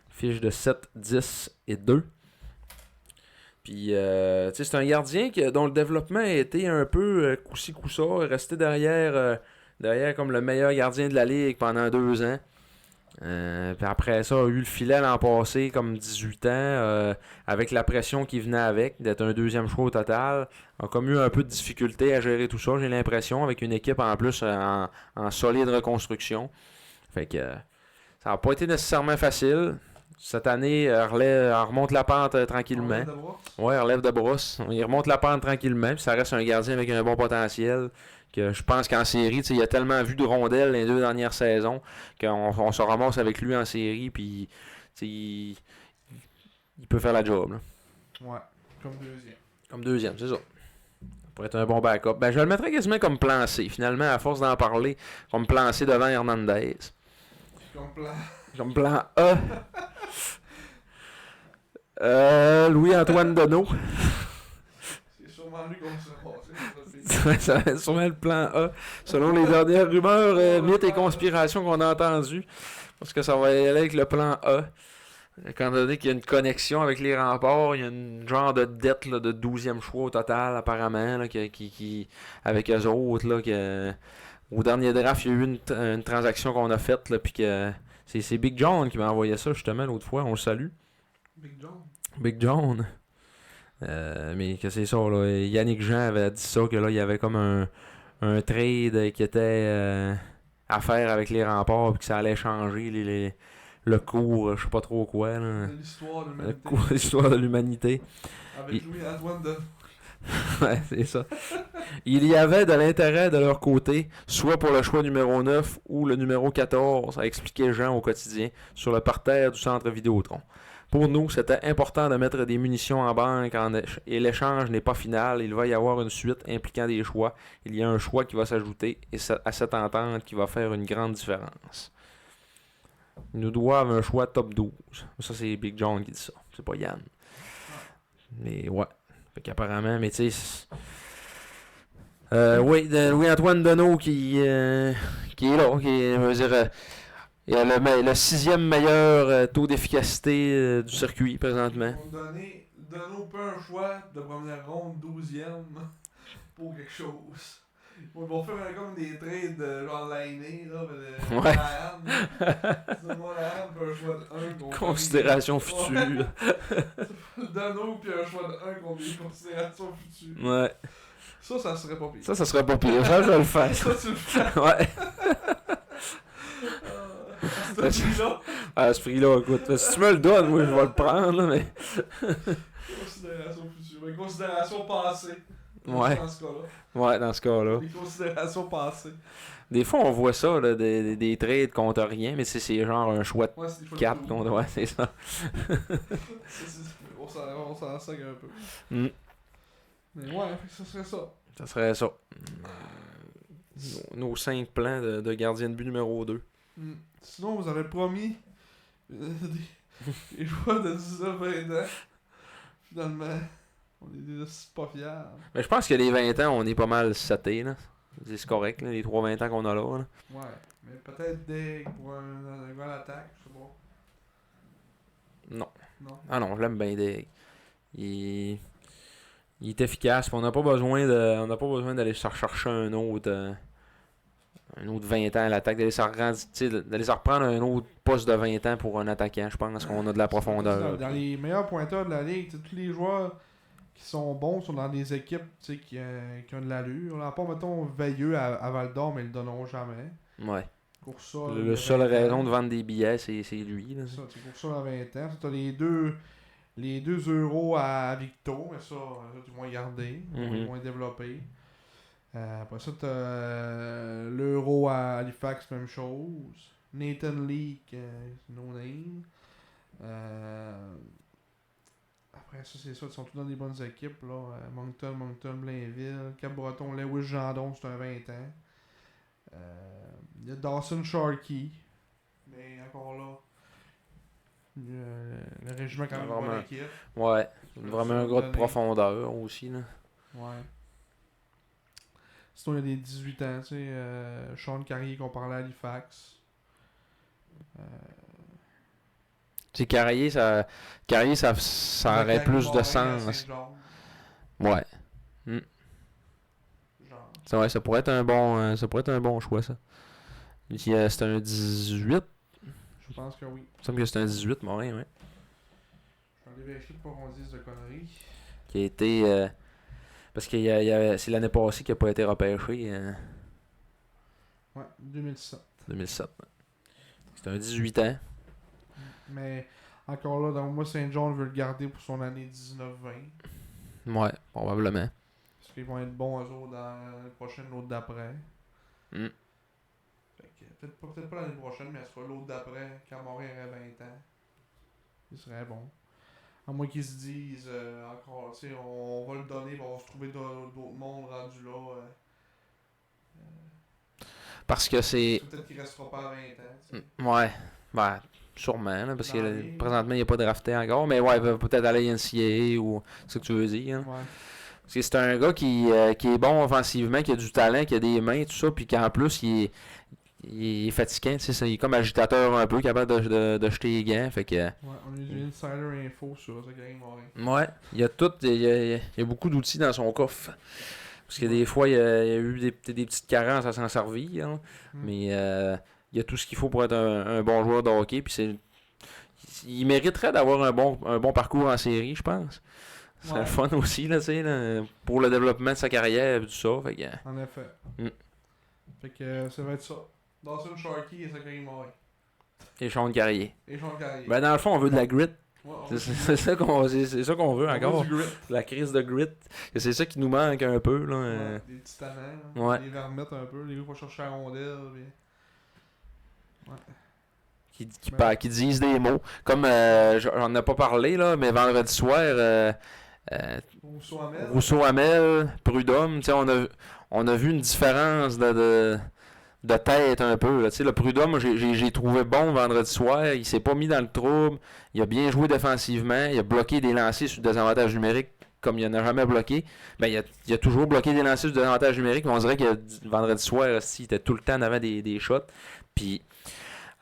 Fiche de 7, 10 et 2. Puis, c'est un gardien dont le développement a été un peu coup-ci coup-ça, resté derrière comme le meilleur gardien de la ligue pendant 2 ans. Puis après ça, a eu le filet l'an passé comme 18 ans, avec la pression qui venait avec, d'être un deuxième choix au total. A comme eu un peu de difficulté à gérer tout ça, j'ai l'impression, avec une équipe en plus en solide reconstruction. Fait que ça n'a pas été nécessairement facile. Cette année, elle remonte la pente tranquillement. Ouais, elle relève de brosse. Il remonte la pente tranquillement. Puis ça reste un gardien avec un bon potentiel. Que je pense qu'en série, il a tellement vu de rondelles les 2 dernières saisons qu'on se ramasse avec lui en série. Puis il peut faire la job. Là. Ouais, comme deuxième. Comme deuxième, c'est ça. Ça pourrait être un bon backup. Ben, je le mettrais quasiment comme plan C. Finalement, à force d'en parler, comme plan C devant Hernandez. Comme plan A. Louis-Antoine Deneau. C'est sûrement lui qu'on se passe. Ça va être sûrement le plan A. Selon les dernières rumeurs, mythes et conspirations qu'on a entendues. Parce que ça va aller avec le plan A. Quand on dit qu'il y a une connexion avec les remparts, il y a une genre de dette là, de 12e choix au total, apparemment, là, qui avec eux autres. Là, au dernier draft, il y a eu une transaction qu'on a faite, là, puis que c'est Big John qui m'a envoyé ça, justement, l'autre fois. On le salue. Big John. Mais que c'est ça, là. Yannick Jean avait dit ça, que là, il y avait comme un trade qui était à faire avec les remparts, puis que ça allait changer le cours, je sais pas trop quoi. Là. L'histoire de l'humanité. Avec Louis-Antoine Deneau. Ouais, c'est ça. Il y avait de l'intérêt de leur côté, soit pour le choix numéro 9 ou le numéro 14, a expliqué Jean au quotidien, sur le parterre du centre Vidéotron. Pour nous, c'était important de mettre des munitions en banque et l'échange n'est pas final. Il va y avoir une suite impliquant des choix. Il y a un choix qui va s'ajouter à cette entente qui va faire une grande différence. Ils nous doivent un choix top 12. Ça, c'est Big John qui dit ça. C'est pas Yann. Mais ouais. Fait qu'apparemment, mais tu sais. Oui, Louis-Antoine Deneau qui est là. Je veux dire, il a le 6e meilleur taux d'efficacité du circuit présentement. On donner Deneau pas un choix de première ronde 12e pour quelque chose. Ils vont faire comme des trades genre l'année, là, de ouais. Donne-moi la hand puis un choix de 1 considération future. Deneau puis un choix de 1 contre des considérations futures. Ouais. Ça serait pas pire. Ça serait pas pire. Ça, je vais le faire. Ça, tu le fais. Ouais. À ce prix-là. À ce prix-là, écoute. Si tu me le donnes, moi, je vais le prendre, là, mais. Considération future. Mais considération passée. Ouais. Dans ce cas-là. Ouais, dans ce cas-là. Les considérations passées. Des fois, on voit ça, là, des trades contre rien, mais c'est genre un choix de 4 contre. Ouais, c'est ça. On s'en sac un peu. Mm. Mais ouais, ça serait ça. Ça serait ça. Nos 5 plans de gardien de but numéro 2. Sinon, vous avez promis des joueurs de 19-20 ans. Finalement, on est pas fiers. Mais je pense que les 20 ans, on est pas mal setés, là. C'est correct, là, les 3-20 ans qu'on a là. Ouais, mais peut-être Deg pour un gars à l'attaque, je sais pas. Non. Non. Ah non, je l'aime bien Deg. Il est efficace, on n'a pas besoin d'aller chercher un autre 20 ans à l'attaque, d'aller se reprendre un autre poste de 20 ans pour un attaquant. Je pense qu'on a de la profondeur. Dans les meilleurs pointeurs de la ligue, tous les joueurs qui sont bons sont dans des équipes qui ont de l'allure. À part, mettons, Veilleux à Val d'Or, mais ils le donneront jamais. Ouais. Coursa, Le seule raison de vendre des billets, c'est lui. Là. Ça, tu cours ça dans 20 ans. Tu as les 2 euros à Victo, mais ça tu moins gardé, moins développé. Après ça, tu as l'euro à Halifax, même chose. Nathan Leak, no name. Après ça, c'est ça, ils sont tous dans des bonnes équipes. Là. Moncton, Blainville, Cap-Breton, Lewis Gendron, c'est un 20 ans. Il y a Dawson Sharkey, mais encore là, le régiment quand même une bonne équipe. Ouais, vraiment un gars de profondeur aussi. Là. Ouais. Sinon, il y a des 18 ans, tu sais, Sean Carrier qu'on parlait à Halifax. Tu sais, Carrier, ça aurait plus de sens. Ouais. Ouais, ça pourrait être un bon choix, ça. C'est un 18. Je pense que oui. Il me semble que c'est un 18, Morin, ouais. Je vais aller vérifier pour qu'on dise de conneries. Qui a été... parce que c'est l'année passée qu'il n'a pas été repêché. Ouais, 2007. 2007. Ouais. C'est un 18 ans. Mais encore là, dans moi, Saint John veut le garder pour son année 19-20. Ouais, probablement. Parce qu'ils vont être bons eux autres dans l'année prochaine, l'autre d'après. Fait que, peut-être pas l'année prochaine, mais ce sera l'autre d'après, quand Morin aurait 20 ans. Il serait bon. À moins qu'ils se disent encore, tu sais, on va le donner, on va se trouver d'autres mondes rendus là. Parce que c'est... Peut-être qu'il restera pas à 20 ans. T'sais. Ouais, bah, sûrement, là, parce que présentement, il n'est pas drafté encore. Mais ouais, il va peut-être aller à NCAA ou c'est ce que tu veux dire. Hein. Ouais. Parce que c'est un gars qui est bon offensivement, qui a du talent, qui a des mains, tout ça, puis qu'en plus, il est fatigant, tu sais, il est comme agitateur un peu, capable de jeter les gants, fait que... Ouais, on a eu du insider info sur ça, Karim Morin. Ouais, il y a beaucoup d'outils dans son coffre. Parce que des fois, il y a eu des petites carences à s'en servir, hein, mais il y a tout ce qu'il faut pour être un bon joueur de hockey, puis il mériterait d'avoir un bon parcours en série, je pense. C'est le fun aussi, là, tu sais, là, pour le développement de sa carrière et tout ça. Fait que... En effet. Fait que ça va être ça. Dawson Sharkey et Zachary Morin. Et Sean Carrier. Ben, dans le fond, on veut de la grit. Ouais, c'est ça qu'on veut encore. Du grit. La crise de grit. Et c'est ça qui nous manque un peu. Là. Des petits talents. Des vermettes un peu. Les gars vont chercher la rondelle. Ouais. Qui disent des mots. Comme j'en ai pas parlé, là, mais vendredi soir... Rousseau Hamel, Prudhomme, on a vu une différence de tête un peu. Là. Le Prudhomme, j'ai trouvé bon vendredi soir. Il s'est pas mis dans le trouble. Il a bien joué défensivement. Il a bloqué des lancers sur des avantages numériques comme il n'en a jamais bloqué. Ben, il a toujours bloqué des lancers sur des avantages numériques. Mais on dirait que vendredi soir, il était tout le temps en avant des shots. Puis,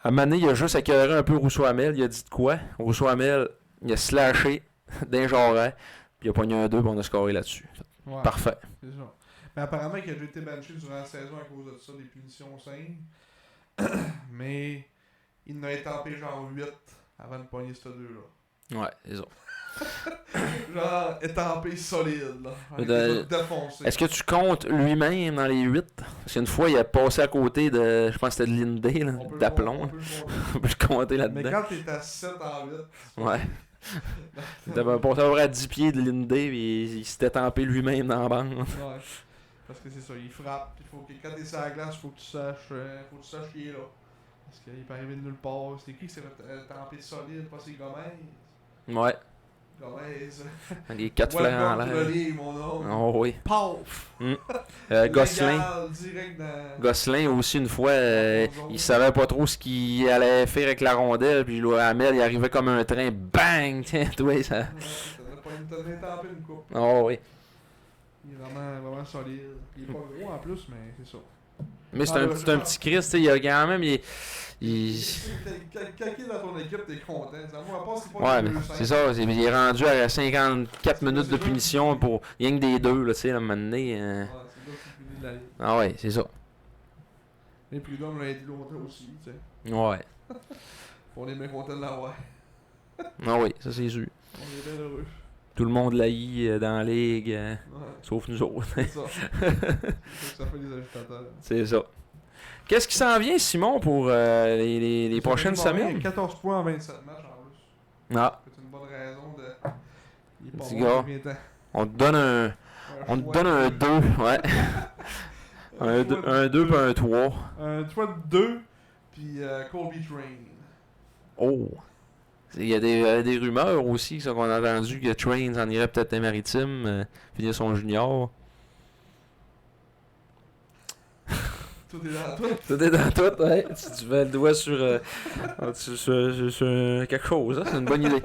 à un moment donné, il a juste écœuré un peu Rousseau Hamel. Il a dit de quoi? Rousseau Hamel, il a slashé d'un genre. Puis il a pogné un 2 puis on a scoré là-dessus. Ouais, parfait. C'est ça. Mais apparemment qu'il a déjà été banché durant la saison à cause de ça, des punitions simples. Mais il n'a étampé genre 8 avant de pogner ce 2-là. Ouais, c'est ça. Genre étampé solide, là. Défoncé. Est-ce que tu comptes lui-même dans les 8? Parce qu'une fois, il a passé à côté de, je pense que c'était de Lindé, d'Aplomb. On peut le compter là-dedans. Mais quand t'es à 7 en 8... Ouais. Il avait passé à 10 pieds de Lindé et il s'était tampé lui-même dans la bande. Ouais. Parce que c'est ça, il frappe. Il faut que quand t'es sur la glace, faut que tu saches qu'il est là. Parce qu'il peut arriver de nulle part. C'est qui qui s'est tampé solide, pas c'est Gomez? Ouais. Gomez. Les 4 fleurs en l'air. Oh oui. Paf! Gosselin aussi, une fois, il savait pas trop ce qu'il allait faire avec la rondelle. Puis Hamel, il arrivait comme un train. Bang! Tiens, toi, ça. T'as tampé une coupe. Oh oui. Il est vraiment solide. Il est pas gros en plus, mais c'est ça. Mais c'est un petit Christ, il y a quand même. Quelqu'un dans ton équipe, t'es content. Ouais, mais c'est ça. Il est rendu à 54 minutes de punition pour rien que des deux, là, tu sais, à un moment donné. Ouais, c'est là qui punit de la ligue. Ah ouais, c'est ça. Et Prudhomme l'a aidé longtemps aussi, tu sais. Ouais. On est bien content de l'avoir. Ah oui, ça c'est sûr. On est bien heureux. Tout le monde l'haït dans la ligue, sauf nous autres. C'est ça. C'est ça que ça fait les agitateurs. C'est ça. Qu'est-ce qui s'en vient, Simon, pour les prochaines semaines? 14 points en 27 matchs en plus. Ah. C'est une bonne raison de. Il est pas Petit bon gars. combien de temps. On te donne un 2, ouais. un 2 puis un 3. Un choix de 2, puis Colby Train. Oh! Il y a des rumeurs aussi ça, qu'on a entendu que Trains en irait peut-être les Maritimes, finir son junior. Tout est dans tout. Tout est dans tout, ouais. Si tu mets le doigt sur, sur quelque chose, hein, c'est une bonne idée.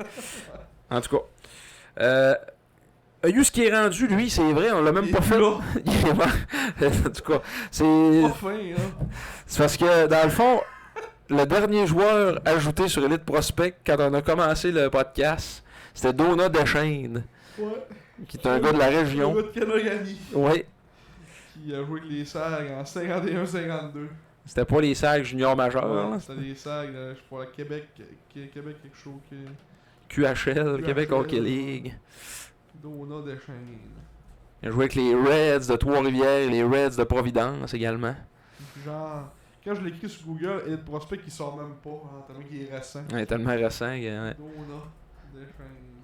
En tout cas. Ayus qui est rendu, lui, c'est vrai, on l'a même pas fait. Là. Il est mort. En tout cas, c'est Enfin, hein. c'est parce que, dans le fond, le dernier joueur ajouté sur Elite Prospect, quand on a commencé le podcast, c'était Donat Deschênes, Ouais. qui est un gars de la région. Le gars de Kanagani. Oui, Qui a joué avec les SAG en 51-52. c'était pas les sacs juniors majeurs, Ouais, là. c'était les SAG, je crois, le Québec quelque chose qui. QHL, Québec QHL, Hockey League. Donat Deschênes. Il a joué avec les Reds de Trois-Rivières et les Reds de Providence également. Genre, quand je l'écris sur Google, Elite Prospect, il sort même pas, hein, tellement qu'il est récent. Il est tellement récent. Ouais. Donat Deschênes.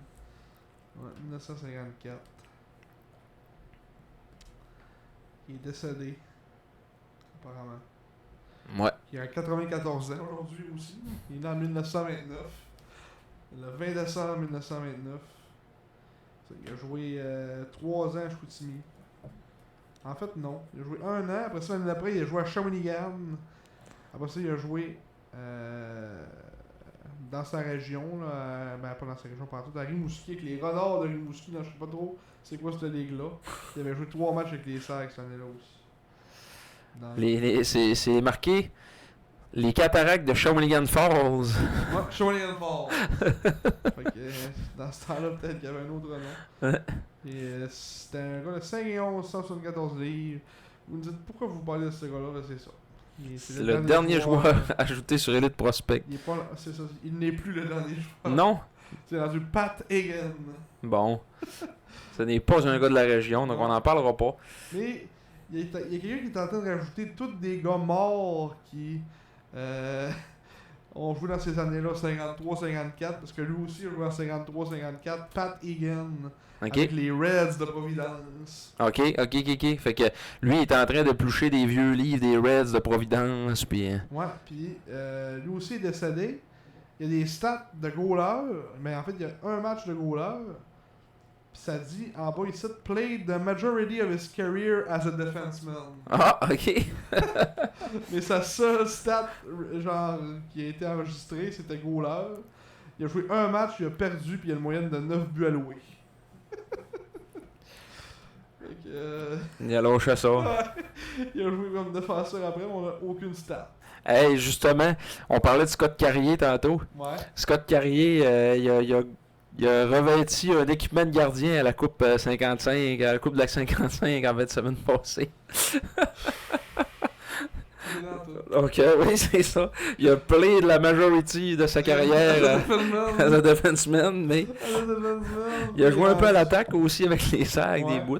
Ouais, 1954. Il est décédé. Apparemment. Ouais. Il a 94 ans aujourd'hui aussi. Il est né en 1929. Le 20 décembre 1929. Il a joué 3 ans à Chicoutimi. En fait, non. Il a joué 1 an. Après ça, l'année d'après, il a joué à Shawinigan. Après ça, il a joué dans sa région. Là, ben, pas dans sa région, partout. À Rimouski, avec les Renards de Rimouski. Non, je sais pas trop c'est quoi cette ligue-là. Il avait joué 3 matchs avec les Sags cette année-là aussi. C'est marqué les cataractes de Shawinigan Falls. Ouais, Shawinigan Falls. Fait que, dans ce temps-là, peut-être qu'il y avait un autre nom. Ouais. Et c'était un gars de 5 et 11, 174 livres. Vous me dites pourquoi vous parlez de ce gars-là, ben, c'est ça. C'est le dernier joueur ajouté sur Elite Prospect. Il est pas, c'est ça, il n'est plus le dernier joueur. Non? C'est rendu Pat Hagen. Bon. Ce n'est pas un gars de la région, donc on n'en parlera pas. Mais il y a quelqu'un qui est en train de rajouter tous des gars morts qui ont joué dans ces années-là, 53-54, parce que lui aussi a joué en 53-54, Pat Egan, Ok. avec les Reds de Providence. Ok. Fait que lui, il est en train de plucher des vieux livres des Reds de Providence, puis... Ouais, puis lui aussi est décédé. Il y a des stats de goaler, mais en fait, il y a un match de goaler. Puis ça dit en bas ici, played the majority of his career as a defenseman. Ah, ok. Mais sa seule stat, genre, qui a été enregistrée, c'était goaler. Il a joué un match, il a perdu, puis il a une moyenne de 9 buts alloués. Fait que, Il a lâché ça. il a joué comme défenseur après, mais on n'a aucune stat. Hey, justement, on parlait de Scott Carrier tantôt. Ouais. Scott Carrier, il a revêtu un équipement de gardien à la Coupe 55, à la Coupe de la 55 en fait semaine passée. Ok, oui, c'est ça. Il a play de la majority de sa carrière as a defenseman, mais il a joué un peu à l'attaque aussi avec les sacs, Ouais. des bouts.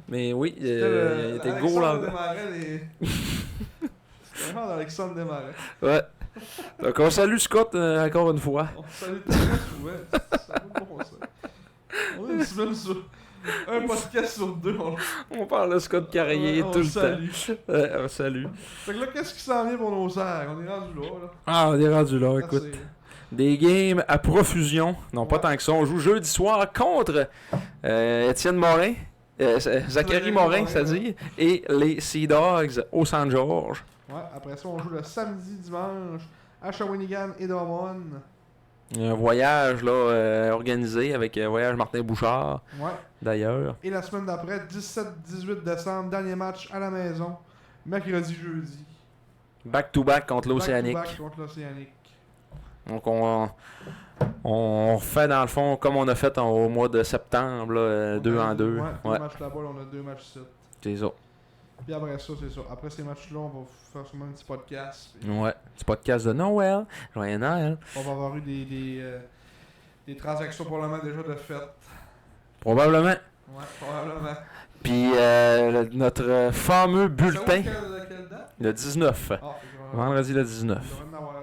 Mais oui, il était Alexandre goal Desmarais, c'était vraiment d'Alexandre Desmarais. Ouais. Donc on salue Scott encore une fois. On salue tellement souvent. Ça vaut bon, ça. On est une semaine sur... Un podcast sur 2, On parle de Scott Carrier on tout le salue. temps. Ouais, on salue. Fait que là, qu'est-ce qui s'en vient pour nos serres? On est rendu là. Ah, on est rendu là, écoute. Assez. Des games à profusion. Non, pas Ouais. tant que ça. On joue jeudi soir contre Étienne Morin, Zachary Morin, c'est-à-dire, et les Sea Dogs au Saint-Georges. Ouais, après ça, on joue le samedi, dimanche à Shawinigan et Drummond. Un voyage là, organisé avec Voyage Martin Bouchard, Ouais. d'ailleurs. Et la semaine d'après, 17-18 décembre, dernier match à la maison. Mercredi, jeudi. Back-to-back contre l'Océanique. Back-to-back contre l'Océanique. Donc on fait dans le fond comme on a fait au mois de septembre, là, 2 en 2. Ouais, deux Ouais, matchs là-bas, on a 2 matchs ici. c'est ça. Puis après ça, c'est ça. Après ces matchs-là, on va faire sûrement un petit podcast. Puis Ouais. Petit podcast de Noël. Joyeux Noël. on va avoir eu des transactions probablement déjà de fait. Probablement. Ouais, probablement. Puis notre fameux bulletin. Quelle date? Le 19. Ah, fait que Vendredi le on 19. devrait en avoir un.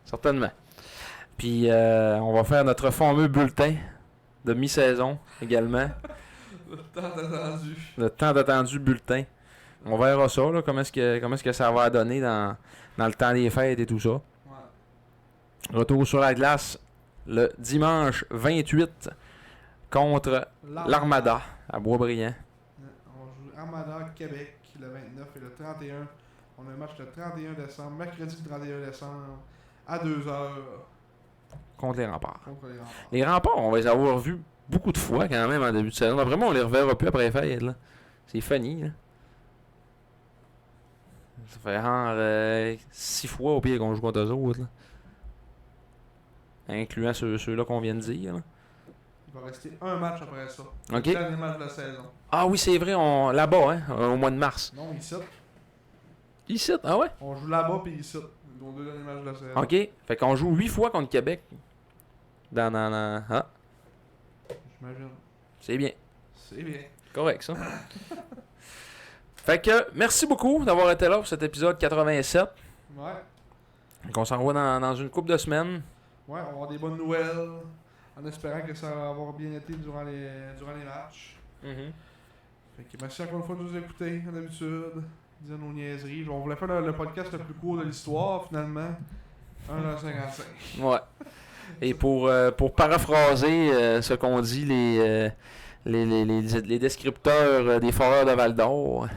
Certainement. Puis on va faire notre fameux bulletin de mi-saison également. Le temps attendu. Le tant attendu bulletin. On verra ça, là, comment est-ce que ça va donner dans le temps des fêtes et tout ça. Ouais. Retour sur la glace le dimanche 28 contre l'Armada à Boisbriand. On joue Armada Québec le 29 et le 31. On a un match le 31 décembre, mercredi le 31 décembre à 2h Contre les Remparts. contre les Remparts. Les Remparts, on va les avoir vus beaucoup de fois quand même en début de saison. Vraiment, on les reverra plus après les fêtes. Là. C'est funny. Là. Ça fait genre 6 fois au pire qu'on joue contre eux autres. Là. Incluant ceux-là qu'on vient de dire. Là. Il va rester un match après ça. OK. Le dernier match de la saison. Ah oui, c'est vrai, là-bas, hein, au mois de mars. Non, ici. Ici, ah ouais? On joue là-bas puis ici. Nos deux derniers matchs de la saison. OK. Fait qu'on joue 8 fois contre Québec. Ah, J'imagine. c'est bien. C'est bien. Correct, ça. Fait que, merci beaucoup d'avoir été là pour cet épisode 87. Ouais. Donc, on s'en revoit dans une couple de semaines. Ouais, on va avoir des bonnes nouvelles. En espérant que ça va avoir bien été durant les matchs. Fait que merci encore une fois de nous écouter, comme d'habitude. Dire nos niaiseries. On voulait faire le podcast le plus court de l'histoire, finalement. 1h55. Ouais. Et pour paraphraser ce qu'ont dit les descripteurs des foreurs de Val d'Or,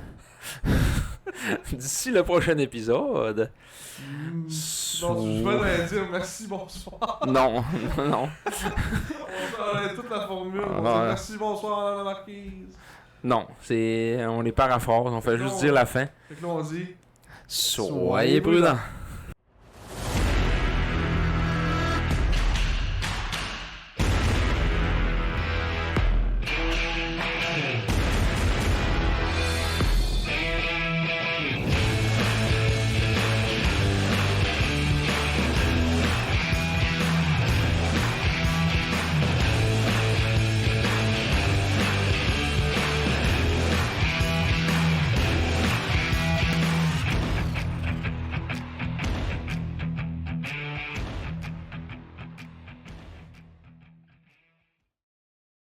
d'ici le prochain épisode. Non, je vais dire merci, bonsoir. Non, non, On a toute la formule. On Ah, dit ouais. merci, bonsoir, madame la marquise. non. On les paraphrase, on fait juste dire la fin. Fait que là, on dit Soyez prudents.